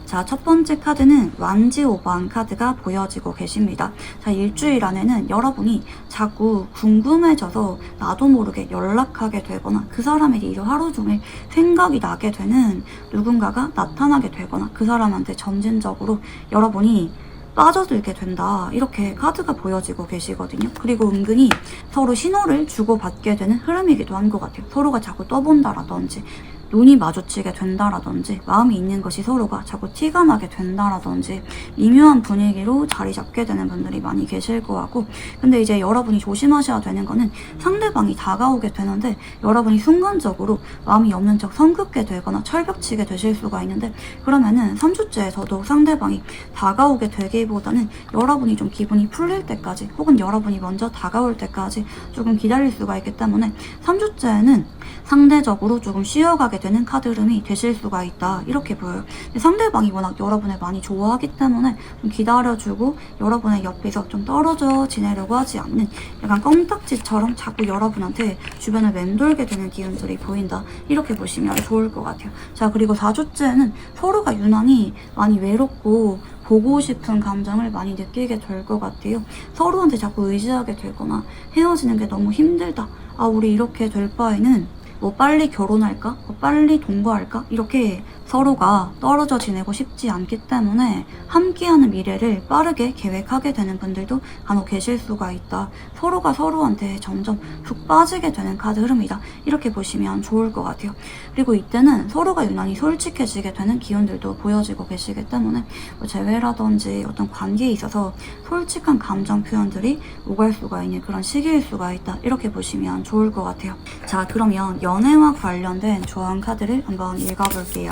자, 첫 번째 카드는 완지 오반 카드가 보여지고 계십니다. 자, 일주일 안에는 여러분이 자꾸 궁금해져서 나도 모르게 연락하게 되거나 그 사람에 대해서 하루 종일 생각이 나게 되는 누군가가 나타나게 되거나 그 사람한테 점진적으로 여러분이 빠져들게 된다 이렇게 카드가 보여지고 계시거든요. 그리고 은근히 서로 신호를 주고받게 되는 흐름이기도 한 것 같아요. 서로가 자꾸 떠본다라든지 눈이 마주치게 된다라든지 마음이 있는 것이 서로가 자꾸 티가 나게 된다라든지 미묘한 분위기로 자리 잡게 되는 분들이 많이 계실 거 같고 근데 이제 여러분이 조심하셔야 되는 거는 상대방이 다가오게 되는데 여러분이 순간적으로 마음이 없는 척 성급게 되거나 철벽치게 되실 수가 있는데 그러면은 3주째에 더더욱 상대방이 다가오게 되기보다는 여러분이 좀 기분이 풀릴 때까지 혹은 여러분이 먼저 다가올 때까지 조금 기다릴 수가 있기 때문에 3주째에는 상대적으로 조금 쉬어가게 되는 카드 흐름이 되실 수가 있다 이렇게 보여요. 상대방이 워낙 여러분을 많이 좋아하기 때문에 좀 기다려주고 여러분의 옆에서 좀 떨어져 지내려고 하지 않는 약간 껌딱지처럼 자꾸 여러분한테 주변을 맴돌게 되는 기운들이 보인다 이렇게 보시면 좋을 것 같아요. 자, 그리고 4주째는 서로가 유난히 많이 외롭고 보고 싶은 감정을 많이 느끼게 될 것 같아요. 서로한테 자꾸 의지하게 되거나 헤어지는 게 너무 힘들다. 아, 우리 이렇게 될 바에는 뭐 빨리 결혼할까? 뭐 빨리 동거할까? 이렇게 서로가 떨어져 지내고 싶지 않기 때문에 함께하는 미래를 빠르게 계획하게 되는 분들도 간혹 계실 수가 있다. 서로가 서로한테 점점 푹 빠지게 되는 카드 흐름이다. 이렇게 보시면 좋을 것 같아요. 그리고 이때는 서로가 유난히 솔직해지게 되는 기운들도 보여지고 계시기 때문에 뭐 재회라든지 어떤 관계에 있어서 솔직한 감정 표현들이 오갈 수가 있는 그런 시기일 수가 있다. 이렇게 보시면 좋을 것 같아요. 자, 그러면 연애와 관련된 조언 카드를 한번 읽어볼게요.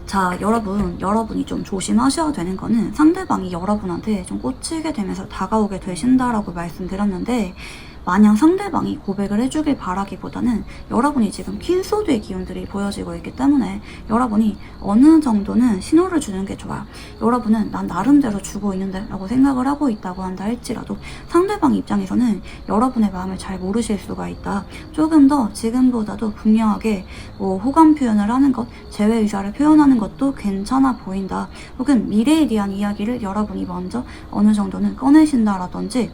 자, 여러분이 좀 조심하셔야 되는 거는 상대방이 여러분한테 좀 꽂히게 되면서 다가오게 되신다라고 말씀드렸는데, 마냥 상대방이 고백을 해주길 바라기보다는 여러분이 지금 퀸소드의 기운들이 보여지고 있기 때문에 여러분이 어느 정도는 신호를 주는 게 좋아요. 여러분은 난 나름대로 주고 있는데 라고 생각을 하고 있다고 한다 할지라도 상대방 입장에서는 여러분의 마음을 잘 모르실 수가 있다. 조금 더 지금보다도 분명하게 호감 표현을 하는 것, 재회 의사를 표현하는 것도 괜찮아 보인다. 혹은 미래에 대한 이야기를 여러분이 먼저 어느 정도는 꺼내신다라든지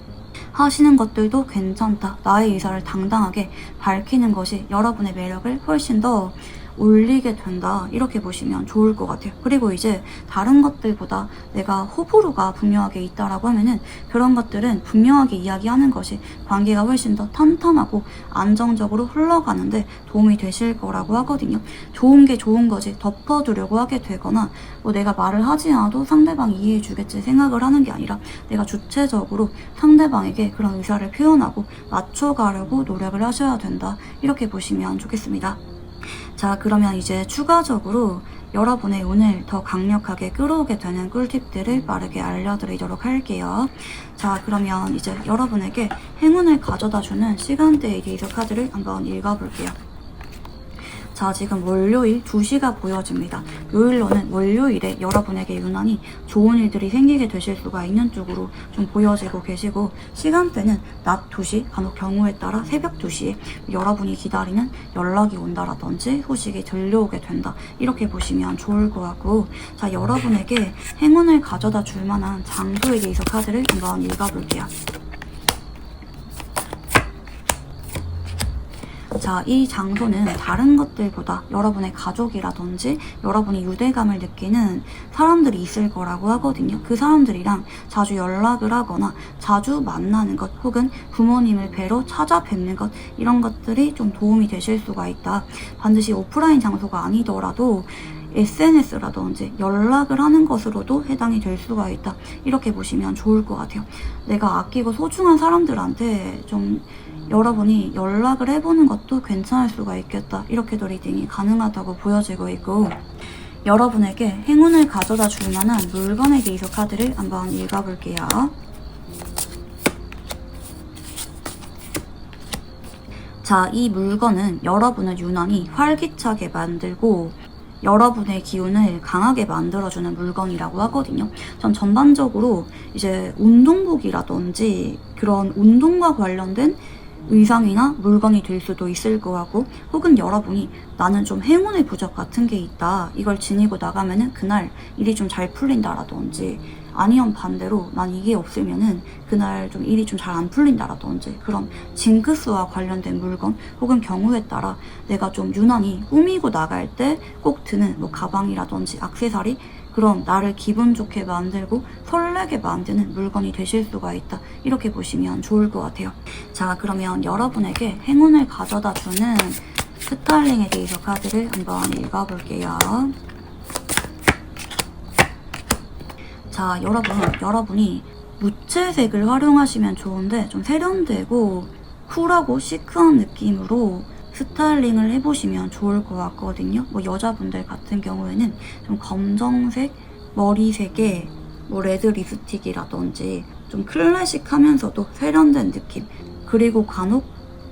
하시는 것들도 괜찮다. 나의 의사를 당당하게 밝히는 것이 여러분의 매력을 훨씬 더 올리게 된다. 이렇게 보시면 좋을 것 같아요. 그리고 이제 다른 것들보다 내가 호불호가 분명하게 있다라고 하면은 그런 것들은 분명하게 이야기하는 것이 관계가 훨씬 더 탄탄하고 안정적으로 흘러가는데 도움이 되실 거라고 하거든요. 좋은 게 좋은 거지 덮어두려고 하게 되거나 내가 말을 하지 않아도 상대방이 이해해 주겠지 생각을 하는 게 아니라 내가 주체적으로 상대방에게 그런 의사를 표현하고 맞춰가려고 노력을 하셔야 된다. 이렇게 보시면 좋겠습니다. 자, 그러면 이제 추가적으로 여러분의 운을 더 강력하게 끌어오게 되는 꿀팁들을 빠르게 알려드리도록 할게요. 자, 그러면 이제 여러분에게 행운을 가져다주는 시간대에 대해서 카드를 한번 읽어볼게요. 자, 지금 월요일 2시가 보여집니다. 요일로는 월요일에 여러분에게 유난히 좋은 일들이 생기게 되실 수가 있는 쪽으로 좀 보여지고 계시고, 시간대는 낮 2시, 간혹 경우에 따라 새벽 2시에 여러분이 기다리는 연락이 온다라든지 소식이 들려오게 된다. 이렇게 보시면 좋을 것 같고, 자, 여러분에게 행운을 가져다 줄 만한 장소에 대해서 카드를 한번 읽어볼게요. 자, 이 장소는 다른 것들보다 여러분의 가족이라든지 여러분이 유대감을 느끼는 사람들이 있을 거라고 하거든요. 그 사람들이랑 자주 연락을 하거나 자주 만나는 것, 혹은 부모님을 뵈러 찾아뵙는 것, 이런 것들이 좀 도움이 되실 수가 있다. 반드시 오프라인 장소가 아니더라도 SNS라든지 연락을 하는 것으로도 해당이 될 수가 있다. 이렇게 보시면 좋을 것 같아요. 내가 아끼고 소중한 사람들한테 좀 여러분이 연락을 해보는 것도 괜찮을 수가 있겠다. 이렇게도 리딩이 가능하다고 보여지고 있고, 여러분에게 행운을 가져다 줄 만한 물건에 대해서 카드를 한번 읽어볼게요. 자, 이 물건은 여러분을 유난히 활기차게 만들고 여러분의 기운을 강하게 만들어주는 물건이라고 하거든요. 전 전반적으로 이제 운동복이라든지 그런 운동과 관련된 의상이나 물건이 될 수도 있을 것 같고, 혹은 여러분이 나는 좀 행운의 부적 같은 게 있다, 이걸 지니고 나가면은 그날 일이 좀 잘 풀린다라든지, 아니면 반대로 난 이게 없으면은 그날 좀 일이 좀 잘 안 풀린다라든지, 그런 징크스와 관련된 물건, 혹은 경우에 따라 내가 좀 유난히 꾸미고 나갈 때 꼭 드는 가방이라든지 액세서리, 그럼 나를 기분 좋게 만들고 설레게 만드는 물건이 되실 수가 있다. 이렇게 보시면 좋을 것 같아요. 자, 그러면 여러분에게 행운을 가져다 주는 스타일링에 대해서 카드를 한번 읽어볼게요. 자, 여러분이 무채색을 활용하시면 좋은데 좀 세련되고 쿨하고 시크한 느낌으로 스타일링을 해보시면 좋을 것 같거든요. 여자분들 같은 경우에는 좀 검정색 머리색에 레드 립스틱이라든지 좀 클래식하면서도 세련된 느낌, 그리고 간혹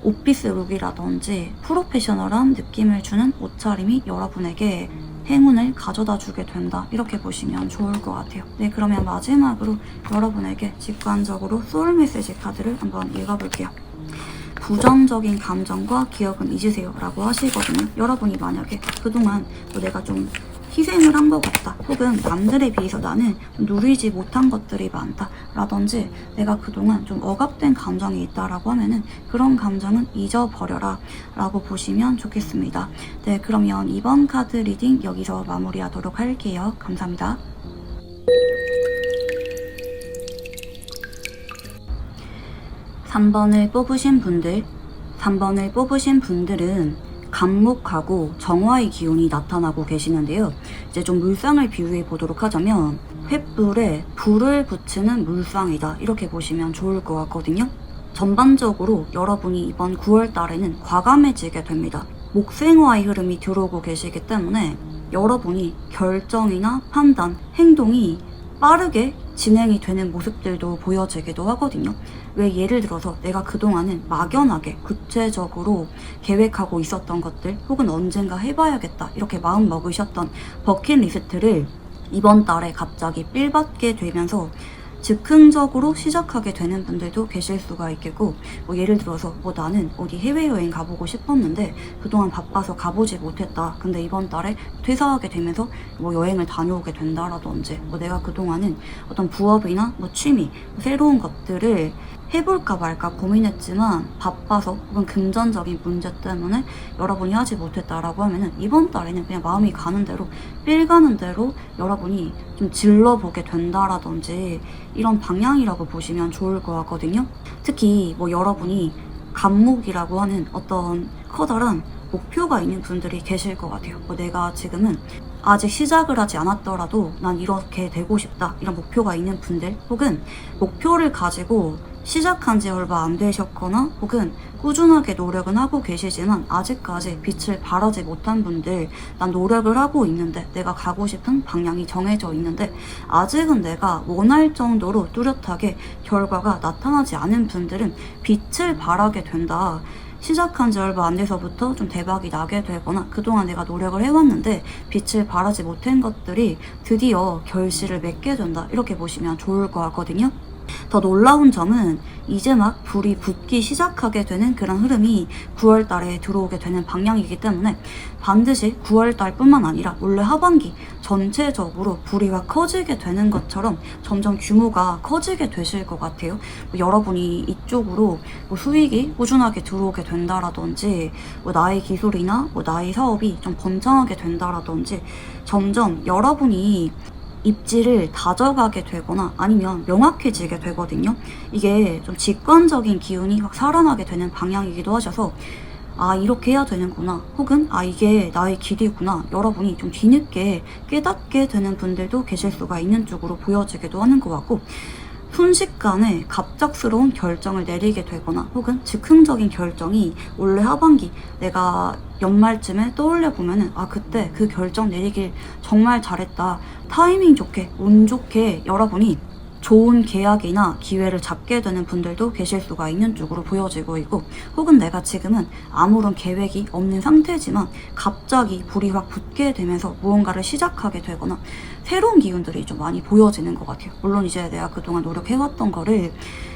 오피스 룩이라든지 프로페셔널한 느낌을 주는 옷차림이 여러분에게 행운을 가져다 주게 된다. 이렇게 보시면 좋을 것 같아요. 네, 그러면 마지막으로 여러분에게 직관적으로 소울 메시지 카드를 한번 읽어볼게요. 부정적인 감정과 기억은 잊으세요 라고 하시거든요. 여러분이 만약에 그동안 내가 좀 희생을 한 것 같다, 혹은 남들에 비해서 나는 좀 누리지 못한 것들이 많다 라든지 내가 그동안 좀 억압된 감정이 있다라고 하면은 그런 감정은 잊어버려라 라고 보시면 좋겠습니다. 네, 그러면 이번 카드 리딩 여기서 마무리하도록 할게요. 감사합니다. (3번을) 뽑으신 분들은 감목하고 정화의 기운이 나타나고 계시는데요. 이제 좀 물상을 비유해 보도록 하자면 횃불에 불을 붙이는 물상이다. 이렇게 보시면 좋을 것 같거든요. 전반적으로 여러분이 이번 9월 달에는 과감해지게 됩니다. 목생화의 흐름이 들어오고 계시기 때문에 여러분이 결정이나 판단, 행동이 빠르게 진행이 되는 모습들도 보여지기도 하거든요. 왜 예를 들어서 내가 그동안은 막연하게 구체적으로 계획하고 있었던 것들 혹은 언젠가 해봐야겠다 이렇게 마음 먹으셨던 버킷리스트를 이번 달에 갑자기 삘받게 되면서 즉흥적으로 시작하게 되는 분들도 계실 수가 있겠고, 뭐 예를 들어서 뭐 나는 어디 해외여행 가보고 싶었는데 그동안 바빠서 가보지 못했다. 근데 이번 달에 퇴사하게 되면서 뭐 여행을 다녀오게 된다라든지, 뭐 내가 그동안은 어떤 부업이나 뭐 취미, 뭐 새로운 것들을 해볼까 말까 고민했지만 바빠서 혹은 금전적인 문제 때문에 여러분이 하지 못했다라고 하면은 이번 달에는 그냥 마음이 가는 대로 삘 가는 대로 여러분이 좀 질러보게 된다라든지 이런 방향이라고 보시면 좋을 것 같거든요. 특히 뭐 여러분이 감목이라고 하는 어떤 커다란 목표가 있는 분들이 계실 것 같아요. 뭐 내가 지금은 아직 시작을 하지 않았더라도 난 이렇게 되고 싶다 이런 목표가 있는 분들, 혹은 목표를 가지고 시작한 지 얼마 안 되셨거나 혹은 꾸준하게 노력은 하고 계시지만 아직까지 빛을 발하지 못한 분들, 난 노력을 하고 있는데 내가 가고 싶은 방향이 정해져 있는데 아직은 내가 원할 정도로 뚜렷하게 결과가 나타나지 않은 분들은 빛을 발하게 된다. 시작한 지 얼마 안 돼서부터 좀 대박이 나게 되거나 그동안 내가 노력을 해왔는데 빛을 발하지 못한 것들이 드디어 결실을 맺게 된다. 이렇게 보시면 좋을 것 같거든요. 더 놀라운 점은 이제 막 불이 붙기 시작하게 되는 그런 흐름이 9월 달에 들어오게 되는 방향이기 때문에 반드시 9월 달뿐만 아니라 올해 하반기 전체적으로 불이 막 커지게 되는 것처럼 점점 규모가 커지게 되실 것 같아요. 뭐 여러분이 이쪽으로 뭐 수익이 꾸준하게 들어오게 된다라든지, 뭐 나의 기술이나 뭐 나의 사업이 좀 번창하게 된다라든지, 점점 여러분이 입지를 다져가게 되거나 아니면 명확해지게 되거든요. 이게 좀 직관적인 기운이 확 살아나게 되는 방향이기도 하셔서 아, 이렇게 해야 되는구나, 혹은 아, 이게 나의 길이구나, 여러분이 좀 뒤늦게 깨닫게 되는 분들도 계실 수가 있는 쪽으로 보여지기도 하는 것 같고, 순식간에 갑작스러운 결정을 내리게 되거나 혹은 즉흥적인 결정이 올해 하반기 내가 연말쯤에 떠올려 보면은 아, 그때 그 결정 내리길 정말 잘했다, 타이밍 좋게 운 좋게 여러분이 좋은 계약이나 기회를 잡게 되는 분들도 계실 수가 있는 쪽으로 보여지고 있고, 혹은 내가 지금은 아무런 계획이 없는 상태지만 갑자기 불이 확 붙게 되면서 무언가를 시작하게 되거나 새로운 기운들이 좀 많이 보여지는 것 같아요. 물론 이제 내가 그동안 노력해왔던 거를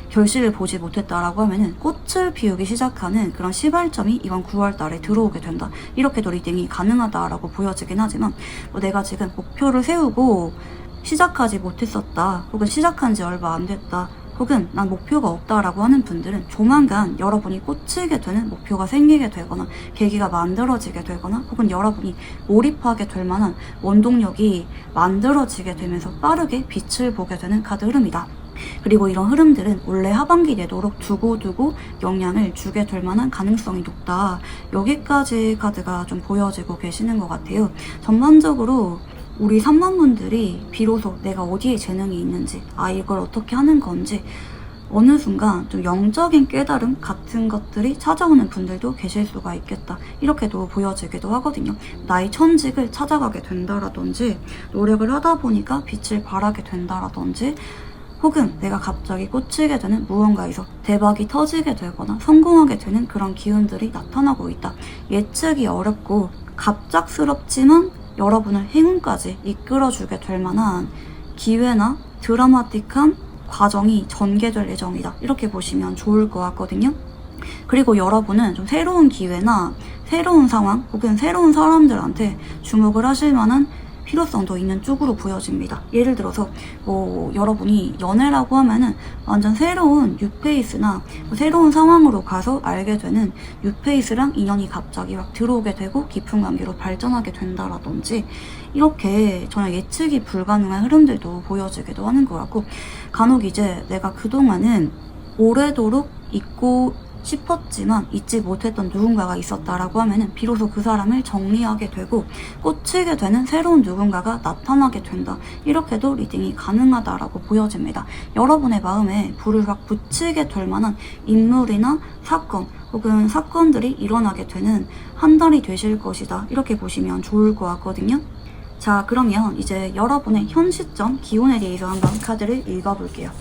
결실을 보지 못했다라고 하면은 꽃을 피우기 시작하는 그런 시발점이 이번 9월 달에 들어오게 된다. 이렇게도 리딩이 가능하다라고 보여지긴 하지만, 뭐 내가 지금 목표를 세우고 시작하지 못했었다, 혹은 시작한 지 얼마 안 됐다, 혹은 난 목표가 없다라고 하는 분들은 조만간 여러분이 꽂히게 되는 목표가 생기게 되거나 계기가 만들어지게 되거나 혹은 여러분이 몰입하게 될 만한 원동력이 만들어지게 되면서 빠르게 빛을 보게 되는 카드 흐름이다. 그리고 이런 흐름들은 올해 하반기 내도록 두고두고 영향을 주게 될 만한 가능성이 높다. 여기까지 카드가 좀 보여지고 계시는 것 같아요. 전반적으로 우리 3만 분들이 비로소 내가 어디에 재능이 있는지, 아, 이걸 어떻게 하는 건지 어느 순간 좀 영적인 깨달음 같은 것들이 찾아오는 분들도 계실 수가 있겠다. 이렇게도 보여지기도 하거든요. 나의 천직을 찾아가게 된다라든지, 노력을 하다 보니까 빛을 발하게 된다라든지, 혹은 내가 갑자기 꽂히게 되는 무언가에서 대박이 터지게 되거나 성공하게 되는 그런 기운들이 나타나고 있다. 예측이 어렵고 갑작스럽지만 여러분을 행운까지 이끌어주게 될 만한 기회나 드라마틱한 과정이 전개될 예정이다. 이렇게 보시면 좋을 것 같거든요. 그리고 여러분은 좀 새로운 기회나 새로운 상황 혹은 새로운 사람들한테 주목을 하실 만한 필요성도 있는 쪽으로 보여집니다. 예를 들어서 뭐 여러분이 연애라고 하면은 완전 새로운 뉴페이스나 뭐 새로운 상황으로 가서 알게 되는 뉴페이스랑 인연이 갑자기 막 들어오게 되고 깊은 관계로 발전하게 된다라든지, 이렇게 전혀 예측이 불가능한 흐름들도 보여지기도 하는 것 같고, 간혹 이제 내가 그동안은 오래도록 잊고 싶었지만 잊지 못했던 누군가가 있었다라고 하면은 비로소 그 사람을 정리하게 되고 꽂히게 되는 새로운 누군가가 나타나게 된다. 이렇게도 리딩이 가능하다라고 보여집니다. 여러분의 마음에 불을 확 붙이게 될 만한 인물이나 사건 혹은 사건들이 일어나게 되는 한 달이 되실 것이다. 이렇게 보시면 좋을 것 같거든요. 자, 그러면 이제 여러분의 현 시점 기운에 대해서 한번 카드를 읽어볼게요.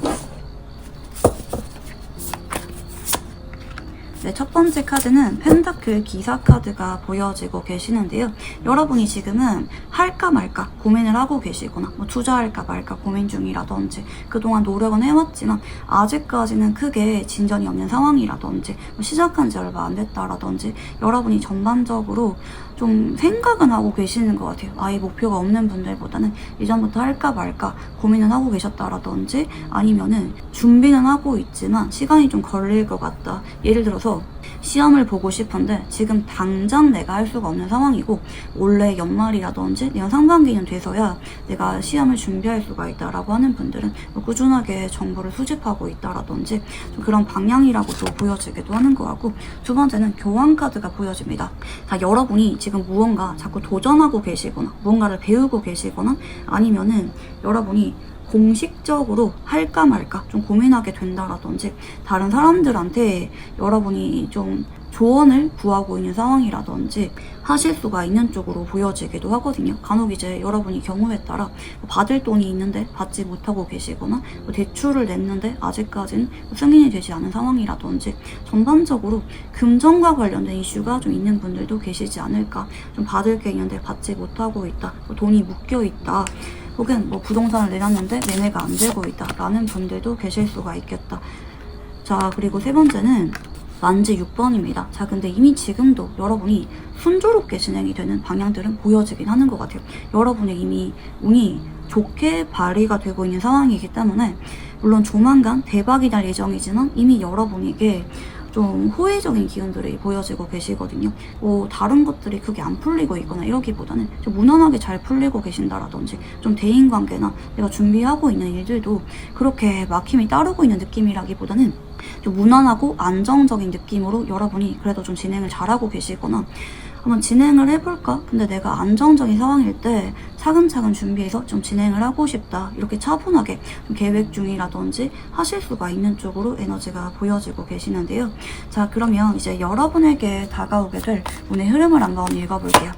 네, 첫 번째 카드는 펜타클 기사 카드가 보여지고 계시는데요. 여러분이 지금은 할까 말까 고민을 하고 계시거나 뭐 투자할까 말까 고민 중이라든지 그동안 노력은 해왔지만 아직까지는 크게 진전이 없는 상황이라든지 뭐 시작한 지 얼마 안 됐다라든지 여러분이 전반적으로 좀 생각은 하고 계시는 것 같아요. 아예 목표가 없는 분들보다는 이전부터 할까 말까 고민은 하고 계셨다라든지 아니면은 준비는 하고 있지만 시간이 좀 걸릴 것 같다. 예를 들어서 시험을 보고 싶은데 지금 당장 내가 할 수가 없는 상황이고 올해 연말이라든지 내년 상반기는 돼서야 내가 시험을 준비할 수가 있다라고 하는 분들은 꾸준하게 정보를 수집하고 있다라든지 좀 그런 방향이라고도 보여지기도 하는 것 같고, 두 번째는 교환 카드가 보여집니다. 자, 여러분이 지금 무언가 자꾸 도전하고 계시거나 무언가를 배우고 계시거나 아니면은 여러분이 공식적으로 할까 말까 좀 고민하게 된다라든지 다른 사람들한테 여러분이 좀 조언을 구하고 있는 상황이라든지 하실 수가 있는 쪽으로 보여지기도 하거든요. 간혹 이제 여러분이 경우에 따라 받을 돈이 있는데 받지 못하고 계시거나 대출을 냈는데 아직까지는 승인이 되지 않은 상황이라든지 전반적으로 금전과 관련된 이슈가 좀 있는 분들도 계시지 않을까. 좀 받을 게 있는데 받지 못하고 있다. 돈이 묶여 있다. 혹은 뭐 부동산을 내놨는데 매매가 안 되고 있다 라는 분들도 계실 수가 있겠다. 자, 그리고 세 번째는 만지 6번입니다. 자, 근데 이미 지금도 여러분이 순조롭게 진행이 되는 방향들은 보여지긴 하는 것 같아요. 여러분의 이미 운이 좋게 발휘가 되고 있는 상황이기 때문에 물론 조만간 대박이 날 예정이지만 이미 여러분에게 좀 호의적인 기운들이 보여지고 계시거든요. 뭐 다른 것들이 크게 안 풀리고 있거나 이러기보다는 좀 무난하게 잘 풀리고 계신다라든지 좀 대인관계나 내가 준비하고 있는 일들도 그렇게 막힘이 따르고 있는 느낌이라기보다는 좀 무난하고 안정적인 느낌으로 여러분이 그래도 좀 진행을 잘하고 계시거나 한번 진행을 해볼까? 근데 내가 안정적인 상황일 때 차근차근 준비해서 좀 진행을 하고 싶다. 이렇게 차분하게 좀 계획 중이라든지 하실 수가 있는 쪽으로 에너지가 보여지고 계시는데요. 자, 그러면 이제 여러분에게 다가오게 될 운의 흐름을 한번 읽어볼게요.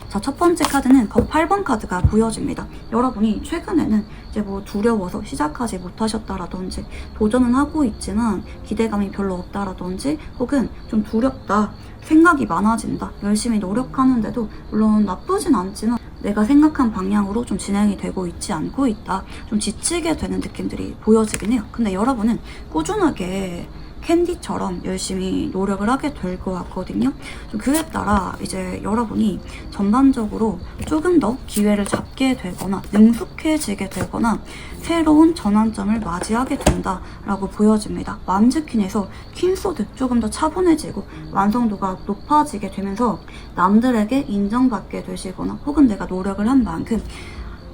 자, 첫 번째 카드는 8번 카드가 보여집니다. 여러분이 최근에는 이제 뭐 두려워서 시작하지 못하셨다라든지 도전은 하고 있지만 기대감이 별로 없다라든지 혹은 좀 두렵다. 생각이 많아진다. 열심히 노력하는데도 물론 나쁘진 않지만 내가 생각한 방향으로 좀 진행이 되고 있지 않고 있다. 좀 지치게 되는 느낌들이 보여지긴 해요. 근데 여러분은 꾸준하게 캔디처럼 열심히 노력을 하게 될 것 같거든요. 좀 그에 따라 이제 여러분이 전반적으로 조금 더 기회를 잡게 되거나 능숙해지게 되거나 새로운 전환점을 맞이하게 된다라고 보여집니다. 완즈퀸에서 퀸소드 조금 더 차분해지고 완성도가 높아지게 되면서 남들에게 인정받게 되시거나 혹은 내가 노력을 한 만큼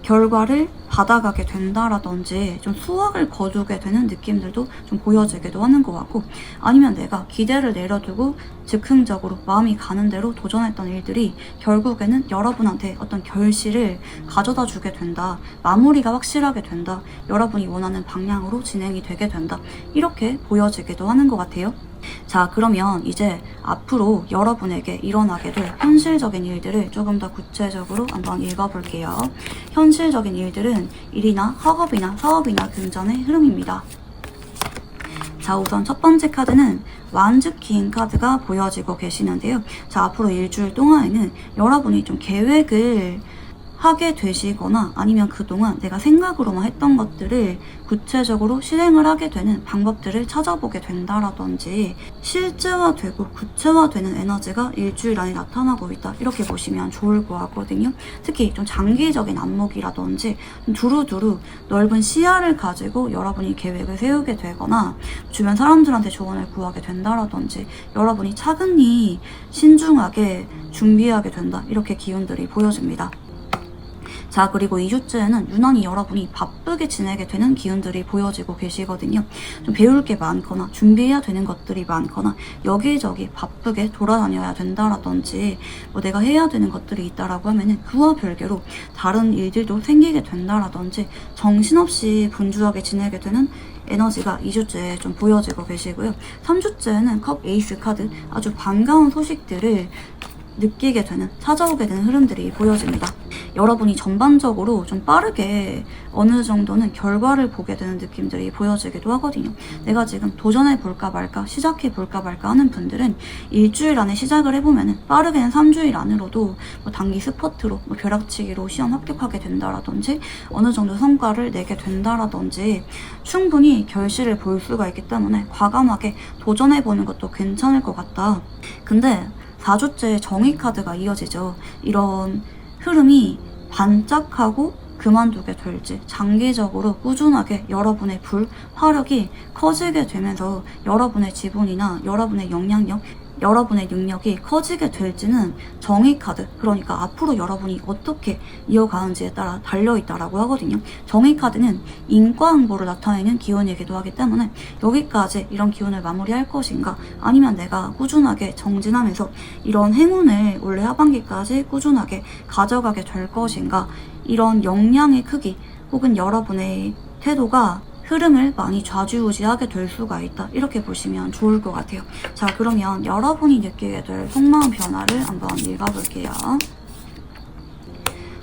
결과를 받아가게 된다라든지 좀 수확을 거두게 되는 느낌들도 좀 보여지기도 하는 것 같고, 아니면 내가 기대를 내려두고 즉흥적으로 마음이 가는 대로 도전했던 일들이 결국에는 여러분한테 어떤 결실을 가져다 주게 된다. 마무리가 확실하게 된다. 여러분이 원하는 방향으로 진행이 되게 된다. 이렇게 보여지기도 하는 것 같아요. 자, 그러면 이제 앞으로 여러분에게 일어나게 될 현실적인 일들을 조금 더 구체적으로 한번 읽어볼게요. 현실적인 일들은 일이나 학업이나 사업이나 금전의 흐름입니다. 자, 우선 첫 번째 카드는 완즈퀸 카드가 보여지고 계시는데요. 자, 앞으로 일주일 동안에는 여러분이 좀 계획을 하게 되시거나 아니면 그동안 내가 생각으로만 했던 것들을 구체적으로 실행을 하게 되는 방법들을 찾아보게 된다라든지 실제화되고 구체화되는 에너지가 일주일 안에 나타나고 있다. 이렇게 보시면 좋을 것 같거든요. 특히 좀 장기적인 안목이라든지 좀 두루두루 넓은 시야를 가지고 여러분이 계획을 세우게 되거나 주변 사람들한테 조언을 구하게 된다라든지 여러분이 차근히 신중하게 준비하게 된다. 이렇게 기운들이 보여집니다. 자, 그리고 2주째에는 유난히 여러분이 바쁘게 지내게 되는 기운들이 보여지고 계시거든요. 좀 배울 게 많거나 준비해야 되는 것들이 많거나 여기저기 바쁘게 돌아다녀야 된다라든지 뭐 내가 해야 되는 것들이 있다라고 하면은 그와 별개로 다른 일들도 생기게 된다라든지 정신없이 분주하게 지내게 되는 에너지가 2주째에 좀 보여지고 계시고요. 3주째에는 컵 에이스 카드, 아주 반가운 소식들을 느끼게 되는, 찾아오게 되는 흐름들이 보여집니다. 여러분이 전반적으로 좀 빠르게 어느 정도는 결과를 보게 되는 느낌들이 보여지기도 하거든요. 내가 지금 도전해 볼까 말까, 시작해 볼까 말까 하는 분들은 일주일 안에 시작을 해보면 빠르게는 3주일 안으로도 뭐 단기 스퍼트로 뭐 벼락치기로 시험 합격하게 된다라든지 어느 정도 성과를 내게 된다라든지 충분히 결실을 볼 수가 있기 때문에 과감하게 도전해 보는 것도 괜찮을 것 같다. 근데 4주째 정의 카드가 이어지죠. 이런 흐름이 반짝하고 그만두게 될지 장기적으로 꾸준하게 여러분의 화력이 커지게 되면서 여러분의 지분이나 여러분의 영향력, 여러분의 능력이 커지게 될지는 정의 카드, 그러니까 앞으로 여러분이 어떻게 이어가는지에 따라 달려있다라고 하거든요. 정의 카드는 인과응보를 나타내는 기운이기도 하기 때문에 여기까지 이런 기운을 마무리할 것인가, 아니면 내가 꾸준하게 정진하면서 이런 행운을 올해 하반기까지 꾸준하게 가져가게 될 것인가, 이런 영향의 크기 혹은 여러분의 태도가 흐름을 많이 좌지우지하게 될 수가 있다, 이렇게 보시면 좋을 것 같아요. 자, 그러면 여러분이 느끼게 될 속마음 변화를 한번 읽어볼게요.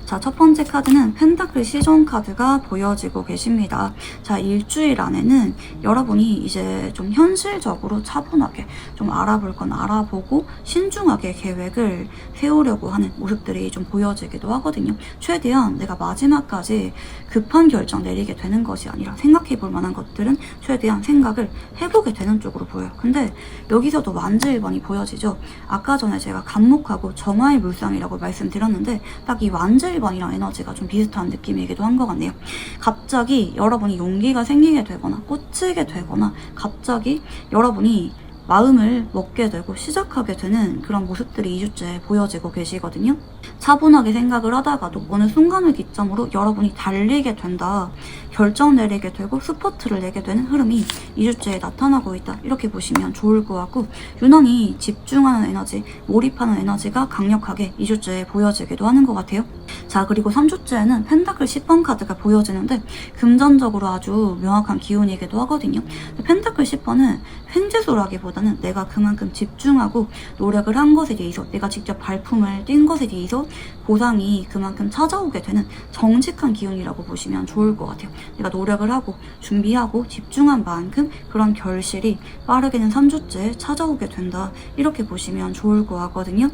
자, 첫 번째 카드는 펜타클 시전 카드가 보여지고 계십니다. 자, 일주일 안에는 여러분이 이제 좀 현실적으로 차분하게 좀 알아볼 건 알아보고 신중하게 계획을 세우려고 하는 모습들이 좀 보여지기도 하거든요. 최대한 내가 마지막까지 급한 결정 내리게 되는 것이 아니라 생각해 볼 만한 것들은 최대한 생각을 해보게 되는 쪽으로 보여요. 근데 여기서도 완즈일반이 보여지죠. 아까 전에 제가 간목하고 정화의 물상이라고 말씀드렸는데 딱 이 완즈일반이랑 에너지가 좀 비슷한 느낌이기도 한 것 같네요. 갑자기 여러분이 용기가 생기게 되거나 꽂히게 되거나 갑자기 여러분이 마음을 먹게 되고 시작하게 되는 그런 모습들이 2주째 보여지고 계시거든요. 차분하게 생각을 하다가도 어느 순간을 기점으로 여러분이 달리게 된다, 결정 내리게 되고 스포트를 내게 되는 흐름이 2주째에 나타나고 있다, 이렇게 보시면 좋을 것 같고, 유난히 집중하는 에너지, 몰입하는 에너지가 강력하게 2주째에 보여지기도 하는 것 같아요. 자, 그리고 3주째에는 펜타클 10번 카드가 보여지는데 금전적으로 아주 명확한 기운이기도 하거든요. 펜타클 10번은 횡재소라기보다는 내가 그만큼 집중하고 노력을 한 것에 대해서, 내가 직접 발품을 띈 것에 대해서 보상이 그만큼 찾아오게 되는 정직한 기운이라고 보시면 좋을 것 같아요. 내가 노력을 하고 준비하고 집중한 만큼 그런 결실이 빠르게는 3주째 찾아오게 된다, 이렇게 보시면 좋을 것 같거든요.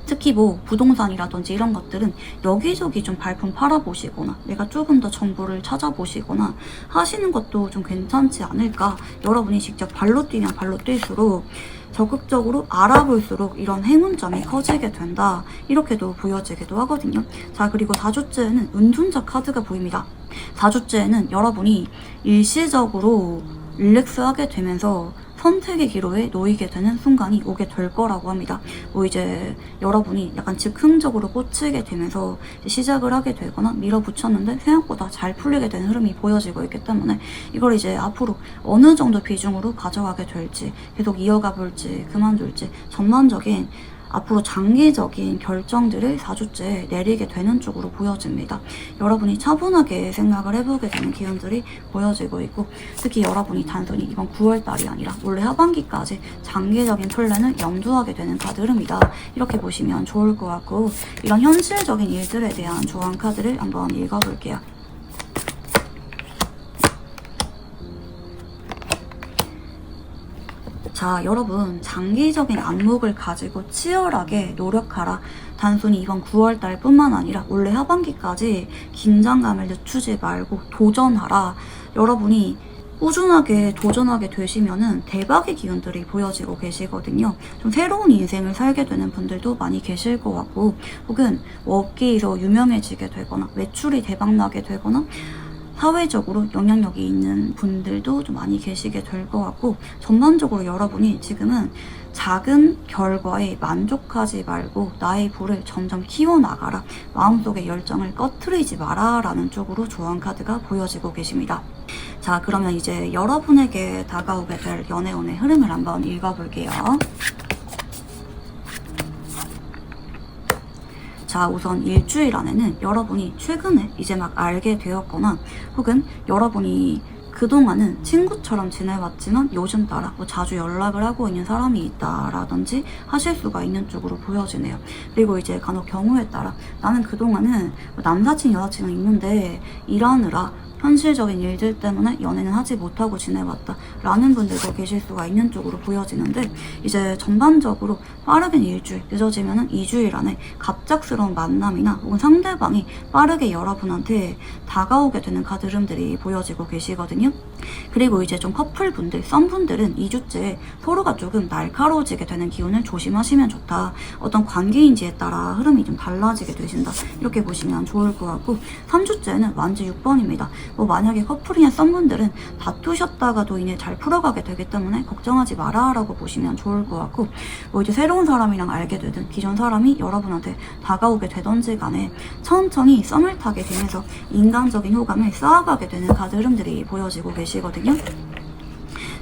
특히 뭐 부동산이라든지 이런 것들은 여기저기 좀 발품 팔아보시거나 내가 조금 더 정보를 찾아보시거나 하시는 것도 좀 괜찮지 않을까. 여러분이 직접 발로 뛰면 발로 뛸수록 적극적으로 알아볼수록 이런 행운점이 커지게 된다, 이렇게도 보여지기도 하거든요. 자, 그리고 4주째에는 은둔자 카드가 보입니다. 4주째에는 여러분이 일시적으로 릴렉스하게 되면서 선택의 기로에 놓이게 되는 순간이 오게 될 거라고 합니다. 뭐 이제 여러분이 약간 즉흥적으로 꽂히게 되면서 시작을 하게 되거나 밀어붙였는데 생각보다 잘 풀리게 되는 흐름이 보여지고 있기 때문에 이걸 이제 앞으로 어느 정도 비중으로 가져가게 될지, 계속 이어가 볼지 그만둘지, 전반적인 앞으로 장기적인 결정들을 4주째 내리게 되는 쪽으로 보여집니다. 여러분이 차분하게 생각을 해보게 되는 기운들이 보여지고 있고, 특히 여러분이 단순히 이번 9월달이 아니라 올해 하반기까지 장기적인 플랜을 염두하게 되는 카드 흐름이다, 이렇게 보시면 좋을 것 같고, 이런 현실적인 일들에 대한 조언 카드를 한번 읽어볼게요. 자, 여러분, 장기적인 안목을 가지고 치열하게 노력하라. 단순히 이번 9월달 뿐만 아니라 올해 하반기까지 긴장감을 늦추지 말고 도전하라. 여러분이 꾸준하게 도전하게 되시면은 대박의 기운들이 보여지고 계시거든요. 좀 새로운 인생을 살게 되는 분들도 많이 계실 것 같고, 혹은 업계에서 유명해지게 되거나 매출이 대박나게 되거나 사회적으로 영향력이 있는 분들도 좀 많이 계시게 될 것 같고, 전반적으로 여러분이 지금은 작은 결과에 만족하지 말고 나의 불을 점점 키워나가라. 마음속의 열정을 꺼트리지 마라 라는 쪽으로 조언 카드가 보여지고 계십니다. 자, 그러면 이제 여러분에게 다가오게 될 연애운의 흐름을 한번 읽어볼게요. 자, 우선 일주일 안에는 여러분이 최근에 이제 막 알게 되었거나 혹은 여러분이 그동안은 친구처럼 지내왔지만 요즘 따라 뭐 자주 연락을 하고 있는 사람이 있다라든지 하실 수가 있는 쪽으로 보여지네요. 그리고 이제 간혹 경우에 따라 나는 그동안은 남사친 여사친은 있는데 일하느라 현실적인 일들 때문에 연애는 하지 못하고 지내왔다 라는 분들도 계실 수가 있는 쪽으로 보여지는데, 이제 전반적으로 빠르긴 일주일, 늦어지면 2주일 안에 갑작스러운 만남이나 혹은 상대방이 빠르게 여러분한테 다가오게 되는 카드 흐름들이 보여지고 계시거든요. 그리고 이제 좀 커플분들, 썸분들은 2주째 서로가 조금 날카로워지게 되는 기운을 조심하시면 좋다. 어떤 관계인지에 따라 흐름이 좀 달라지게 되신다. 이렇게 보시면 좋을 것 같고, 3주째는 완지 6번입니다. 뭐 만약에 커플이나 썸분들은 다투셨다가도 이제 잘 풀어가게 되기 때문에 걱정하지 마라 라고 보시면 좋을 것 같고, 뭐 이제 새로운 사람이랑 알게 되든 기존 사람이 여러분한테 다가오게 되던지 간에 천천히 썸을 타게 되면서 인간적인 호감을 쌓아가게 되는 카드 흐름들이 보여지고 계시거든요.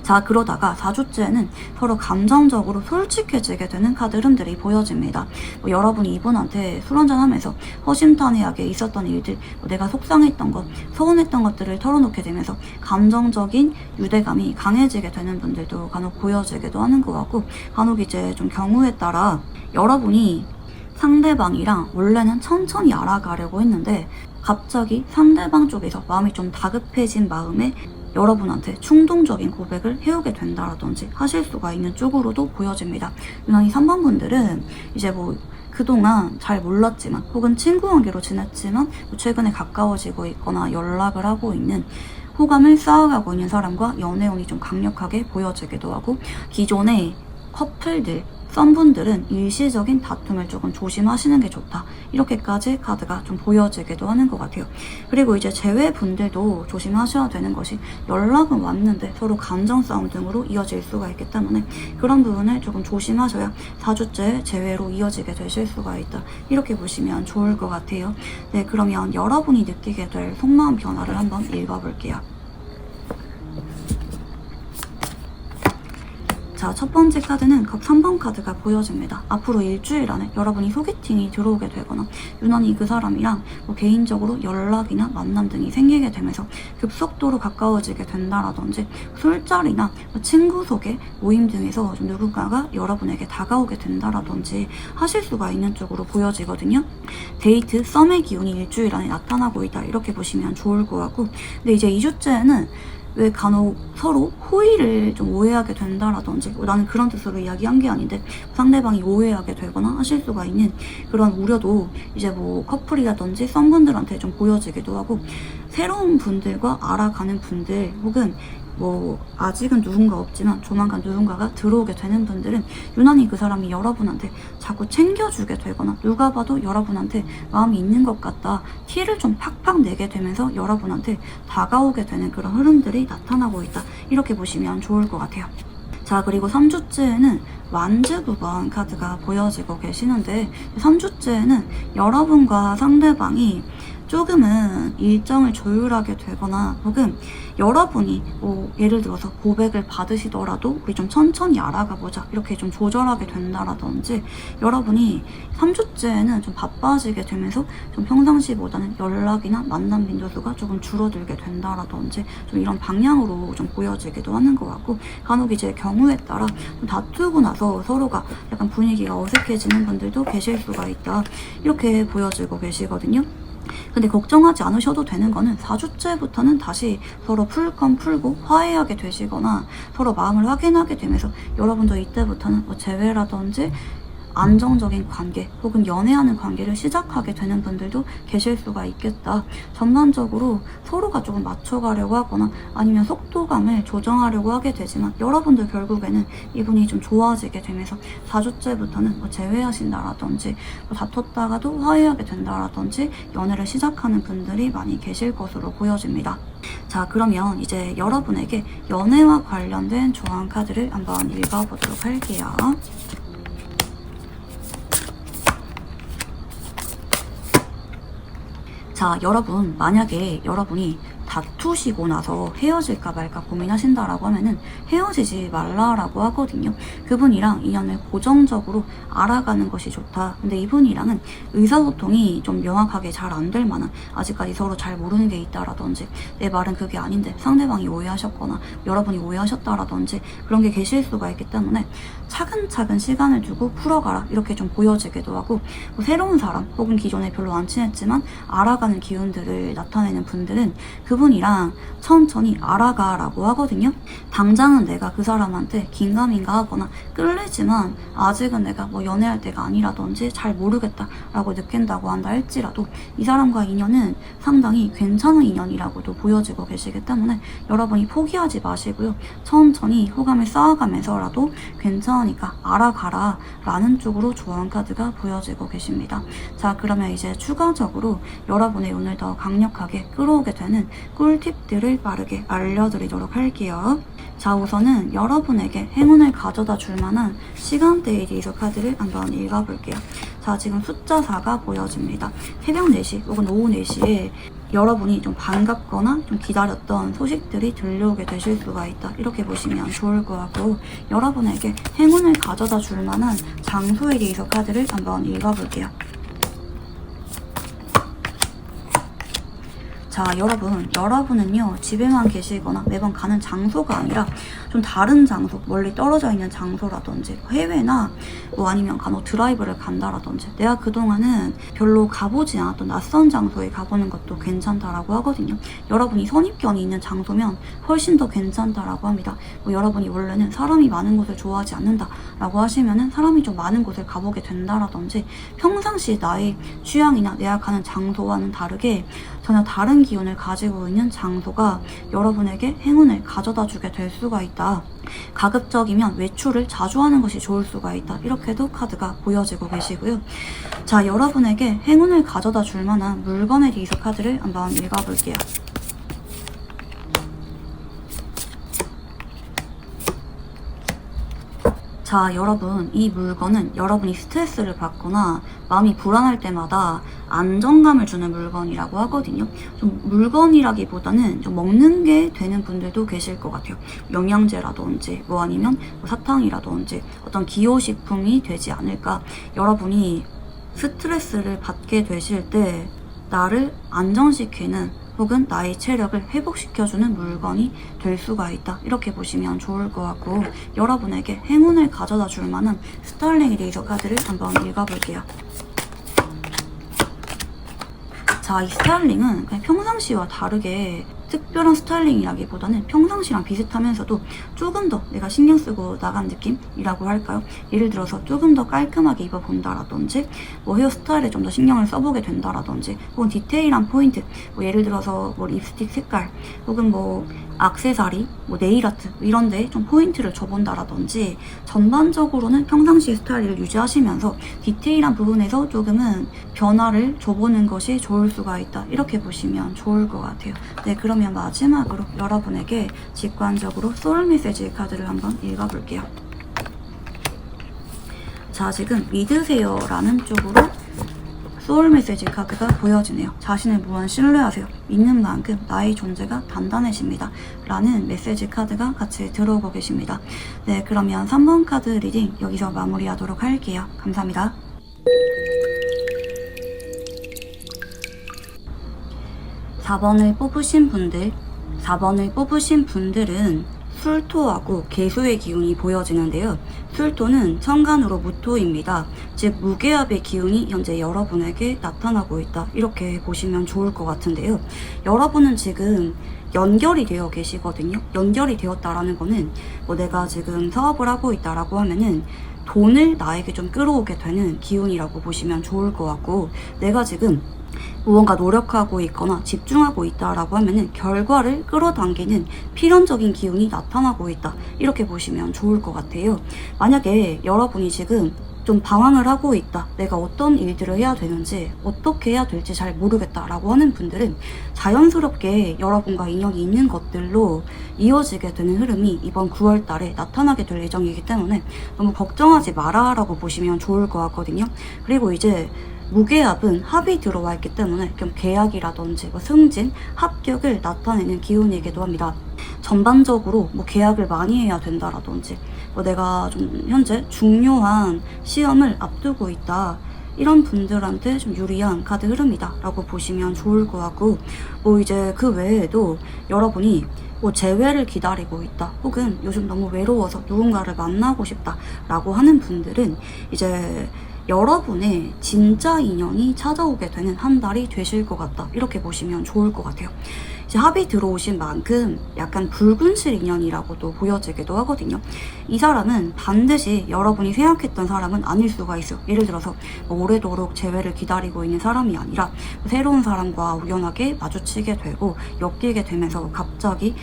자, 그러다가 4주째는 서로 감정적으로 솔직해지게 되는 카드 흐름들이 보여집니다. 뭐 여러분이 이분한테 술 한잔하면서 허심탄회하게 있었던 일들, 뭐 내가 속상했던 것, 서운했던 것들을 털어놓게 되면서 감정적인 유대감이 강해지게 되는 분들도 간혹 보여지기도 하는 것 같고, 간혹 이제 좀 경우에 따라 여러분이 상대방이랑 원래는 천천히 알아가려고 했는데 갑자기 상대방 쪽에서 마음이 좀 다급해진 마음에 여러분한테 충동적인 고백을 해오게 된다라든지 하실 수가 있는 쪽으로도 보여집니다. 유난히 3번 분들은 이제 뭐 그동안 잘 몰랐지만 혹은 친구 관계로 지냈지만 최근에 가까워지고 있거나 연락을 하고 있는, 호감을 쌓아가고 있는 사람과 연애운이 좀 강력하게 보여지기도 하고, 기존의 커플들, 썸분들은 일시적인 다툼을 조금 조심하시는 게 좋다. 이렇게까지 카드가 좀 보여지기도 하는 것 같아요. 그리고 이제 재회분들도 조심하셔야 되는 것이, 연락은 왔는데 서로 감정 싸움 등으로 이어질 수가 있기 때문에 그런 부분을 조금 조심하셔야 4주째 재회로 이어지게 되실 수가 있다. 이렇게 보시면 좋을 것 같아요. 네, 그러면 여러분이 느끼게 될 속마음 변화를 한번 읽어볼게요. 자, 첫 번째 카드는 3번 카드가 보여집니다. 앞으로 일주일 안에 여러분이 소개팅이 들어오게 되거나 유난히 그 사람이랑 뭐 개인적으로 연락이나 만남 등이 생기게 되면서 급속도로 가까워지게 된다라든지, 술자리나 뭐 친구 소개, 모임 등에서 좀 누군가가 여러분에게 다가오게 된다라든지 하실 수가 있는 쪽으로 보여지거든요. 데이트, 썸의 기운이 일주일 안에 나타나고 있다. 이렇게 보시면 좋을 것 같고, 근데 이제 2주째는 왜 간혹 서로 호의를 좀 오해하게 된다라든지, 나는 그런 뜻으로 이야기한 게 아닌데 상대방이 오해하게 되거나 하실 수가 있는 그런 우려도 이제 뭐 커플이라든지 썸분들한테 좀 보여지기도 하고, 새로운 분들과 알아가는 분들 혹은 뭐 아직은 누군가 없지만 조만간 누군가가 들어오게 되는 분들은 유난히 그 사람이 여러분한테 자꾸 챙겨주게 되거나 누가 봐도 여러분한테 마음이 있는 것 같다, 티를 좀 팍팍 내게 되면서 여러분한테 다가오게 되는 그런 흐름들이 나타나고 있다. 이렇게 보시면 좋을 것 같아요. 자, 그리고 3주째에는 완즈 9번 카드가 보여지고 계시는데, 3주째에는 여러분과 상대방이 조금은 일정을 조율하게 되거나 혹은 여러분이 뭐 예를 들어서 고백을 받으시더라도 우리 좀 천천히 알아가 보자 이렇게 좀 조절하게 된다라든지, 여러분이 3주째에는 좀 바빠지게 되면서 좀 평상시보다는 연락이나 만남 빈도수가 조금 줄어들게 된다라든지 좀 이런 방향으로 좀 보여지기도 하는 것 같고, 간혹 이제 경우에 따라 좀 다투고 나서 서로가 약간 분위기가 어색해지는 분들도 계실 수가 있다. 이렇게 보여지고 계시거든요. 근데 걱정하지 않으셔도 되는 거는 4주째부터는 다시 서로 풀건 풀고 화해하게 되시거나 서로 마음을 확인하게 되면서 여러분도 이때부터는 뭐 재회라든지 안정적인 관계 혹은 연애하는 관계를 시작하게 되는 분들도 계실 수가 있겠다. 전반적으로 서로가 조금 맞춰가려고 하거나 아니면 속도감을 조정하려고 하게 되지만 여러분들 결국에는 이분이 좀 좋아지게 되면서 4주째부터는 뭐 재회하신다라든지 뭐 다퉜다가도 화해하게 된다라든지 연애를 시작하는 분들이 많이 계실 것으로 보여집니다. 자, 그러면 이제 여러분에게 연애와 관련된 조언 카드를 한번 읽어보도록 할게요. 자, 여러분, 만약에 여러분이 다투시고 나서 헤어질까 말까 고민하신다라고 하면은 헤어지지 말라라고 하거든요. 그분이랑 인연을 고정적으로 알아가는 것이 좋다. 근데 이분이랑은 의사소통이 좀 명확하게 잘 안 될 만한, 아직까지 서로 잘 모르는 게 있다라든지, 내 말은 그게 아닌데 상대방이 오해하셨거나 여러분이 오해하셨다라든지 그런 게 계실 수가 있기 때문에 차근차근 시간을 두고 풀어가라, 이렇게 좀 보여지기도 하고, 뭐 새로운 사람 혹은 기존에 별로 안 친했지만 알아가는 기운들을 나타내는 분들은 그분이랑 천천히 알아가라고 하거든요. 당장은 내가 그 사람한테 긴가민가 하거나 끌리지만 아직은 내가 뭐 연애할 때가 아니라든지 잘 모르겠다라고 느낀다고 한다 할지라도 이 사람과 인연은 상당히 괜찮은 인연이라고도 보여지고 계시기 때문에 여러분이 포기하지 마시고요. 천천히 호감을 쌓아가면서라도 괜찮으니까 알아가라 라는 쪽으로 조언 카드가 보여지고 계십니다. 자, 그러면 이제 추가적으로 여러분의 운을 더 강력하게 끌어오게 되는 꿀팁들을 빠르게 알려드리도록 할게요. 자, 우선은 여러분에게 행운을 가져다 줄 만한 시간대에 대해서 카드를 한번 읽어볼게요. 자, 지금 숫자 4가 보여집니다. 새벽 4시 혹은 오후 4시에 여러분이 좀 반갑거나 좀 기다렸던 소식들이 들려오게 되실 수가 있다, 이렇게 보시면 좋을 것 같고, 여러분에게 행운을 가져다 줄 만한 장소에 대해서 카드를 한번 읽어볼게요. 자, 여러분은요, 집에만 계시거나 매번 가는 장소가 아니라 좀 다른 장소, 멀리 떨어져 있는 장소라든지 해외나 뭐 아니면 간혹 드라이브를 간다라든지 내가 그동안은 별로 가보지 않았던 낯선 장소에 가보는 것도 괜찮다라고 하거든요. 여러분이 선입견이 있는 장소면 훨씬 더 괜찮다라고 합니다. 뭐 여러분이 원래는 사람이 많은 곳을 좋아하지 않는다라고 하시면은 사람이 좀 많은 곳을 가보게 된다라든지, 평상시 나의 취향이나 내가 가는 장소와는 다르게 전혀 다른 기운을 가지고 있는 장소가 여러분에게 행운을 가져다 주게 될 수가 있다. 가급적이면 외출을 자주 하는 것이 좋을 수가 있다, 이렇게도 카드가 보여지고 계시고요. 자, 여러분에게 행운을 가져다 줄 만한 물건에 대해서 카드를 한번 읽어볼게요. 자, 여러분, 이 물건은 여러분이 스트레스를 받거나 마음이 불안할 때마다 안정감을 주는 물건이라고 하거든요. 좀 물건이라기보다는 좀 먹는 게 되는 분들도 계실 것 같아요. 영양제라든지 뭐 아니면 뭐 사탕이라든지 어떤 기호식품이 되지 않을까. 여러분이 스트레스를 받게 되실 때 나를 안정시키는 혹은 나의 체력을 회복시켜주는 물건이 될 수가 있다, 이렇게 보시면 좋을 것 같고, 여러분에게 행운을 가져다 줄 만한 스타일링에 대해서 카드를 한번 읽어볼게요. 자, 이 스타일링은 그냥 평상시와 다르게 특별한 스타일링이라기보다는 평상시랑 비슷하면서도 조금 더 내가 신경 쓰고 나간 느낌이라고 할까요? 예를 들어서 조금 더 깔끔하게 입어본다라든지, 뭐 헤어스타일에 좀 더 신경을 써보게 된다라든지, 혹은 디테일한 포인트, 뭐 예를 들어서 뭐 립스틱 색깔, 혹은 뭐 액세서리, 뭐 네일아트 이런 데 좀 포인트를 줘본다라든지, 전반적으로는 평상시 스타일을 유지하시면서 디테일한 부분에서 조금은 변화를 줘보는 것이 좋을 수가 있다, 이렇게 보시면 좋을 것 같아요. 네, 그러면 마지막으로 여러분에게 직관적으로 소울 메시지 카드를 한번 읽어볼게요. 자, 지금 믿으세요 라는 쪽으로 소울 메시지 카드가 보여지네요. 자신을 무한 신뢰하세요. 믿는 만큼 나의 존재가 단단해집니다. 라는 메시지 카드가 같이 들어오고 계십니다. 네, 그러면 3번 카드 리딩 여기서 마무리하도록 할게요. 감사합니다. 4번을 뽑으신 분들은 술토하고 개수의 기운이 보여지는데요. 술토는 천간으로 무토입니다. 즉 무게압의 기운이 현재 여러분에게 나타나고 있다, 이렇게 보시면 좋을 것 같은데요. 여러분은 지금 연결이 되어 계시거든요. 연결이 되었다라는 거는 뭐 내가 지금 사업을 하고 있다라고 하면은 돈을 나에게 좀 끌어오게 되는 기운이라고 보시면 좋을 것 같고, 내가 지금 무언가 노력하고 있거나 집중하고 있다라고 하면은 결과를 끌어당기는 필연적인 기운이 나타나고 있다, 이렇게 보시면 좋을 것 같아요. 만약에 여러분이 지금 좀 방황을 하고 있다. 내가 어떤 일들을 해야 되는지, 어떻게 해야 될지 잘 모르겠다라고 하는 분들은 자연스럽게 여러분과 인연이 있는 것들로 이어지게 되는 흐름이 이번 9월 달에 나타나게 될 예정이기 때문에 너무 걱정하지 마라라고 보시면 좋을 것 같거든요. 그리고 이제 무계합은 합이 들어와 있기 때문에 좀 계약이라든지 승진, 합격을 나타내는 기운이기도 합니다. 전반적으로 계약을 많이 해야 된다라든지 내가 좀 현재 중요한 시험을 앞두고 있다. 이런 분들한테 좀 유리한 카드 흐름이다 라고 보시면 좋을 것 같고, 이제 그 외에도 여러분이 재회를 기다리고 있다, 혹은 요즘 너무 외로워서 누군가를 만나고 싶다 라고 하는 분들은 이제 여러분의 진짜 인연이 찾아오게 되는 한 달이 되실 것 같다, 이렇게 보시면 좋을 것 같아요. 이제 합이 들어오신 만큼 약간 붉은실 인연이라고도 보여지기도 하거든요. 이 사람은 반드시 여러분이 생각했던 사람은 아닐 수가 있어요. 예를 들어서 오래도록 재회를 기다리고 있는 사람이 아니라 새로운 사람과 우연하게 마주치게 되고 엮이게 되면서 갑자기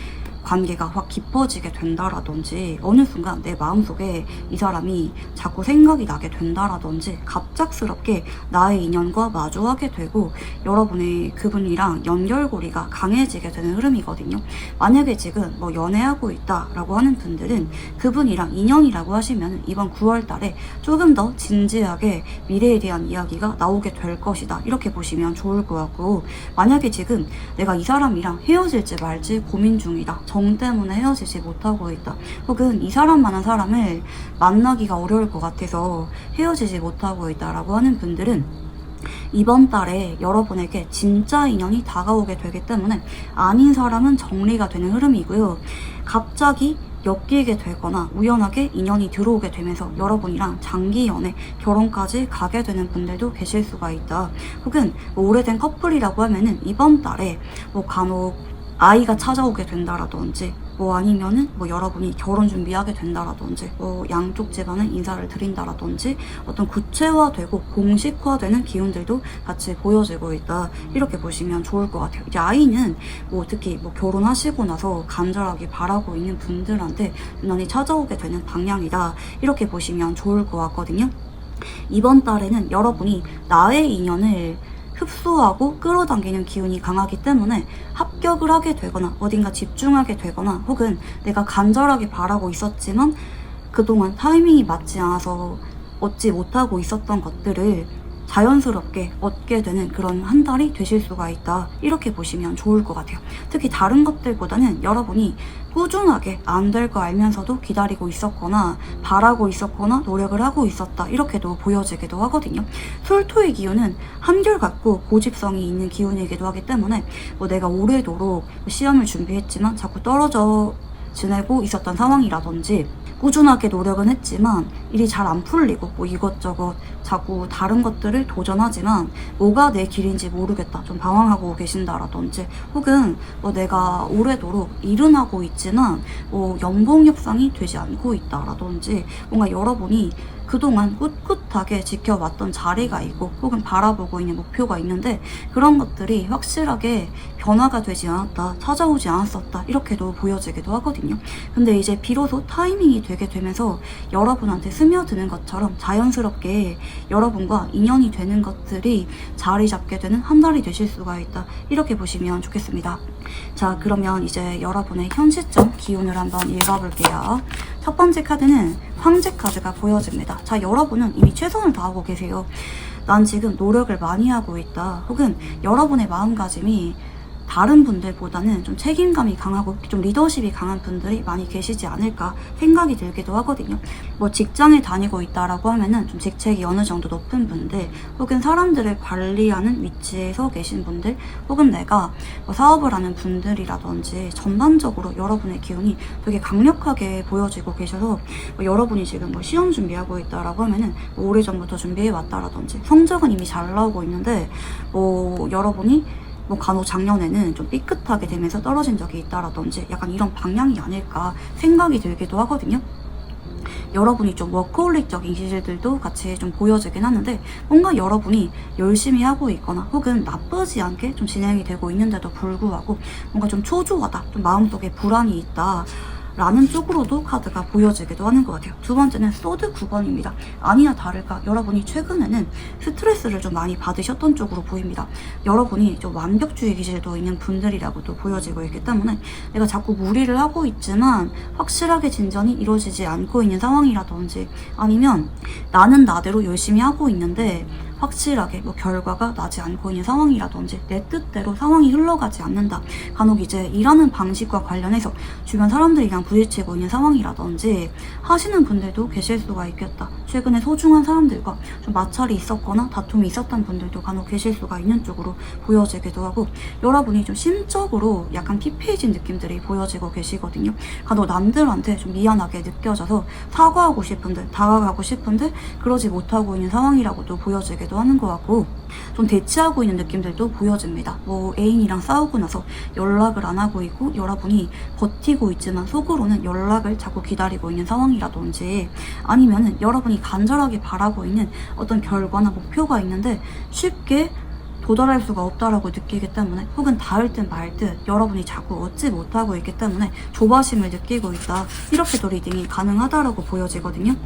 관계가 확 깊어지게 된다라든지, 어느 순간 내 마음속에 이 사람이 자꾸 생각이 나게 된다라든지, 갑작스럽게 나의 인연과 마주하게 되고 여러분의 그분이랑 연결고리가 강해지게 되는 흐름이거든요. 만약에 지금 연애하고 있다라고 하는 분들은 그분이랑 인연이라고 하시면 이번 9월 달에 조금 더 진지하게 미래에 대한 이야기가 나오게 될 것이다, 이렇게 보시면 좋을 것 같고, 만약에 지금 내가 이 사람이랑 헤어질지 말지 고민 중이다, 정 때문에 헤어지지 못하고 있다, 혹은 이 사람만한 사람을 만나기가 어려울 것 같아서 헤어지지 못하고 있다라고 하는 분들은 이번 달에 여러분에게 진짜 인연이 다가오게 되기 때문에 아닌 사람은 정리가 되는 흐름이고요. 갑자기 엮이게 되거나 우연하게 인연이 들어오게 되면서 여러분이랑 장기 연애, 결혼까지 가게 되는 분들도 계실 수가 있다. 혹은 오래된 커플이라고 하면은 이번 달에 간혹 아이가 찾아오게 된다라든지, 아니면은 여러분이 결혼 준비하게 된다라든지, 양쪽 집안은 인사를 드린다라든지, 어떤 구체화되고 공식화되는 기운들도 같이 보여지고 있다, 이렇게 보시면 좋을 것 같아요. 이제 아이는 특히 결혼하시고 나서 간절하게 바라고 있는 분들한테 유난히 찾아오게 되는 방향이다, 이렇게 보시면 좋을 것 같거든요. 이번 달에는 여러분이 나의 인연을 흡수하고 끌어당기는 기운이 강하기 때문에 합격을 하게 되거나 어딘가 집중하게 되거나, 혹은 내가 간절하게 바라고 있었지만 그동안 타이밍이 맞지 않아서 얻지 못하고 있었던 것들을 자연스럽게 얻게 되는 그런 한 달이 되실 수가 있다, 이렇게 보시면 좋을 것 같아요. 특히 다른 것들보다는 여러분이 꾸준하게 안 될 거 알면서도 기다리고 있었거나 바라고 있었거나 노력을 하고 있었다, 이렇게도 보여지기도 하거든요. 술토의 기운은 한결같고 고집성이 있는 기운이기도 하기 때문에 내가 오래도록 시험을 준비했지만 자꾸 떨어져 지내고 있었던 상황이라든지, 꾸준하게 노력은 했지만 일이 잘 안 풀리고 이것저것 자꾸 다른 것들을 도전하지만 뭐가 내 길인지 모르겠다, 좀 방황하고 계신다라든지, 혹은 내가 오래도록 일은 하고 있지만 연봉 협상이 되지 않고 있다라든지, 뭔가 여러분이 그동안 꿋꿋하게 지켜왔던 자리가 있고 혹은 바라보고 있는 목표가 있는데 그런 것들이 확실하게 변화가 되지 않았다, 찾아오지 않았었다, 이렇게도 보여지기도 하거든요. 근데 이제 비로소 타이밍이 되게 되면서 여러분한테 스며드는 것처럼 자연스럽게 여러분과 인연이 되는 것들이 자리 잡게 되는 한 달이 되실 수가 있다, 이렇게 보시면 좋겠습니다. 자, 그러면 이제 여러분의 현 시점 기운을 한번 읽어볼게요. 첫 번째 카드는 황제 카드가 보여집니다. 자, 여러분은 이미 최선을 다하고 계세요. 난 지금 노력을 많이 하고 있다, 혹은 여러분의 마음가짐이 다른 분들보다는 좀 책임감이 강하고 좀 리더십이 강한 분들이 많이 계시지 않을까 생각이 들기도 하거든요. 직장에 다니고 있다라고 하면은 좀 직책이 어느 정도 높은 분들, 혹은 사람들을 관리하는 위치에 서 계신 분들, 혹은 내가 사업을 하는 분들이라든지, 전반적으로 여러분의 기운이 되게 강력하게 보여지고 계셔서 여러분이 지금 시험 준비하고 있다라고 하면은 오래전부터 준비해 왔다라든지, 성적은 이미 잘 나오고 있는데 여러분이 간혹 작년에는 좀 삐끗하게 되면서 떨어진 적이 있다라든지, 약간 이런 방향이 아닐까 생각이 들기도 하거든요. 여러분이 좀 워커홀릭적인 기질들도 같이 좀 보여지긴 하는데, 뭔가 여러분이 열심히 하고 있거나 혹은 나쁘지 않게 좀 진행이 되고 있는데도 불구하고 뭔가 좀 초조하다, 좀 마음속에 불안이 있다, 라는 쪽으로도 카드가 보여지기도 하는 것 같아요. 두 번째는 소드 9번입니다. 아니나 다를까 여러분이 최근에는 스트레스를 좀 많이 받으셨던 쪽으로 보입니다. 여러분이 좀 완벽주의 기질도 있는 분들이라고도 보여지고 있기 때문에 내가 자꾸 무리를 하고 있지만 확실하게 진전이 이루어지지 않고 있는 상황이라든지, 아니면 나는 나대로 열심히 하고 있는데 확실하게 결과가 나지 않고 있는 상황이라든지, 내 뜻대로 상황이 흘러가지 않는다. 간혹 이제 일하는 방식과 관련해서 주변 사람들이랑 부딪히고 있는 상황이라든지 하시는 분들도 계실 수가 있겠다. 최근에 소중한 사람들과 좀 마찰이 있었거나 다툼이 있었던 분들도 간혹 계실 수가 있는 쪽으로 보여지기도 하고, 여러분이 좀 심적으로 약간 피폐해진 느낌들이 보여지고 계시거든요. 간혹 남들한테 좀 미안하게 느껴져서 사과하고 싶은데, 다가가고 싶은데 그러지 못하고 있는 상황이라고도 보여지기도 하는 것 같고, 좀 대치하고 있는 느낌들도 보여집니다. 애인이랑 싸우고 나서 연락을 안 하고 있고 여러분이 버티고 있지만 속으로는 연락을 자꾸 기다리고 있는 상황이라든지, 아니면은 여러분이 간절하게 바라고 있는 어떤 결과나 목표가 있는데 쉽게 도달할 수가 없다라고 느끼기 때문에, 혹은 닿을 듯 말 듯 여러분이 자꾸 얻지 못하고 있기 때문에 조바심을 느끼고 있다. 이렇게도 리딩이 가능하다라고 보여지거든요.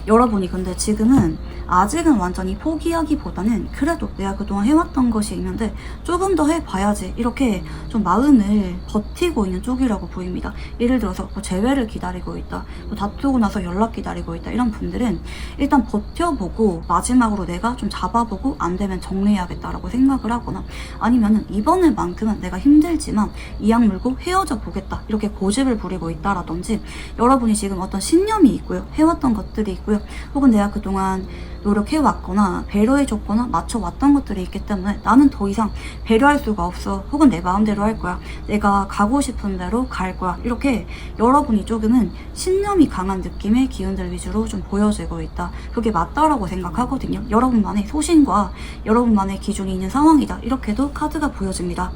여러분이 근데 지금은 아직은 완전히 포기하기보다는 그래도 내가 그동안 해왔던 것이 있는데 조금 더 해봐야지, 이렇게 좀 마음을 버티고 있는 쪽이라고 보입니다. 예를 들어서 재회를 기다리고 있다, 다투고 나서 연락 기다리고 있다, 이런 분들은 일단 버텨보고 마지막으로 내가 좀 잡아보고 안 되면 정리해야겠다라고 생각을 하거나, 아니면은 이번에만큼은 내가 힘들지만 이악 물고 헤어져 보겠다, 이렇게 고집을 부리고 있다라든지, 여러분이 지금 어떤 신념이 있고요, 해왔던 것들이 있고요, 혹은 내가 그동안 노력해왔거나 배려해줬거나 맞춰왔던 것들이 있기 때문에 나는 더 이상 배려할 수가 없어, 혹은 내 마음대로 할 거야, 내가 가고 싶은 대로 갈 거야, 이렇게 여러분이 조금은 신념이 강한 느낌의 기운들 위주로 좀 보여지고 있다. 그게 맞다라고 생각하거든요. 여러분만의 소신과 여러분만의 기준이 있는 상황이다. 이렇게도 카드가 보여집니다.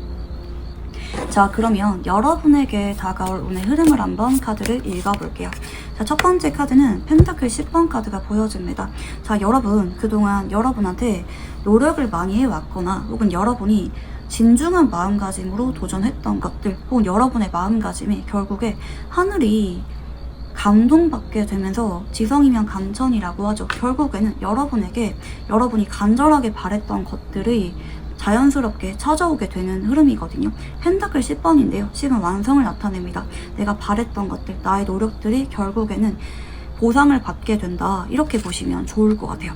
자, 그러면 여러분에게 다가올 오늘 흐름을 한번 카드를 읽어볼게요. 자, 첫 번째 카드는 펜타클 10번 카드가 보여집니다. 자, 여러분 그동안 여러분한테 노력을 많이 해왔거나, 혹은 여러분이 진중한 마음가짐으로 도전했던 것들, 혹은 여러분의 마음가짐이 결국에 하늘이 감동받게 되면서 지성이면 감천이라고 하죠. 결국에는 여러분에게 여러분이 간절하게 바랬던 것들이 자연스럽게 찾아오게 되는 흐름이거든요. 펜타클 10번인데요. 지금 완성을 나타냅니다. 내가 바랬던 것들, 나의 노력들이 결국에는 보상을 받게 된다. 이렇게 보시면 좋을 것 같아요.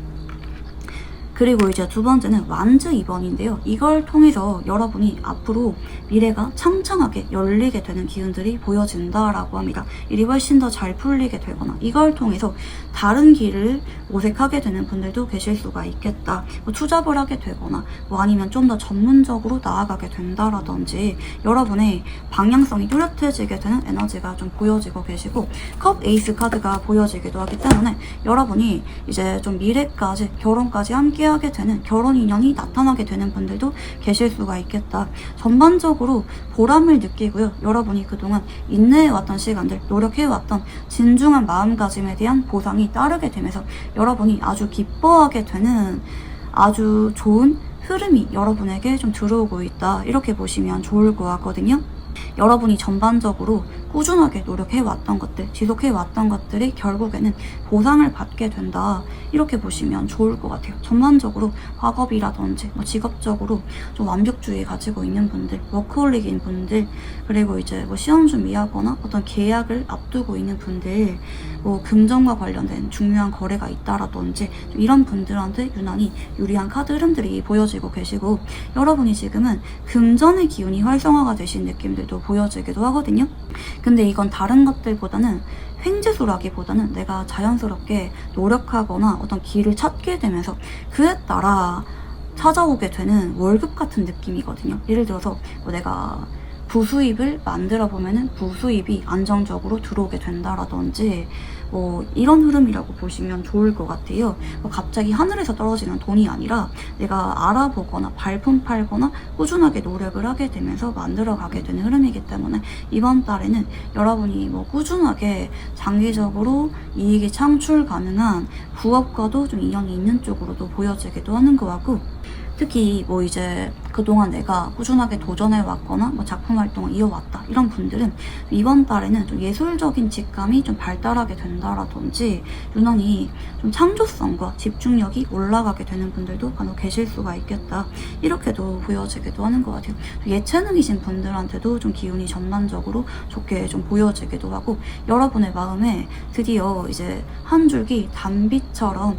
그리고 이제 두 번째는 완즈 2번인데요. 이걸 통해서 여러분이 앞으로 미래가 창창하게 열리게 되는 기운들이 보여진다라고 합니다. 일이 훨씬 더 잘 풀리게 되거나, 이걸 통해서 다른 길을 모색하게 되는 분들도 계실 수가 있겠다. 투잡을 하게 되거나, 아니면 좀 더 전문적으로 나아가게 된다라든지, 여러분의 방향성이 뚜렷해지게 되는 에너지가 좀 보여지고 계시고, 컵 에이스 카드가 보여지기도 하기 때문에 여러분이 이제 좀 미래까지, 결혼까지 함께 하게 되는 결혼 인연이 나타나게 되는 분들도 계실 수가 있겠다. 전반적으로 보람을 느끼고요. 여러분이 그동안 인내해왔던 시간들, 노력해왔던 진중한 마음가짐에 대한 보상이 따르게 되면서 여러분이 아주 기뻐하게 되는 아주 좋은 흐름이 여러분에게 좀 들어오고 있다. 이렇게 보시면 좋을 것 같거든요. 여러분이 전반적으로 꾸준하게 노력해왔던 것들, 지속해왔던 것들이 결국에는 보상을 받게 된다. 이렇게 보시면 좋을 것 같아요. 전반적으로 학업이라든지 직업적으로 좀 완벽주의 가지고 있는 분들, 워크홀릭인 분들, 그리고 이제 시험 준비하거나 어떤 계약을 앞두고 있는 분들, 금전과 관련된 중요한 거래가 있다라든지 이런 분들한테 유난히 유리한 카드 흐름들이 보여지고 계시고, 여러분이 지금은 금전의 기운이 활성화가 되신 느낌들도 보여지기도 하거든요. 근데 이건 다른 것들보다는 횡재수라기보다는 내가 자연스럽게 노력하거나 어떤 길을 찾게 되면서 그에 따라 찾아오게 되는 월급 같은 느낌이거든요. 예를 들어서 내가 부수입을 만들어 보면은 부수입이 안정적으로 들어오게 된다라든지 이런 흐름이라고 보시면 좋을 것 같아요. 갑자기 하늘에서 떨어지는 돈이 아니라 내가 알아보거나 발품 팔거나 꾸준하게 노력을 하게 되면서 만들어가게 되는 흐름이기 때문에 이번 달에는 여러분이 꾸준하게 장기적으로 이익이 창출 가능한 부업과도 좀 인연이 있는 쪽으로도 보여지기도 하는 것 같고, 특히 뭐 이제 그동안 내가 꾸준하게 도전해왔거나 뭐 작품 활동을 이어왔다 이런 분들은 이번 달에는 좀 예술적인 직감이 좀 발달하게 된다라든지 유난히 좀 창조성과 집중력이 올라가게 되는 분들도 간혹 계실 수가 있겠다, 이렇게도 보여지기도 하는 것 같아요. 예체능이신 분들한테도 좀 기운이 전반적으로 좋게 좀 보여지기도 하고, 여러분의 마음에 드디어 이제 한 줄기 단비처럼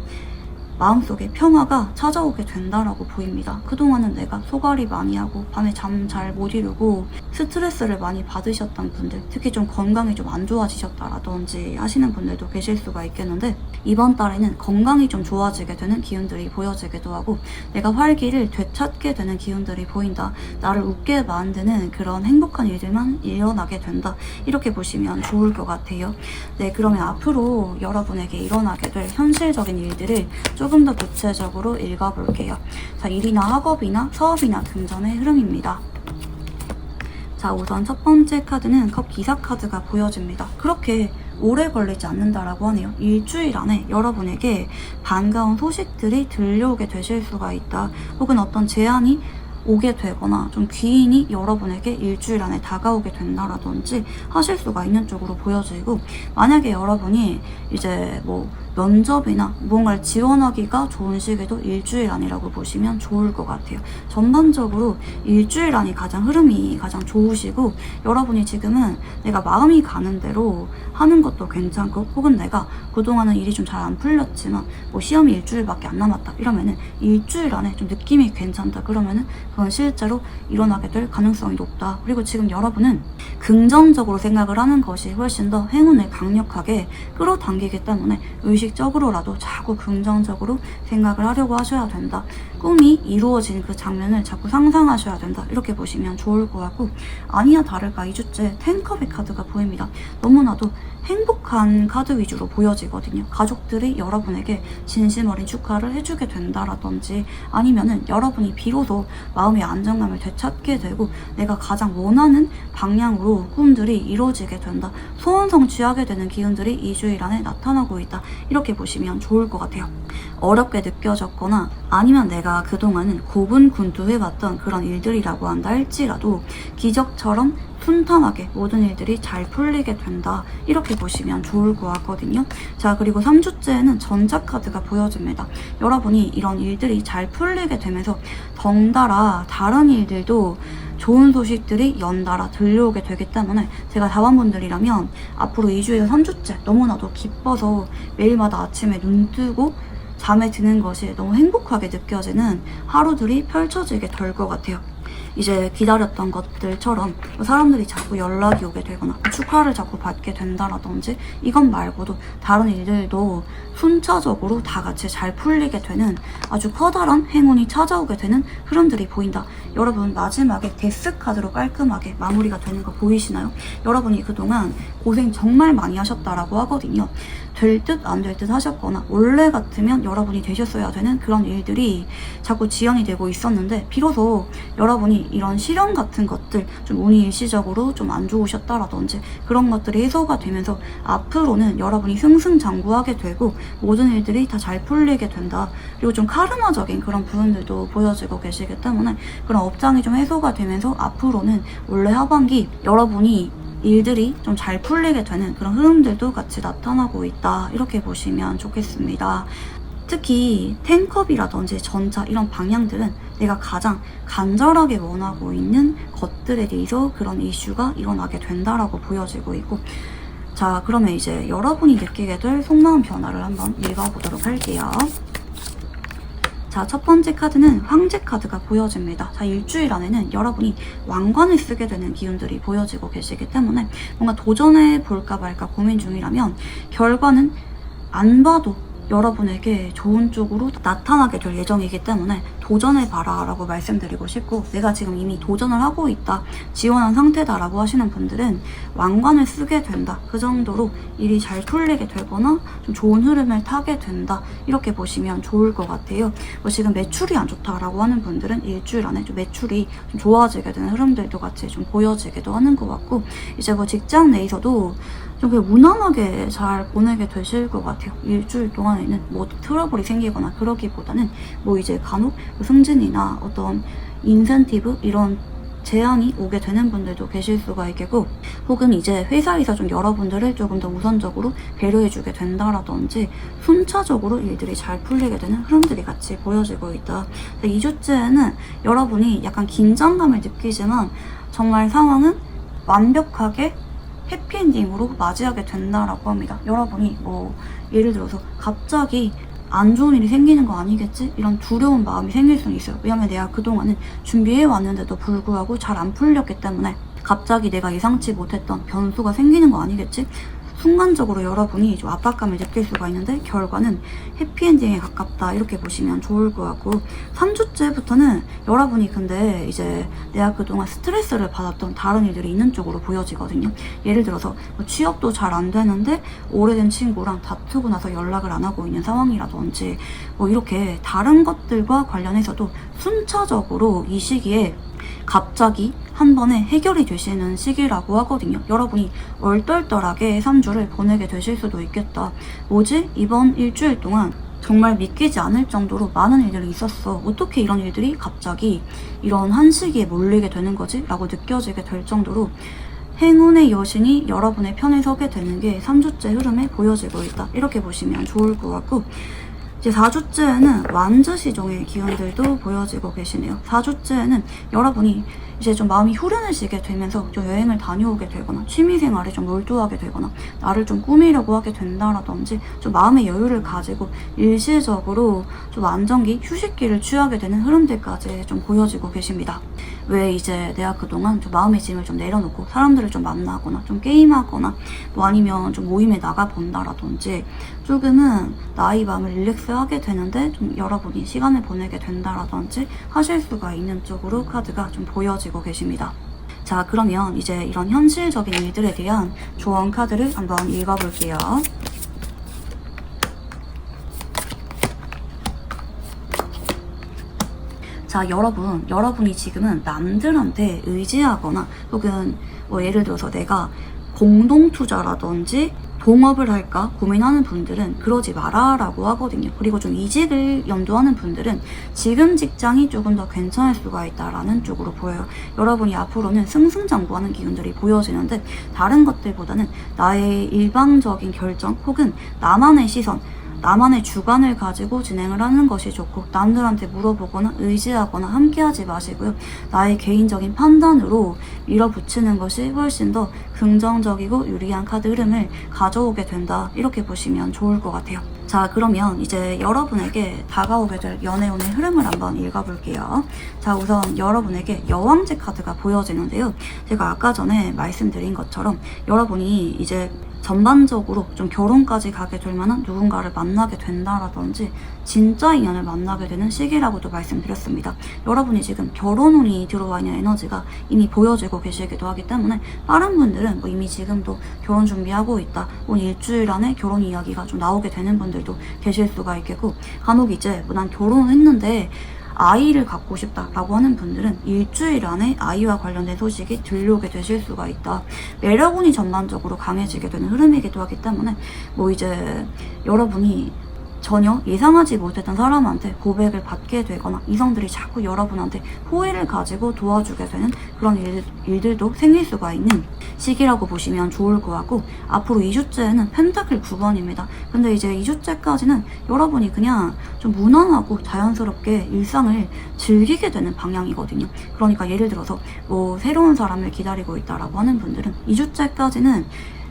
마음속에 평화가 찾아오게 된다라고 보입니다. 그동안은 내가 소갈이 많이 하고 밤에 잠 잘 못 이루고 스트레스를 많이 받으셨던 분들, 특히 좀 건강이 좀 안 좋아지셨다라든지 하시는 분들도 계실 수가 있겠는데, 이번 달에는 건강이 좀 좋아지게 되는 기운들이 보여지기도 하고 내가 활기를 되찾게 되는 기운들이 보인다. 나를 웃게 만드는 그런 행복한 일들만 일어나게 된다. 이렇게 보시면 좋을 것 같아요. 네, 그러면 앞으로 여러분에게 일어나게 될 현실적인 일들을 조금 더 구체적으로 읽어볼게요. 자, 일이나 학업이나 사업이나 금전의 흐름입니다. 자, 우선 첫 번째 카드는 컵 기사 카드가 보여집니다. 그렇게 오래 걸리지 않는다라고 하네요. 일주일 안에 여러분에게 반가운 소식들이 들려오게 되실 수가 있다. 혹은 어떤 제안이 오게 되거나 좀 귀인이 여러분에게 일주일 안에 다가오게 된다라든지 하실 수가 있는 쪽으로 보여지고, 만약에 여러분이 이제 뭐 면접이나 무언가를 지원하기가 좋은 시기도 일주일 안이라고 보시면 좋을 것 같아요. 전반적으로 일주일 안이 가장 흐름이 가장 좋으시고, 여러분이 지금은 내가 마음이 가는 대로 하는 것도 괜찮고, 혹은 내가 그동안은 일이 좀 잘 안 풀렸지만 뭐 시험이 일주일밖에 안 남았다 이러면은 일주일 안에 좀 느낌이 괜찮다 그러면은 그건 실제로 일어나게 될 가능성이 높다. 그리고 지금 여러분은 긍정적으로 생각을 하는 것이 훨씬 더 행운을 강력하게 끌어당기기 때문에 의식적으로라도 자꾸 긍정적으로 생각을 하려고 하셔야 된다. 꿈이 이루어진 그 장면을 자꾸 상상하셔야 된다. 이렇게 보시면 좋을 것 같고, 아니야 다를까 2주째 10컵의 카드가 보입니다. 너무나도 행복한 카드 위주로 보여지거든요. 가족들이 여러분에게 진심 어린 축하를 해주게 된다라든지, 아니면은 여러분이 비로소 마음의 안정감을 되찾게 되고 내가 가장 원하는 방향으로 꿈들이 이루어지게 된다. 소원 성취하게 되는 기운들이 2주일 안에 나타나고 있다. 이렇게 보시면 좋을 것 같아요. 어렵게 느껴졌거나 아니면 내가 그동안은 고분군두해봤던 그런 일들이라고 한다 할지라도 기적처럼 순탄하게 모든 일들이 잘 풀리게 된다. 이렇게 보시면 좋을 것 같거든요. 자, 그리고 3주째에는 전자카드가 보여집니다. 여러분이 이런 일들이 잘 풀리게 되면서 덩달아 다른 일들도 좋은 소식들이 연달아 들려오게 되기 때문에, 제가 다반분들이라면 앞으로 2주에서 3주째 너무나도 기뻐서 매일마다 아침에 눈 뜨고 잠에 드는 것이 너무 행복하게 느껴지는 하루들이 펼쳐지게 될 것 같아요. 이제 기다렸던 것들처럼 사람들이 자꾸 연락이 오게 되거나 축하를 자꾸 받게 된다라든지, 이것 말고도 다른 일들도 순차적으로 다 같이 잘 풀리게 되는 아주 커다란 행운이 찾아오게 되는 흐름들이 보인다. 여러분, 마지막에 데스 카드로 깔끔하게 마무리가 되는 거 보이시나요? 여러분이 그동안 고생 정말 많이 하셨다라고 하거든요. 될 듯 안 될 듯 하셨거나 원래 같으면 여러분이 되셨어야 되는 그런 일들이 자꾸 지연이 되고 있었는데, 비로소 여러분이 이런 실현 같은 것들, 좀 운이 일시적으로 좀 안 좋으셨다라든지 그런 것들이 해소가 되면서 앞으로는 여러분이 승승장구하게 되고 모든 일들이 다 잘 풀리게 된다. 그리고 좀 카르마적인 그런 부분들도 보여지고 계시기 때문에 그런 업장이 좀 해소가 되면서 앞으로는 올해 하반기 여러분이 일들이 좀 잘 풀리게 되는 그런 흐름들도 같이 나타나고 있다. 이렇게 보시면 좋겠습니다. 특히 10컵이라든지 전차 이런 방향들은 내가 가장 간절하게 원하고 있는 것들에 대해서 그런 이슈가 일어나게 된다라고 보여지고 있고, 자, 그러면 이제 여러분이 느끼게 될 속마음 변화를 한번 읽어보도록 할게요. 자, 첫 번째 카드는 황제 카드가 보여집니다. 자, 일주일 안에는 여러분이 왕관을 쓰게 되는 기운들이 보여지고 계시기 때문에 뭔가 도전해 볼까 말까 고민 중이라면 결과는 안 봐도 여러분에게 좋은 쪽으로 나타나게 될 예정이기 때문에 도전해봐라 라고 말씀드리고 싶고, 내가 지금 이미 도전을 하고 있다, 지원한 상태다 라고 하시는 분들은 왕관을 쓰게 된다, 그 정도로 일이 잘 풀리게 되거나 좀 좋은 흐름을 타게 된다, 이렇게 보시면 좋을 것 같아요. 뭐 지금 매출이 안 좋다라고 하는 분들은 일주일 안에 좀 매출이 좀 좋아지게 되는 흐름들도 같이 좀 보여지기도 하는 것 같고, 이제 뭐 직장 내에서도 좀 그냥 무난하게 잘 보내게 되실 것 같아요. 일주일 동안에는 뭐 트러블이 생기거나 그러기보다는 뭐 이제 간혹 승진이나 어떤 인센티브 이런 제한이 오게 되는 분들도 계실 수가 있겠고, 혹은 이제 회사에서 좀 여러분들을 조금 더 우선적으로 배려해주게 된다라든지 순차적으로 일들이 잘 풀리게 되는 흐름들이 같이 보여지고 있다. 2주째에는 여러분이 약간 긴장감을 느끼지만 정말 상황은 완벽하게 해피엔딩으로 맞이하게 된다라고 합니다. 여러분이 뭐 예를 들어서 갑자기 안 좋은 일이 생기는 거 아니겠지? 이런 두려운 마음이 생길 수는 있어요. 왜냐면 내가 그동안은 준비해 왔는데도 불구하고 잘 안 풀렸기 때문에 갑자기 내가 예상치 못했던 변수가 생기는 거 아니겠지? 순간적으로 여러분이 좀 압박감을 느낄 수가 있는데 결과는 해피엔딩에 가깝다 이렇게 보시면 좋을 것 같고, 3주째부터는 여러분이 근데 이제 내가 그동안 스트레스를 받았던 다른 일들이 있는 쪽으로 보여지거든요. 예를 들어서 뭐 취업도 잘 안 되는데 오래된 친구랑 다투고 나서 연락을 안 하고 있는 상황이라든지 뭐 이렇게 다른 것들과 관련해서도 순차적으로 이 시기에 갑자기 한 번에 해결이 되시는 시기라고 하거든요. 여러분이 얼떨떨하게 3주를 보내게 되실 수도 있겠다. 뭐지? 이번 일주일 동안 정말 믿기지 않을 정도로 많은 일들이 있었어. 어떻게 이런 일들이 갑자기 이런 한 시기에 몰리게 되는 거지? 라고 느껴지게 될 정도로 행운의 여신이 여러분의 편에 서게 되는 게 3주째 흐름에 보여지고 있다. 이렇게 보시면 좋을 것 같고, 이제 4주째에는 완주시종의 기운들도 보여지고 계시네요. 4주째에는 여러분이 이제 좀 마음이 후련해지게 되면서 좀 여행을 다녀오게 되거나 취미생활에 좀 몰두하게 되거나 나를 좀 꾸미려고 하게 된다라든지 좀 마음의 여유를 가지고 일시적으로 좀 안정기, 휴식기를 취하게 되는 흐름들까지 좀 보여지고 계십니다. 왜 이제 내가 그동안 좀 마음의 짐을 좀 내려놓고 사람들을 좀 만나거나 좀 게임하거나 뭐 아니면 좀 모임에 나가본다라든지 조금은 나의 마음을 릴렉스하게 되는데 좀 여러분이 시간을 보내게 된다라든지 하실 수가 있는 쪽으로 카드가 좀 보여지고 계십니다. 자, 그러면 이제 이런 현실적인 일들에 대한 조언 카드를 한번 읽어볼게요. 자, 여러분이 지금은 남들한테 의지하거나 혹은 뭐 예를 들어서 내가 공동투자라든지 동업을 할까 고민하는 분들은 그러지 마라 라고 하거든요. 그리고 좀 이직을 염두하는 분들은 지금 직장이 조금 더 괜찮을 수가 있다라는 쪽으로 보여요. 여러분이 앞으로는 승승장구하는 기운들이 보여지는데 다른 것들보다는 나의 일방적인 결정 혹은 나만의 시선, 나만의 주관을 가지고 진행을 하는 것이 좋고, 남들한테 물어보거나 의지하거나 함께하지 마시고요. 나의 개인적인 판단으로 밀어붙이는 것이 훨씬 더 긍정적이고 유리한 카드 흐름을 가져오게 된다. 이렇게 보시면 좋을 것 같아요. 자, 그러면 이제 여러분에게 다가오게 될 연애운의 흐름을 한번 읽어볼게요. 자, 우선 여러분에게 여왕제 카드가 보여지는데요. 제가 아까 전에 말씀드린 것처럼 여러분이 이제 전반적으로 좀 결혼까지 가게 될 만한 누군가를 만나게 된다라든지 진짜 인연을 만나게 되는 시기라고도 말씀드렸습니다. 여러분이 지금 결혼운이 들어와 있는 에너지가 이미 보여지고 계시기도 하기 때문에 다른 분들은 뭐 이미 지금도 결혼 준비하고 있다, 혹은 일주일 안에 결혼 이야기가 좀 나오게 되는 분들도 계실 수가 있겠고, 간혹 이제 뭐 난 결혼했는데 아이를 갖고 싶다라고 하는 분들은 일주일 안에 아이와 관련된 소식이 들려오게 되실 수가 있다. 매력운이 전반적으로 강해지게 되는 흐름이기도 하기 때문에 뭐 이제 여러분이 전혀 예상하지 못했던 사람한테 고백을 받게 되거나 이성들이 자꾸 여러분한테 호의를 가지고 도와주게 되는 그런 일들도 생길 수가 있는 시기라고 보시면 좋을 것 같고, 앞으로 2주째는 펜타클 9번입니다. 근데 이제 2주째까지는 여러분이 그냥 좀 무난하고 자연스럽게 일상을 즐기게 되는 방향이거든요. 그러니까 예를 들어서 뭐 새로운 사람을 기다리고 있다라고 하는 분들은 2주째까지는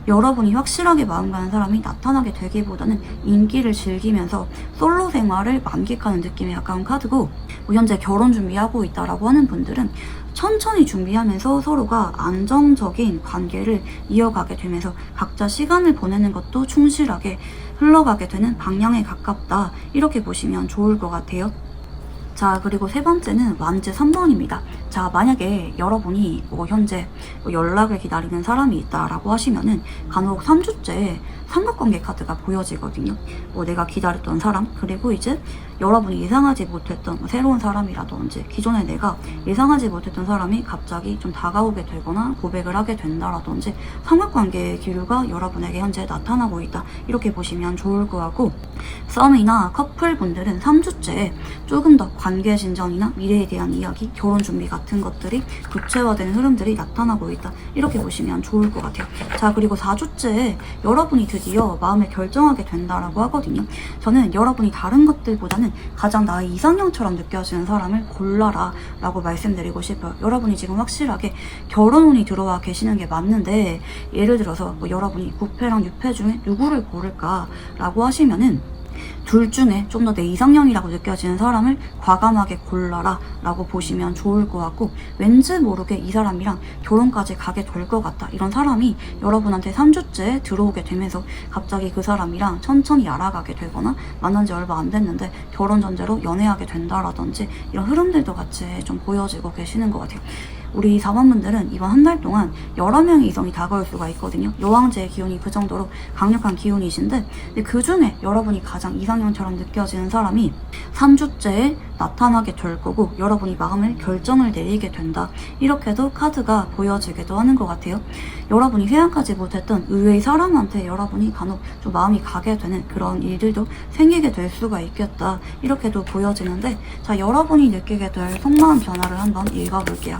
여러분이 확실하게 마음 가는 사람이 나타나게 되기보다는 인기를 즐기면서 솔로 생활을 만끽하는 느낌에 가까운 카드고, 뭐 현재 결혼 준비하고 있다라고 하는 분들은 천천히 준비하면서 서로가 안정적인 관계를 이어가게 되면서 각자 시간을 보내는 것도 충실하게 흘러가게 되는 방향에 가깝다. 이렇게 보시면 좋을 것 같아요. 자, 그리고 세 번째는 완제 3번입니다. 자, 만약에 여러분이 뭐 현재 연락을 기다리는 사람이 있다라고 하시면은 간혹 3주째 삼각관계 카드가 보여지거든요. 뭐 내가 기다렸던 사람, 그리고 이제 여러분이 예상하지 못했던 새로운 사람이라든지 기존에 내가 예상하지 못했던 사람이 갑자기 좀 다가오게 되거나 고백을 하게 된다라든지 삼각관계의 기류가 여러분에게 현재 나타나고 있다. 이렇게 보시면 좋을 것 같고, 썸이나 커플분들은 3주째 조금 더 관계 진전이나 미래에 대한 이야기, 결혼 준비 같은 것들이 구체화되는 흐름들이 나타나고 있다. 이렇게 보시면 좋을 것 같아요. 자, 그리고 4주째에 여러분이 드디어 마음을 결정하게 된다라고 하거든요. 저는 여러분이 다른 것들보다는 가장 나의 이상형처럼 느껴지는 사람을 골라라 라고 말씀드리고 싶어요. 여러분이 지금 확실하게 결혼운이 들어와 계시는 게 맞는데, 예를 들어서 뭐 여러분이 9패랑 6패 중에 누구를 고를까 라고 하시면은 둘 중에 좀 더 내 이상형이라고 느껴지는 사람을 과감하게 골라라 라고 보시면 좋을 것 같고, 왠지 모르게 이 사람이랑 결혼까지 가게 될 것 같다, 이런 사람이 여러분한테 3주째 들어오게 되면서 갑자기 그 사람이랑 천천히 알아가게 되거나 만난 지 얼마 안 됐는데 결혼 전제로 연애하게 된다라든지 이런 흐름들도 같이 좀 보여지고 계시는 것 같아요. 우리 4번분들은 이번 한 달 동안 여러 명의 이성이 다가올 수가 있거든요. 여왕제의 기운이 그 정도로 강력한 기운이신데, 그 중에 여러분이 가장 이상형처럼 느껴지는 사람이 3주째에 나타나게 될 거고, 여러분이 마음을 결정을 내리게 된다, 이렇게도 카드가 보여지기도 하는 것 같아요. 여러분이 생각하지 못했던 의외의 사람한테 여러분이 간혹 좀 마음이 가게 되는 그런 일들도 생기게 될 수가 있겠다, 이렇게도 보여지는데, 자, 여러분이 느끼게 될 속마음 변화를 한번 읽어볼게요.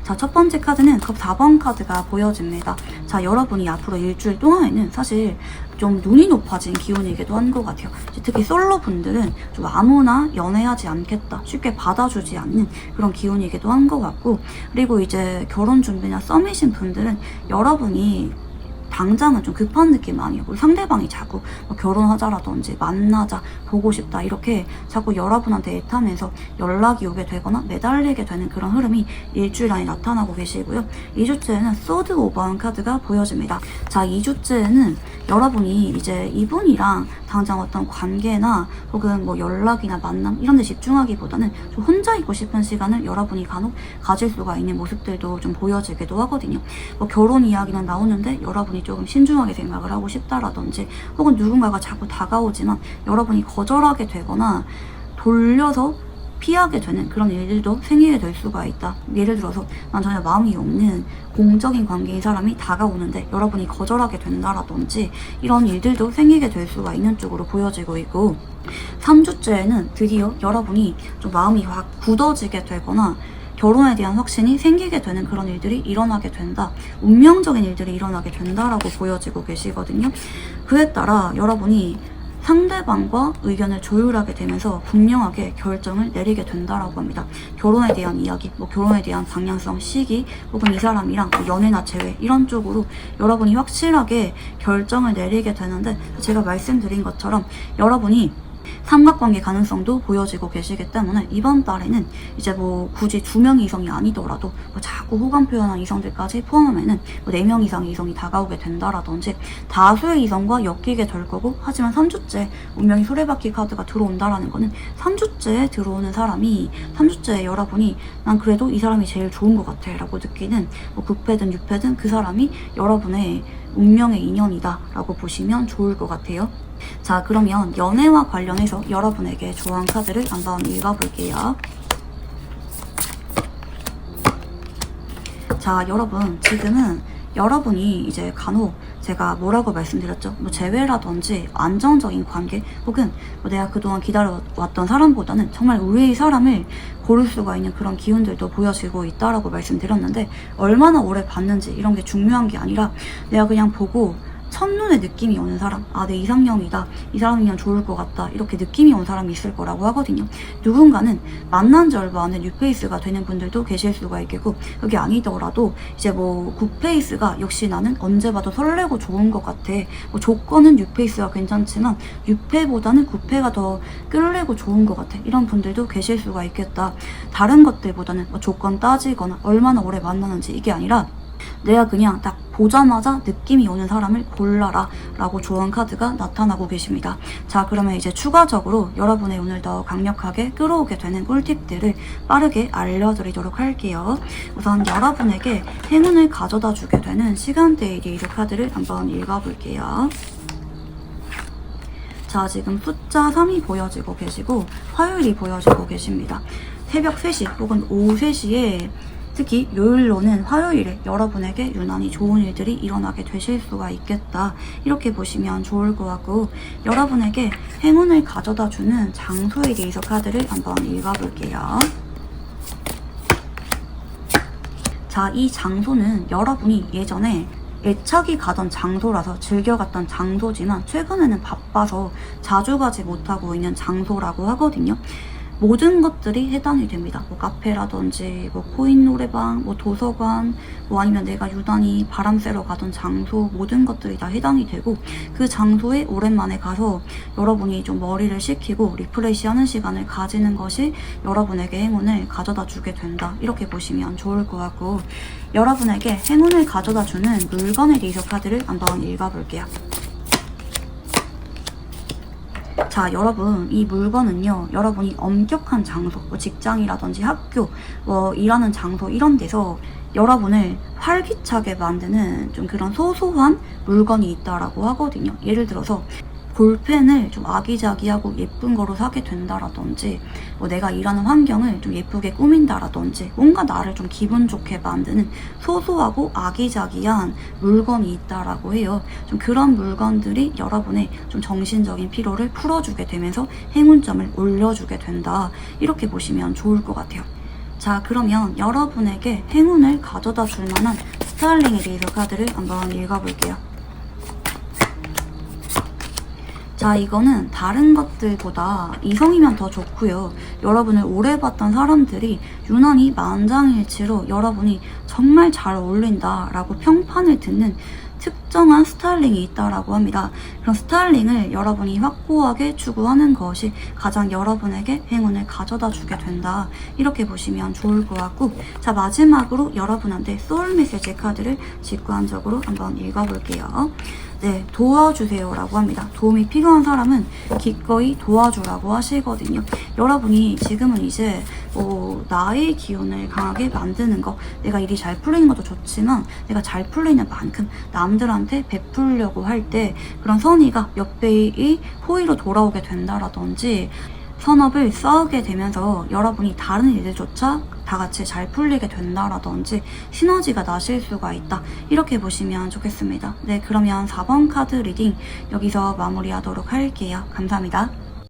자, 첫 번째 카드는 4번 카드가 보여집니다. 자, 여러분이 앞으로 일주일 동안에는 사실 좀 눈이 높아진 기운이기도 한 것 같아요. 특히 솔로 분들은 좀 아무나 연애하지 않겠다, 쉽게 받아주지 않는 그런 기운이기도 한 것 같고, 그리고 이제 결혼 준비나 썸이신 분들은 여러분이 당장은 좀 급한 느낌 아니고 상대방이 자꾸 뭐 결혼하자라든지 만나자, 보고 싶다, 이렇게 자꾸 여러분한테 애타면서 연락이 오게 되거나 매달리게 되는 그런 흐름이 일주일 안에 나타나고 계시고요. 2주째에는 소드 5번 카드가 보여집니다. 자, 2주째에는 여러분이 이제 이분이랑 당장 어떤 관계나 혹은 뭐 연락이나 만남 이런 데 집중하기보다는 좀 혼자 있고 싶은 시간을 여러분이 간혹 가질 수가 있는 모습들도 좀 보여지기도 하거든요. 뭐 결혼 이야기는 나오는데 여러분이 조금 신중하게 생각을 하고 싶다라든지, 혹은 누군가가 자꾸 다가오지만 여러분이 거절하게 되거나 돌려서 피하게 되는 그런 일들도 생기게 될 수가 있다. 예를 들어서 난 전혀 마음이 없는 공적인 관계인 사람이 다가오는데 여러분이 거절하게 된다라든지 이런 일들도 생기게 될 수가 있는 쪽으로 보여지고 있고, 3주째에는 드디어 여러분이 좀 마음이 확 굳어지게 되거나 결혼에 대한 확신이 생기게 되는 그런 일들이 일어나게 된다, 운명적인 일들이 일어나게 된다라고 보여지고 계시거든요. 그에 따라 여러분이 상대방과 의견을 조율하게 되면서 분명하게 결정을 내리게 된다라고 합니다. 결혼에 대한 이야기, 뭐 결혼에 대한 방향성, 시기, 혹은 이 사람이랑 연애나 재회 이런 쪽으로 여러분이 확실하게 결정을 내리게 되는데, 제가 말씀드린 것처럼 여러분이 삼각관계 가능성도 보여지고 계시기 때문에 이번 달에는 이제 뭐 굳이 2명의 이성이 아니더라도 뭐 자꾸 호감 표현한 이성들까지 포함하면은 뭐 4명 이상의 이성이 다가오게 된다라든지 다수의 이성과 엮이게 될 거고, 하지만 3주째 운명의 수레바퀴 카드가 들어온다라는 거는 3주째에 들어오는 사람이 3주째에 여러분이 난 그래도 이 사람이 제일 좋은 것 같아 라고 느끼는 뭐 9패든 6패든 그 사람이 여러분의 운명의 인연이다 라고 보시면 좋을 것 같아요. 자, 그러면 연애와 관련해서 여러분에게 조언 카드를 한번 읽어볼게요. 자, 여러분, 지금은 여러분이 이제 간혹 제가 뭐라고 말씀드렸죠? 뭐 재회라든지 안정적인 관계, 혹은 뭐 내가 그동안 기다려왔던 사람보다는 정말 의외의 사람을 고를 수가 있는 그런 기운들도 보여지고 있다라고 말씀드렸는데, 얼마나 오래 봤는지 이런 게 중요한 게 아니라 내가 그냥 보고 첫눈에 느낌이 오는 사람, 아, 내 이상형이다, 이 사람이면 좋을 것 같다, 이렇게 느낌이 온 사람이 있을 거라고 하거든요. 누군가는 만난 지 얼마 안 된 뉴페이스가 되는 분들도 계실 수가 있겠고, 그게 아니더라도 이제 뭐 9페이스가 역시 나는 언제 봐도 설레고 좋은 것 같아, 뭐 조건은 뉴페이스가 괜찮지만 6패보다는 9패가 더 끌리고 좋은 것 같아, 이런 분들도 계실 수가 있겠다. 다른 것들보다는 뭐 조건 따지거나 얼마나 오래 만나는지 이게 아니라 내가 그냥 딱 보자마자 느낌이 오는 사람을 골라라 라고 조언 카드가 나타나고 계십니다. 자, 그러면 이제 추가적으로 여러분의 운을 더 강력하게 끌어오게 되는 꿀팁들을 빠르게 알려드리도록 할게요. 우선 여러분에게 행운을 가져다 주게 되는 시간대의 리드 카드를 한번 읽어볼게요. 자, 지금 숫자 3이 보여지고 계시고 화요일이 보여지고 계십니다. 새벽 3시 혹은 오후 3시에 특히 요일로는 화요일에 여러분에게 유난히 좋은 일들이 일어나게 되실 수가 있겠다. 이렇게 보시면 좋을 것 같고, 여러분에게 행운을 가져다 주는 장소에 대해서 카드를 한번 읽어볼게요. 자, 이 장소는 여러분이 예전에 애착이 가던 장소라서 즐겨갔던 장소지만 최근에는 바빠서 자주 가지 못하고 있는 장소라고 하거든요. 모든 것들이 해당이 됩니다. 뭐 카페라든지 뭐 코인 노래방, 뭐 도서관, 뭐 아니면 내가 유난히 바람 쐬러 가던 장소, 모든 것들이 다 해당이 되고, 그 장소에 오랜만에 가서 여러분이 좀 머리를 식히고 리프레시하는 시간을 가지는 것이 여러분에게 행운을 가져다 주게 된다. 이렇게 보시면 좋을 것 같고, 여러분에게 행운을 가져다 주는 물건에 대해서 카드를 한번 읽어볼게요. 자, 여러분, 이 물건은요, 여러분이 엄격한 장소, 뭐 직장이라든지 학교, 뭐 일하는 장소 이런 데서 여러분을 활기차게 만드는 좀 그런 소소한 물건이 있다라고 하거든요. 예를 들어서 볼펜을 좀 아기자기하고 예쁜 거로 사게 된다라든지, 뭐 내가 일하는 환경을 좀 예쁘게 꾸민다라든지, 뭔가 나를 좀 기분 좋게 만드는 소소하고 아기자기한 물건이 있다라고 해요. 좀 그런 물건들이 여러분의 좀 정신적인 피로를 풀어주게 되면서 행운점을 올려주게 된다. 이렇게 보시면 좋을 것 같아요. 자, 그러면 여러분에게 행운을 가져다 줄 만한 스타일링에 대해서 카드를 한번 읽어볼게요. 자, 이거는 다른 것들보다 이성이면 더 좋고요. 여러분을 오래 봤던 사람들이 유난히 만장일치로 여러분이 정말 잘 어울린다라고 평판을 듣는 특정한 스타일링이 있다라고 합니다. 그런 스타일링을 여러분이 확고하게 추구하는 것이 가장 여러분에게 행운을 가져다 주게 된다. 이렇게 보시면 좋을 것 같고, 자, 마지막으로 여러분한테 소울 메시지 카드를 직관적으로 한번 읽어볼게요. 네, 도와주세요 라고 합니다. 도움이 필요한 사람은 기꺼이 도와주라고 하시거든요. 여러분이 지금은 이제 나의 기운을 강하게 만드는 거, 내가 일이 잘 풀리는 것도 좋지만 내가 잘 풀리는 만큼 남들한테 베풀려고 할 때 그런 선의가 몇 배의 호의로 돌아오게 된다라든지, 선업을 쌓게 되면서 여러분이 다른 일들조차 다 같이 잘 풀리게 된다라든지 시너지가 나실 수가 있다. 이렇게 보시면 좋겠습니다. 네, 그러면 4번 카드 리딩 여기서 마무리하도록 할게요. 감사합니다.